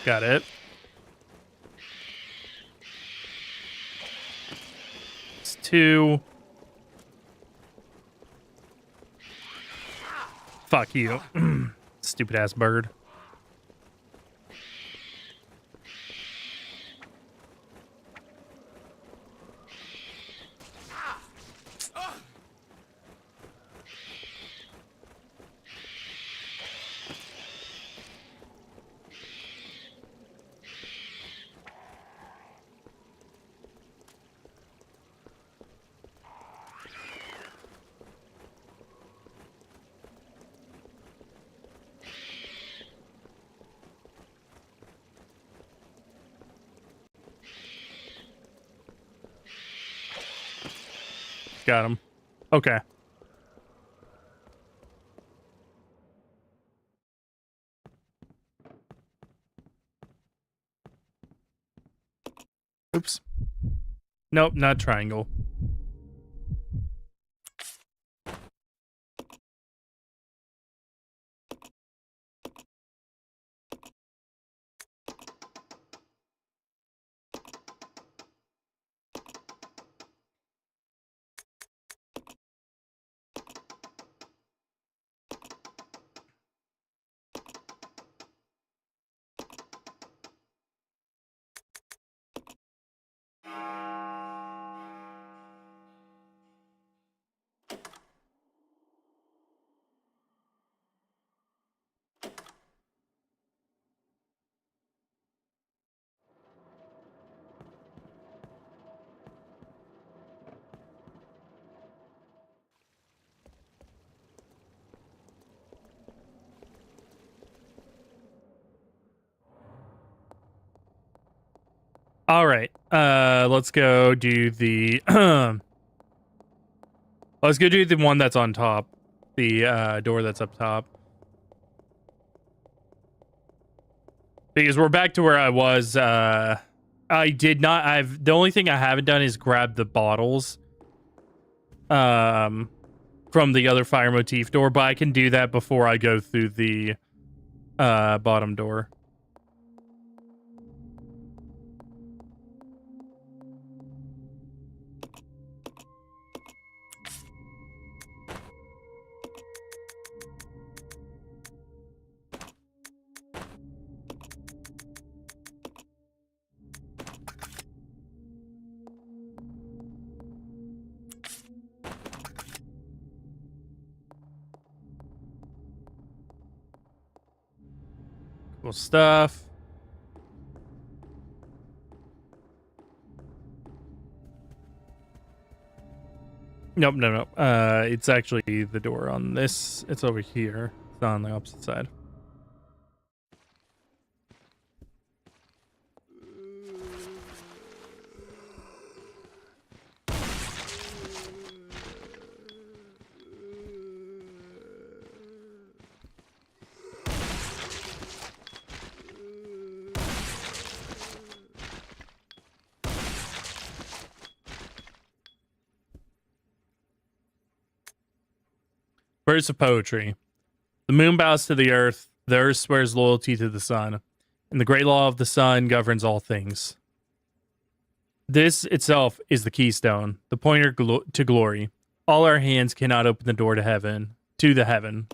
Got it. It's 2. Fuck you. Stupid ass bird. Got him. Okay. Oops. Nope, not triangle. All right. Let's go do the let's go do the one that's on top. The door that's up top. Because we're back to where I was. The only thing I haven't done is grab the bottles from the other fire motif door, but I can do that before I go through the bottom door. Cool stuff. Nope, no. It's actually the door on this. It's over here. It's not on the opposite side. Verse of poetry. The moon bows to the earth swears loyalty to the sun, and the great law of the sun governs all things. This itself is the keystone, the pointer to glory. All our hands cannot open the door to heaven, to the heaven.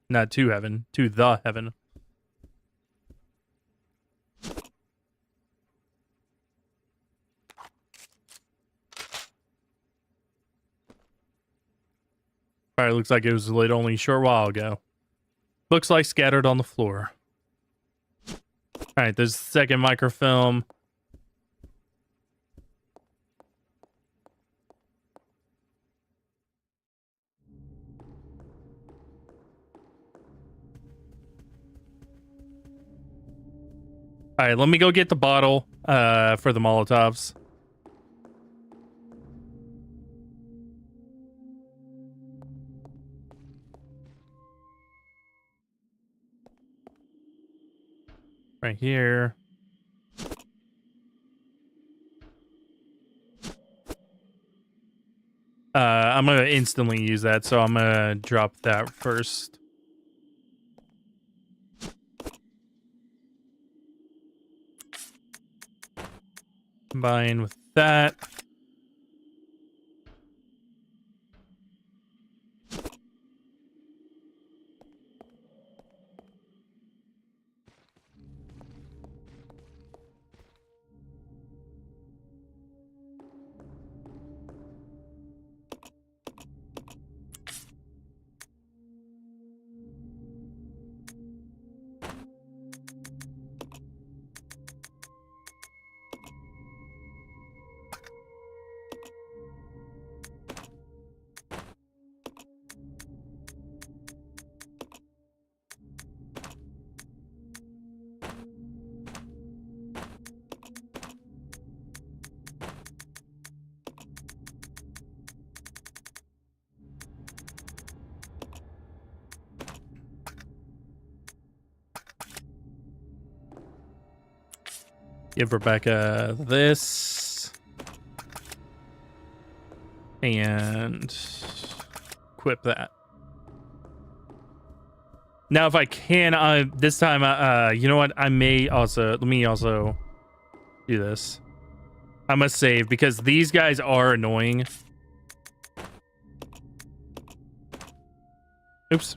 Not to heaven, to the heaven. Fire looks like it was lit only a short while ago. Looks like scattered on the floor. Alright, there's the second microfilm. Alright, let me go get the bottle for the Molotovs. Right here. I'm gonna instantly use that, so I'm gonna drop that first. Combine with that. Give Rebecca this. And equip that. Now, if I can, this time, you know what? I may also, let me also do this. I must save because these guys are annoying. Oops.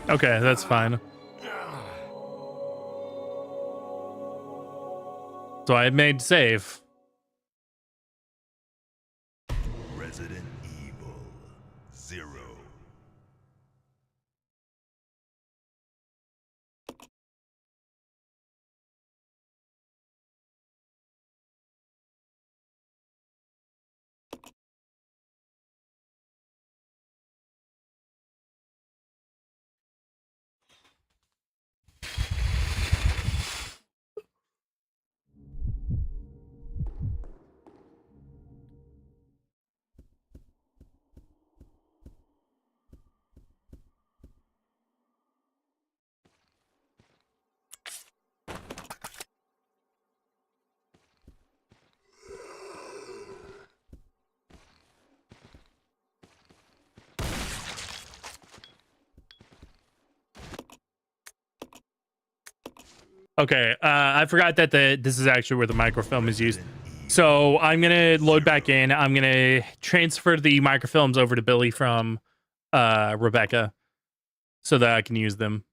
Okay, that's fine. So I made save. Resident Evil 0. Okay, I forgot that this is actually where the microfilm is used. So I'm gonna load back in. I'm gonna transfer the microfilms over to Billy from Rebecca so that I can use them.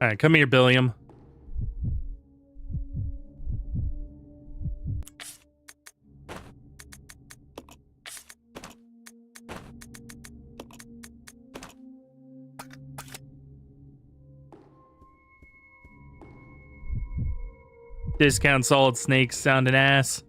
All right, come here, Billiam. Discount Solid Snakes sounding ass.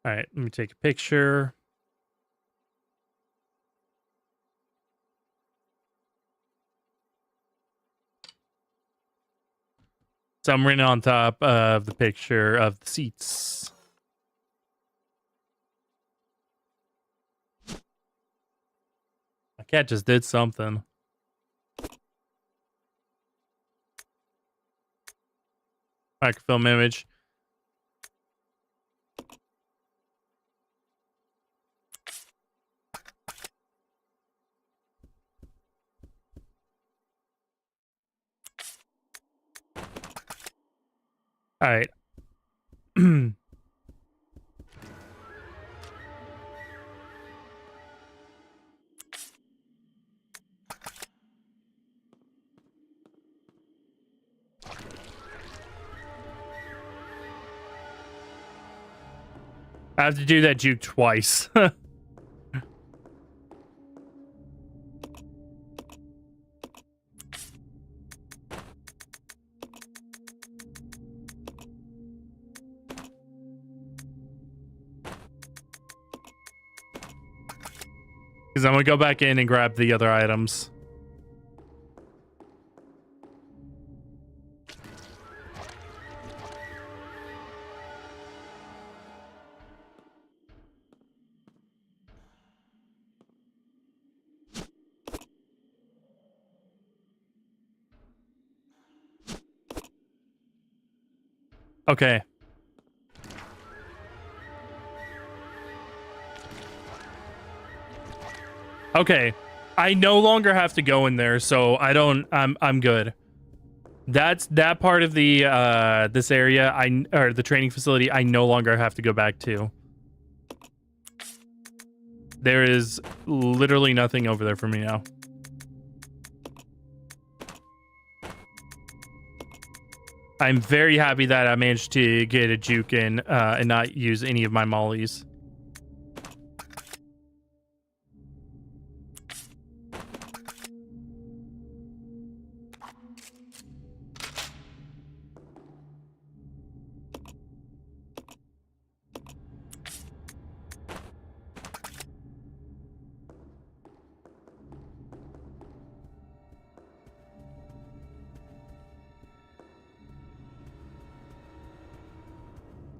All right, let me take a picture. So I'm right on top of the picture of the seats. My cat just did something. Microfilm image. All right. I have to do that juke twice. Because I'm going to go back in and grab the other items. Okay. Okay. I no longer have to go in there, so I'm good. That's that part of the this area or the training facility I no longer have to go back to. There is literally nothing over there for me now. I'm very happy that I managed to get a juke in and not use any of my mollies.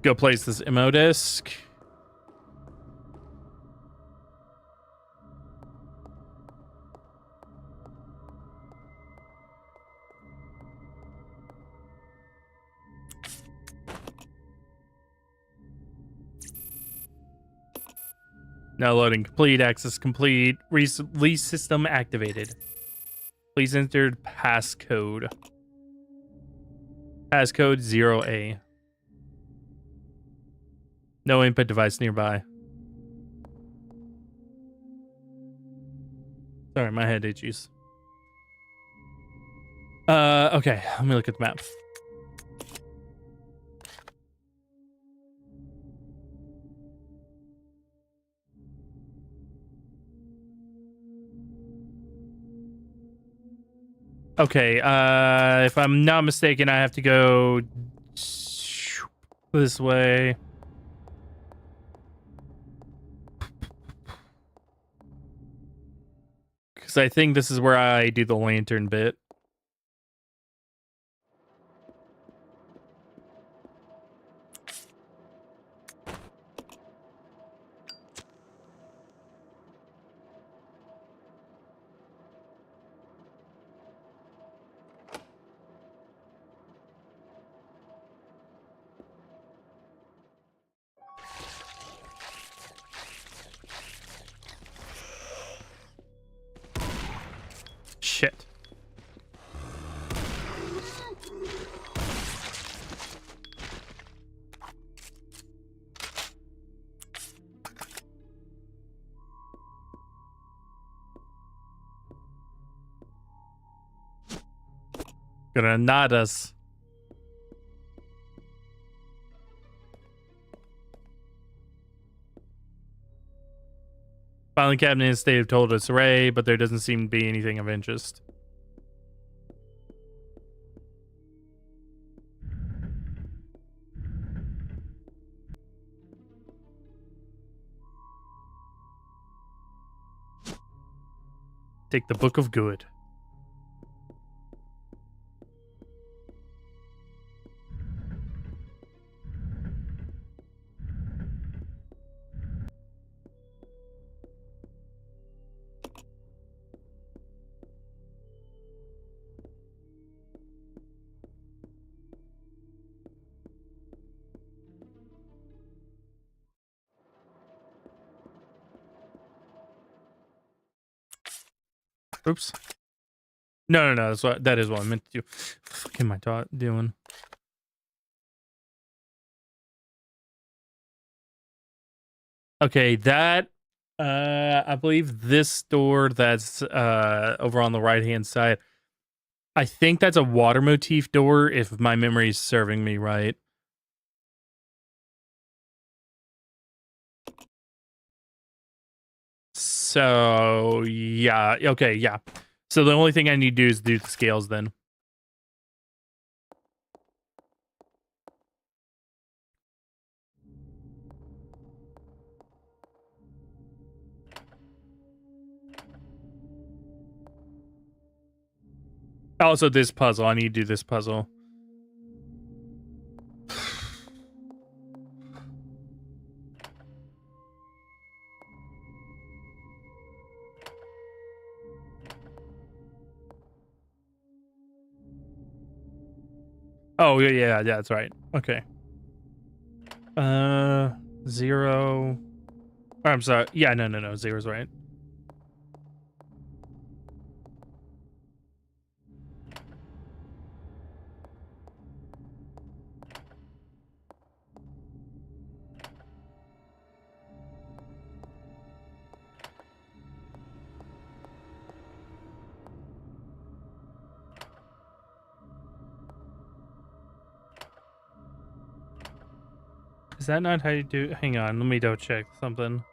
Go place this ammo disc. Now loading complete, access complete, release system activated. Please enter passcode. Passcode 0A. No input device nearby. Sorry, my head itches. Okay, let me look at the map. Okay, if I'm not mistaken, I have to go this way. Because I think this is where I do the lantern bit. Shit. Granadas. Filing cabinet in a state of total disarray, but there doesn't seem to be anything of interest. Take the Book of Good. Oops. No. That is what I meant to do. Fuck am I doing? Okay, that I believe this door that's over on the right hand side. I think that's a water motif door if my memory is serving me right. So, yeah. Okay, yeah. So the only thing I need to do is do the scales then. Also, this puzzle. I need to do this puzzle. Oh, yeah, that's right. Okay. 0. Oh, I'm sorry. Yeah, no. 0's right. Is that not how you do? Hang on, let me double check something.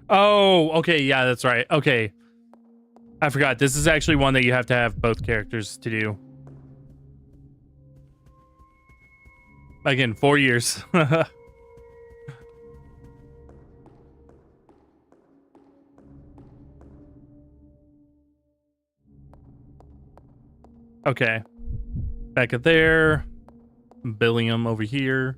Oh, okay, yeah, that's right. Okay. I forgot. This is actually one that you have to have both characters to do. Again, 4 years. Okay. Back up there. Billiam over here.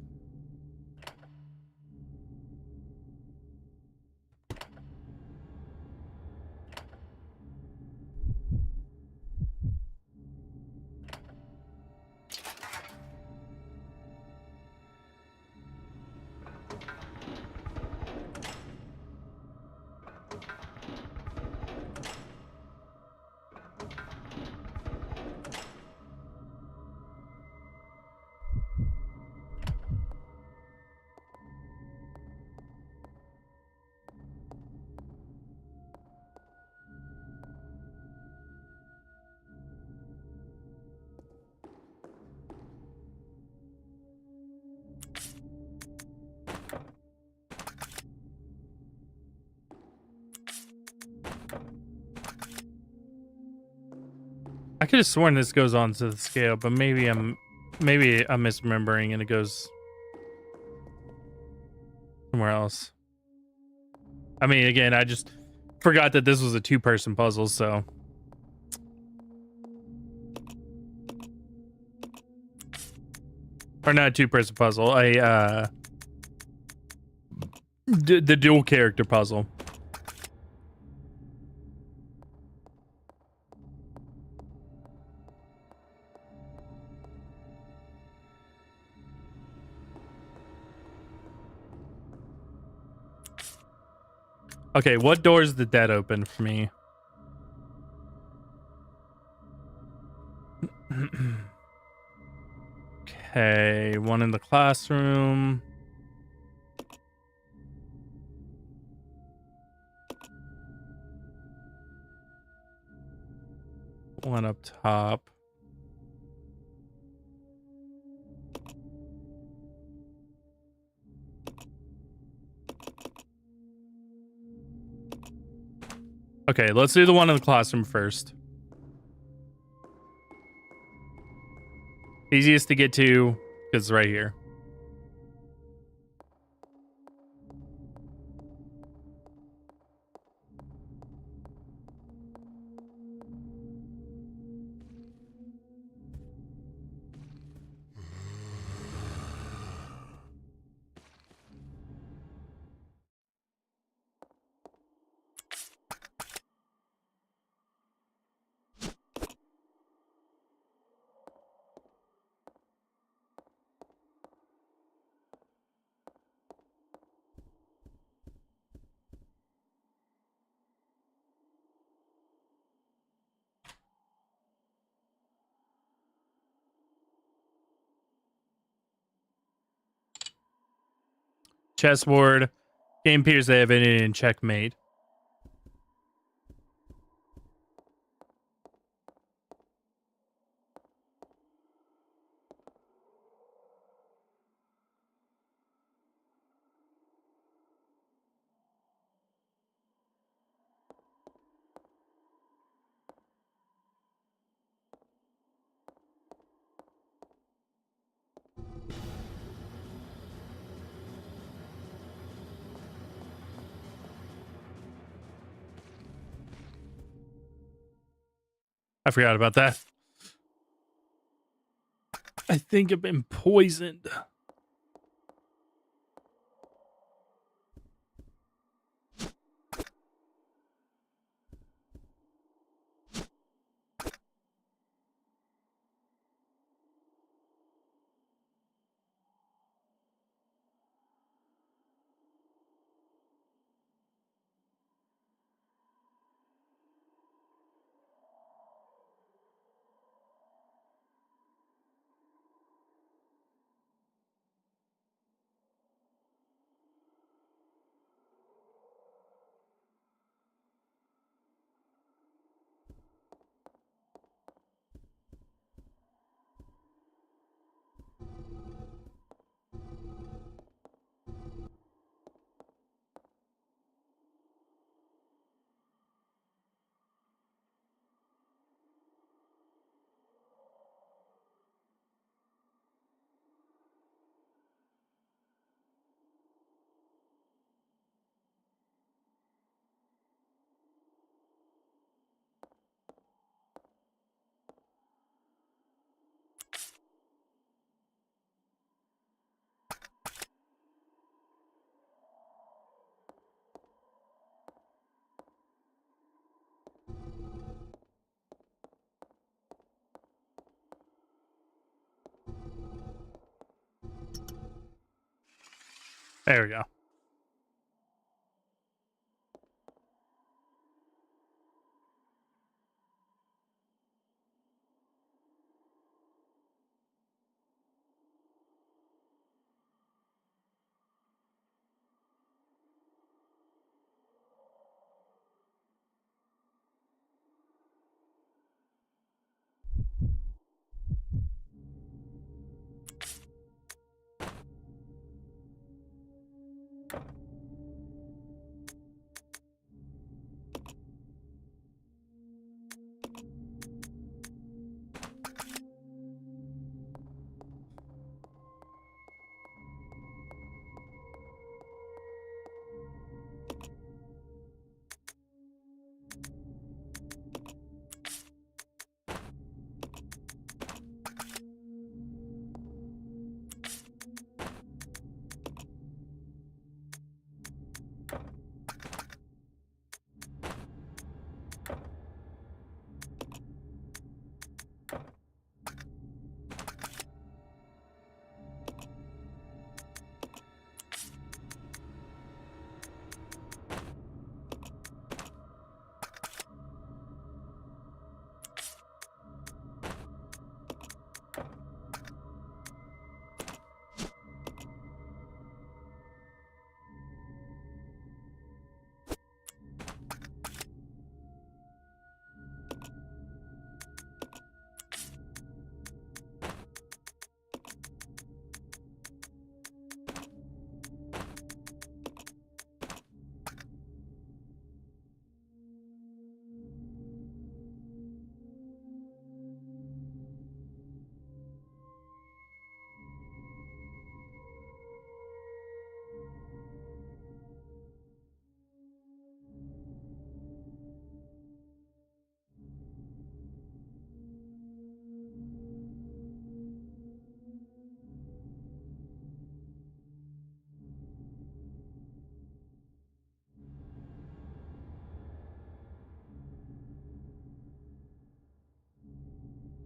I could have sworn this goes on to the scale, but maybe I'm misremembering and it goes somewhere else. I mean, again, I just forgot that this was a 2-person puzzle, so. Or not a 2-person puzzle, the dual character puzzle. Okay, what doors did that open for me? Okay, one in the classroom. One up top. Okay, let's do the one in the classroom first. Easiest to get to because it's right here. Chessboard. Game appears they have ended in checkmate. I forgot about that. I think I've been poisoned. There we go.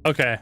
Okay.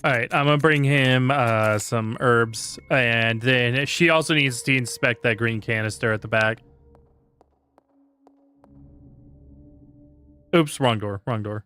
All right, I'm gonna bring him some herbs, and then she also needs to inspect that green canister at the back. Oops, wrong door, wrong door.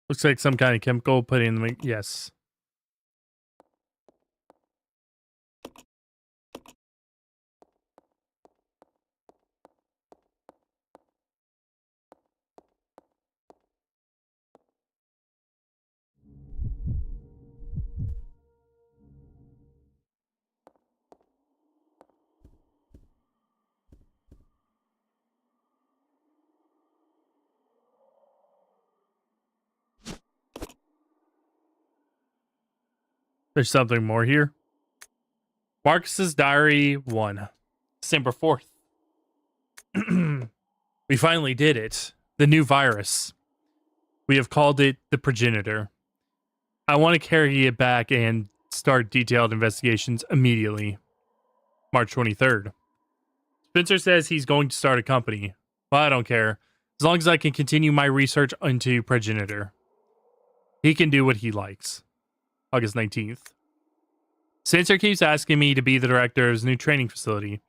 Looks like some kind of chemical put in the yes. There's something more here. Marcus's Diary 1, December 4th. We finally did it. The new virus. We have called it the Progenitor. I want to carry it back and start detailed investigations immediately. March 23rd. Spencer says he's going to start a company. Well, I don't care. As long as I can continue my research into Progenitor. He can do what he likes. August 19th. Spencer keeps asking me to be the director of his new training facility.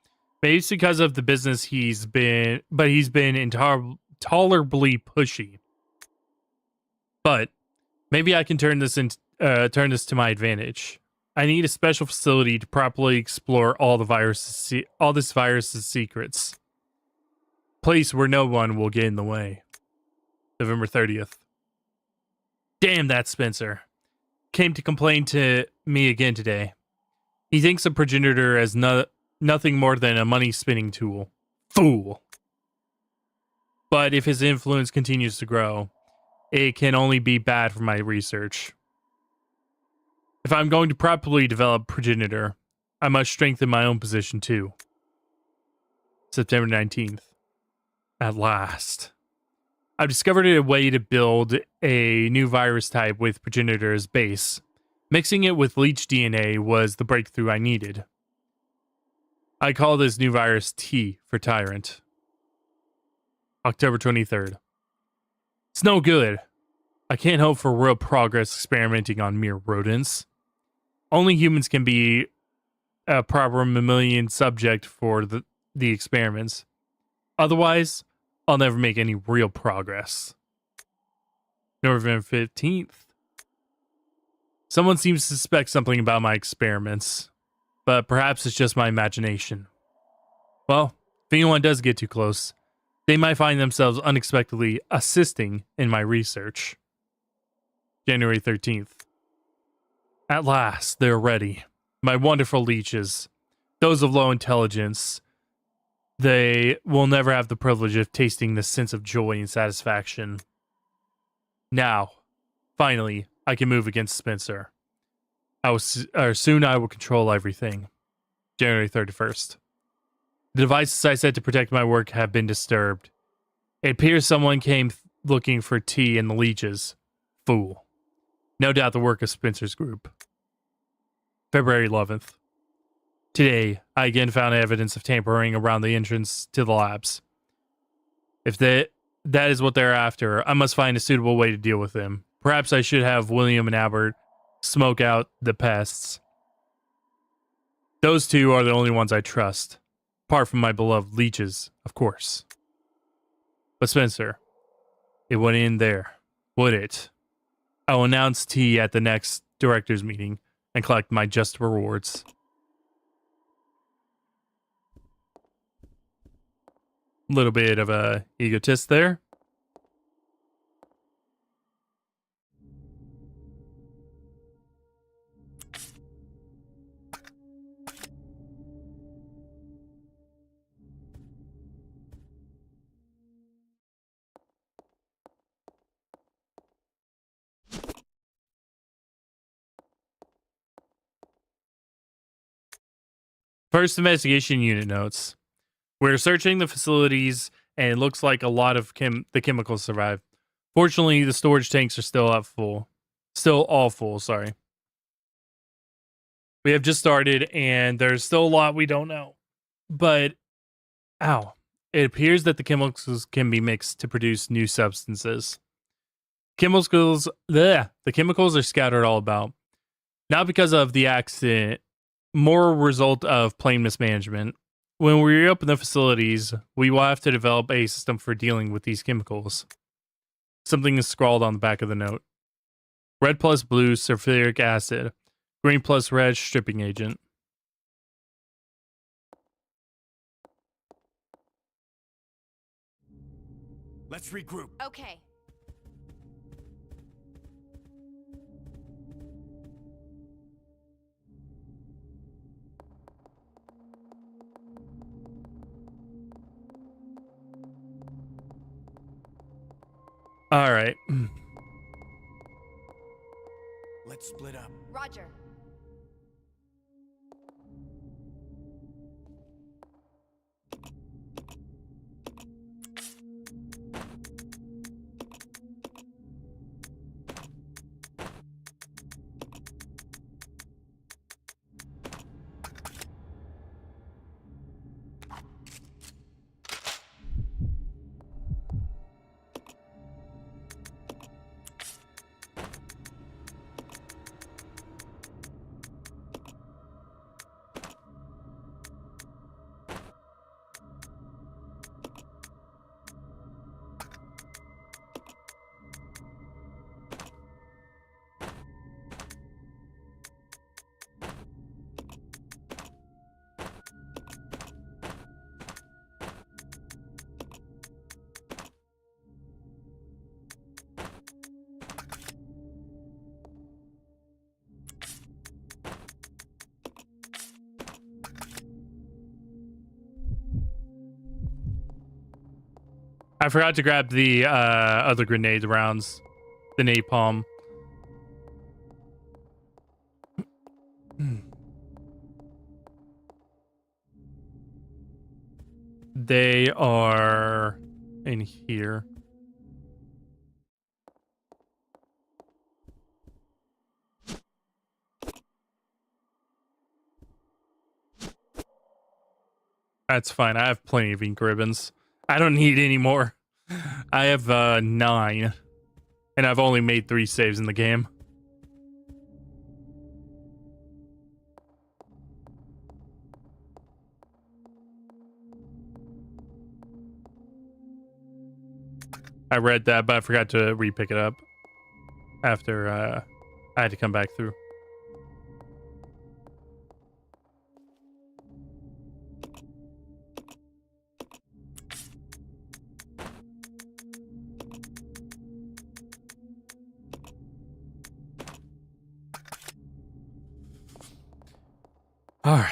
Maybe it's because of the business he's been intolerably pushy. But maybe I can turn this to my advantage. I need a special facility to properly explore all this virus's secrets. Place where no one will get in the way. November 30th. Damn that Spencer. Came to complain to me again today. He thinks a Progenitor as nothing more than a money-spinning tool. Fool. But if his influence continues to grow, it can only be bad for my research. If I'm going to properly develop Progenitor, I must strengthen my own position too. September 19th. At last. I've discovered a way to build a new virus type with Progenitor as base. Mixing it with leech DNA was the breakthrough I needed. I call this new virus T for Tyrant. October 23rd. It's no good. I can't hope for real progress experimenting on mere rodents. Only humans can be a proper mammalian subject for the experiments. Otherwise, I'll never make any real progress. November 15th. Someone seems to suspect something about my experiments, but perhaps it's just my imagination. Well, if anyone does get too close, they might find themselves unexpectedly assisting in my research. January 13th. At last, they're ready. My wonderful leeches. Those of low intelligence. They will never have the privilege of tasting the sense of joy and satisfaction. Now, finally, I can move against Spencer. Soon I will control everything. January 31st. The devices I set to protect my work have been disturbed. It appears someone came looking for tea in the leeches. Fool. No doubt the work of Spencer's group. February 11th. Today, I again found evidence of tampering around the entrance to the labs. If that is what they're after, I must find a suitable way to deal with them. Perhaps I should have William and Albert smoke out the pests. Those two are the only ones I trust. Apart from my beloved leeches, of course. But Spencer, it went in there, would it? I will announce tea at the next director's meeting and collect my just rewards. Little bit of a egotist there. First investigation unit notes. We're searching the facilities, and it looks like a lot of the chemicals survived. Fortunately, the storage tanks are still all full, sorry. We have just started, and there's still a lot we don't know. But, it appears that the chemicals can be mixed to produce new substances. The chemicals are scattered all about. Not because of the accident, more a result of plain mismanagement. When we reopen the facilities, we will have to develop a system for dealing with these chemicals. Something is scrawled on the back of the note. Red plus blue sulfuric acid. Green plus red stripping agent. Let's regroup. Okay. All right. Let's split up. Roger. I forgot to grab the other grenade rounds, the napalm. They are in here. That's fine. I have plenty of ink ribbons. I don't need any more. I have 9. And I've only made 3 saves in the game. I read that, but I forgot to re-pick it up after I had to come back through. All right.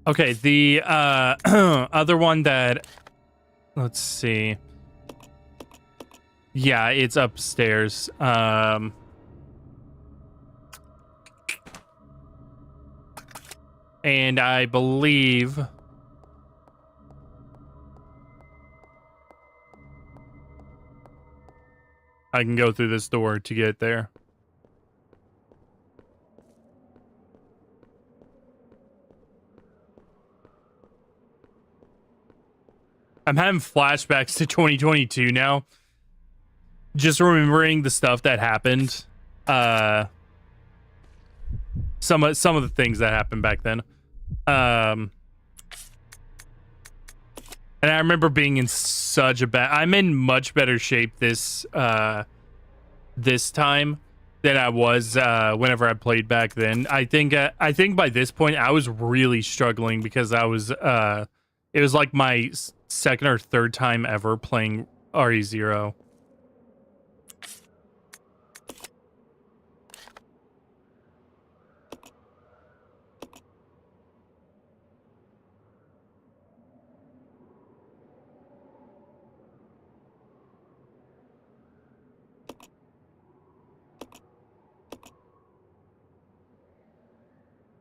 Okay, the other one that, let's see. Yeah, it's upstairs. And I believe I can go through this door to get there. I'm having flashbacks to 2022 now. Just remembering the stuff that happened. Some of the things that happened back then. And I remember being in such a bad... I'm in much better shape this time than I was whenever I played back then. I think by this point I was really struggling because I was it was like my second or third time ever playing RE0.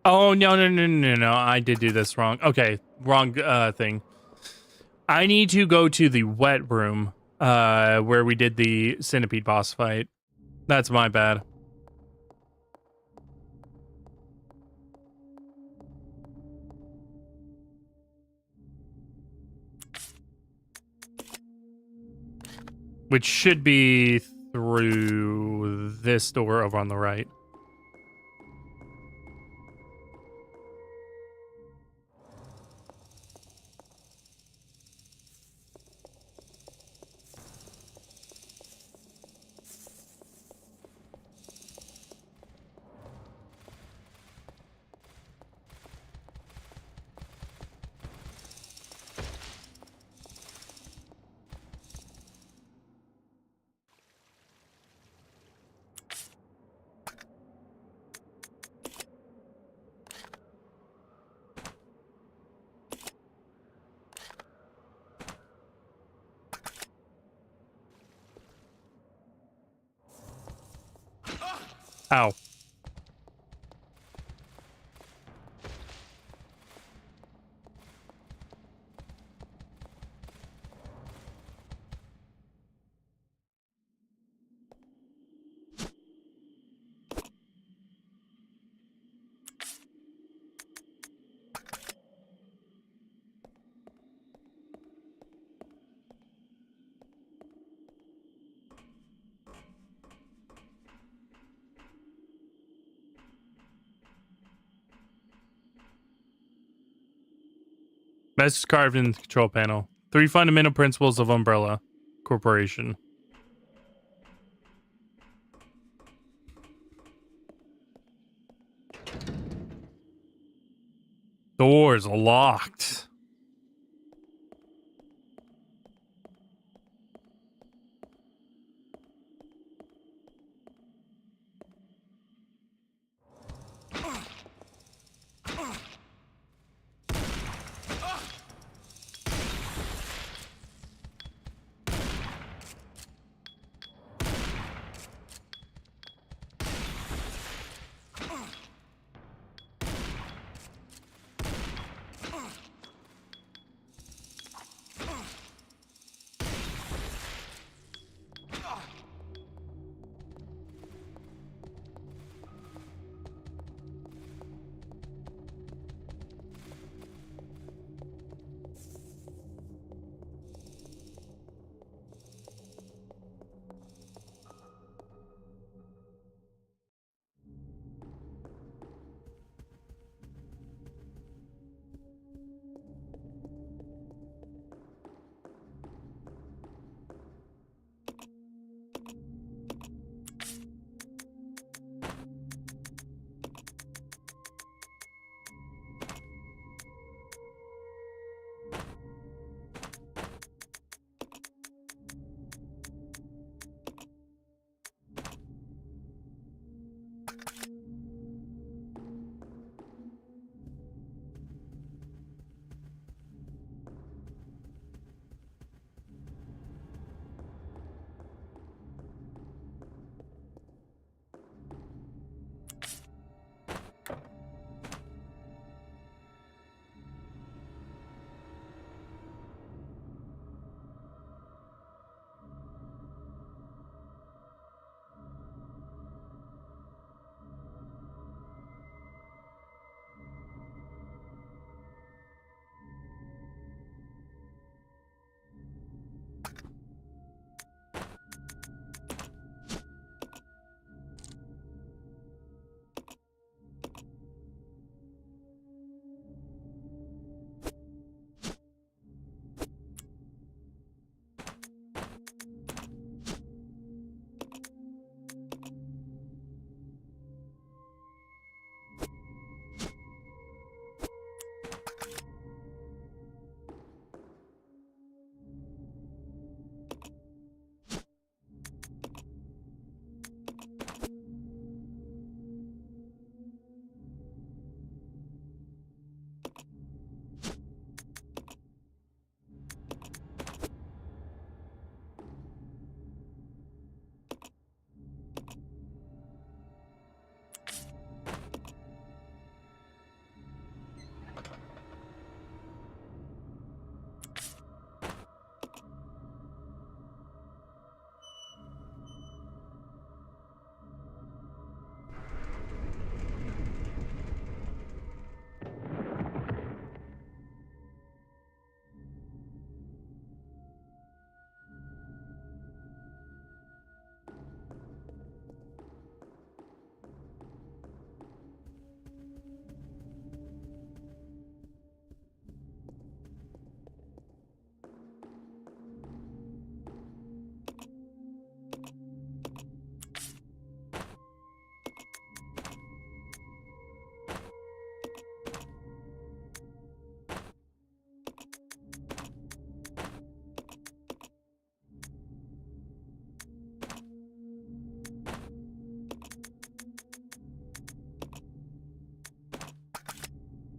Oh, no. I did do this wrong. Okay, wrong thing. I need to go to the wet room where we did the centipede boss fight. That's my bad. Which should be through this door over on the right. Ow. Message carved in the control panel. 3 fundamental principles of Umbrella Corporation. Doors locked.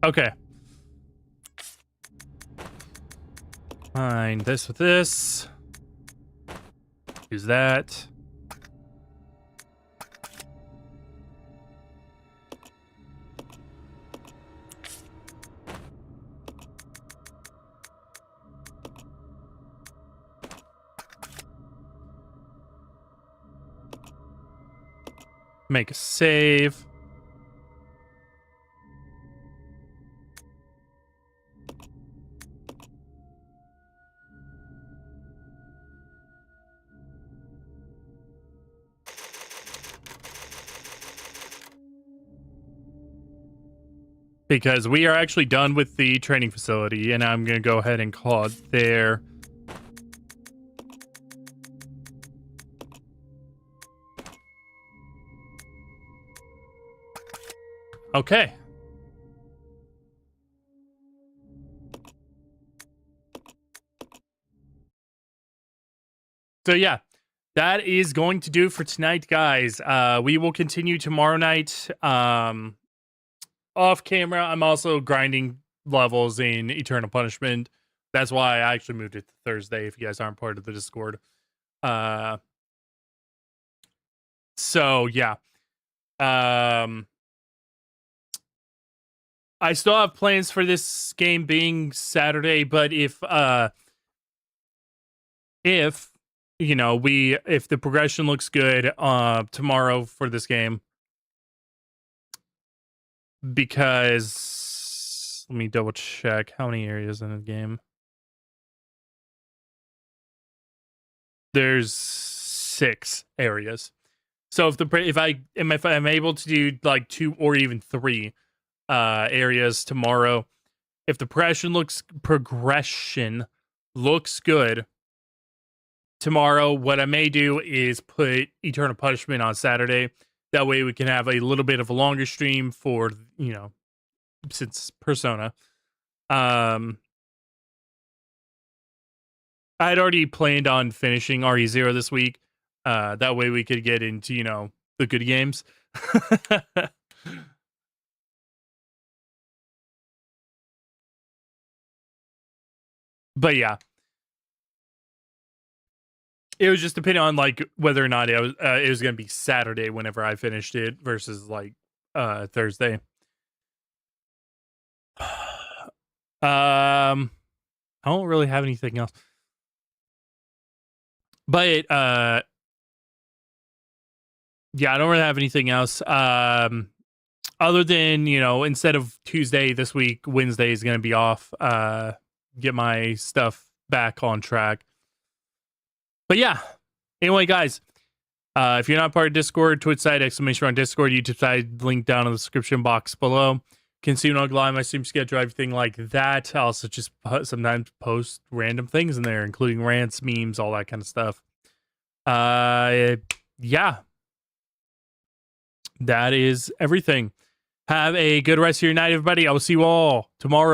Okay. Fine. This with this. Use that. Make a save. Because we are actually done with the training facility, and I'm going to go ahead and call it there. Okay. So yeah, that is going to do for tonight, guys. We will continue tomorrow night. Off camera, I'm also grinding levels in Eternal Punishment. That's why I actually moved it to Thursday, if you guys aren't part of the Discord. So yeah. I still have plans for this game being Saturday, but if you know, if the progression looks good tomorrow for this game, because let me double check how many areas in the game. There's 6 areas. So if I'm able to do like 2 or even 3 areas tomorrow, if the progression looks good tomorrow, what I may do is put Eternal Punishment on Saturday. That way we can have a little bit of a longer stream for, you know, since Persona. I had already planned on finishing RE0 this week. That way we could get into, you know, the good games. But yeah. It was just depending on like whether or not it was going to be Saturday whenever I finished it versus like Thursday. I don't really have anything else. But yeah, I don't really have anything else. Other than, you know, instead of Tuesday this week, Wednesday is going to be off. Get my stuff back on track. But yeah. Anyway, guys, if you're not part of Discord, Twitch site, exclamation on Discord, YouTube site, link down in the description box below. Can see my stream schedule, everything like that. I also just sometimes post random things in there, including rants, memes, all that kind of stuff. Yeah. That is everything. Have a good rest of your night, everybody. I will see you all tomorrow.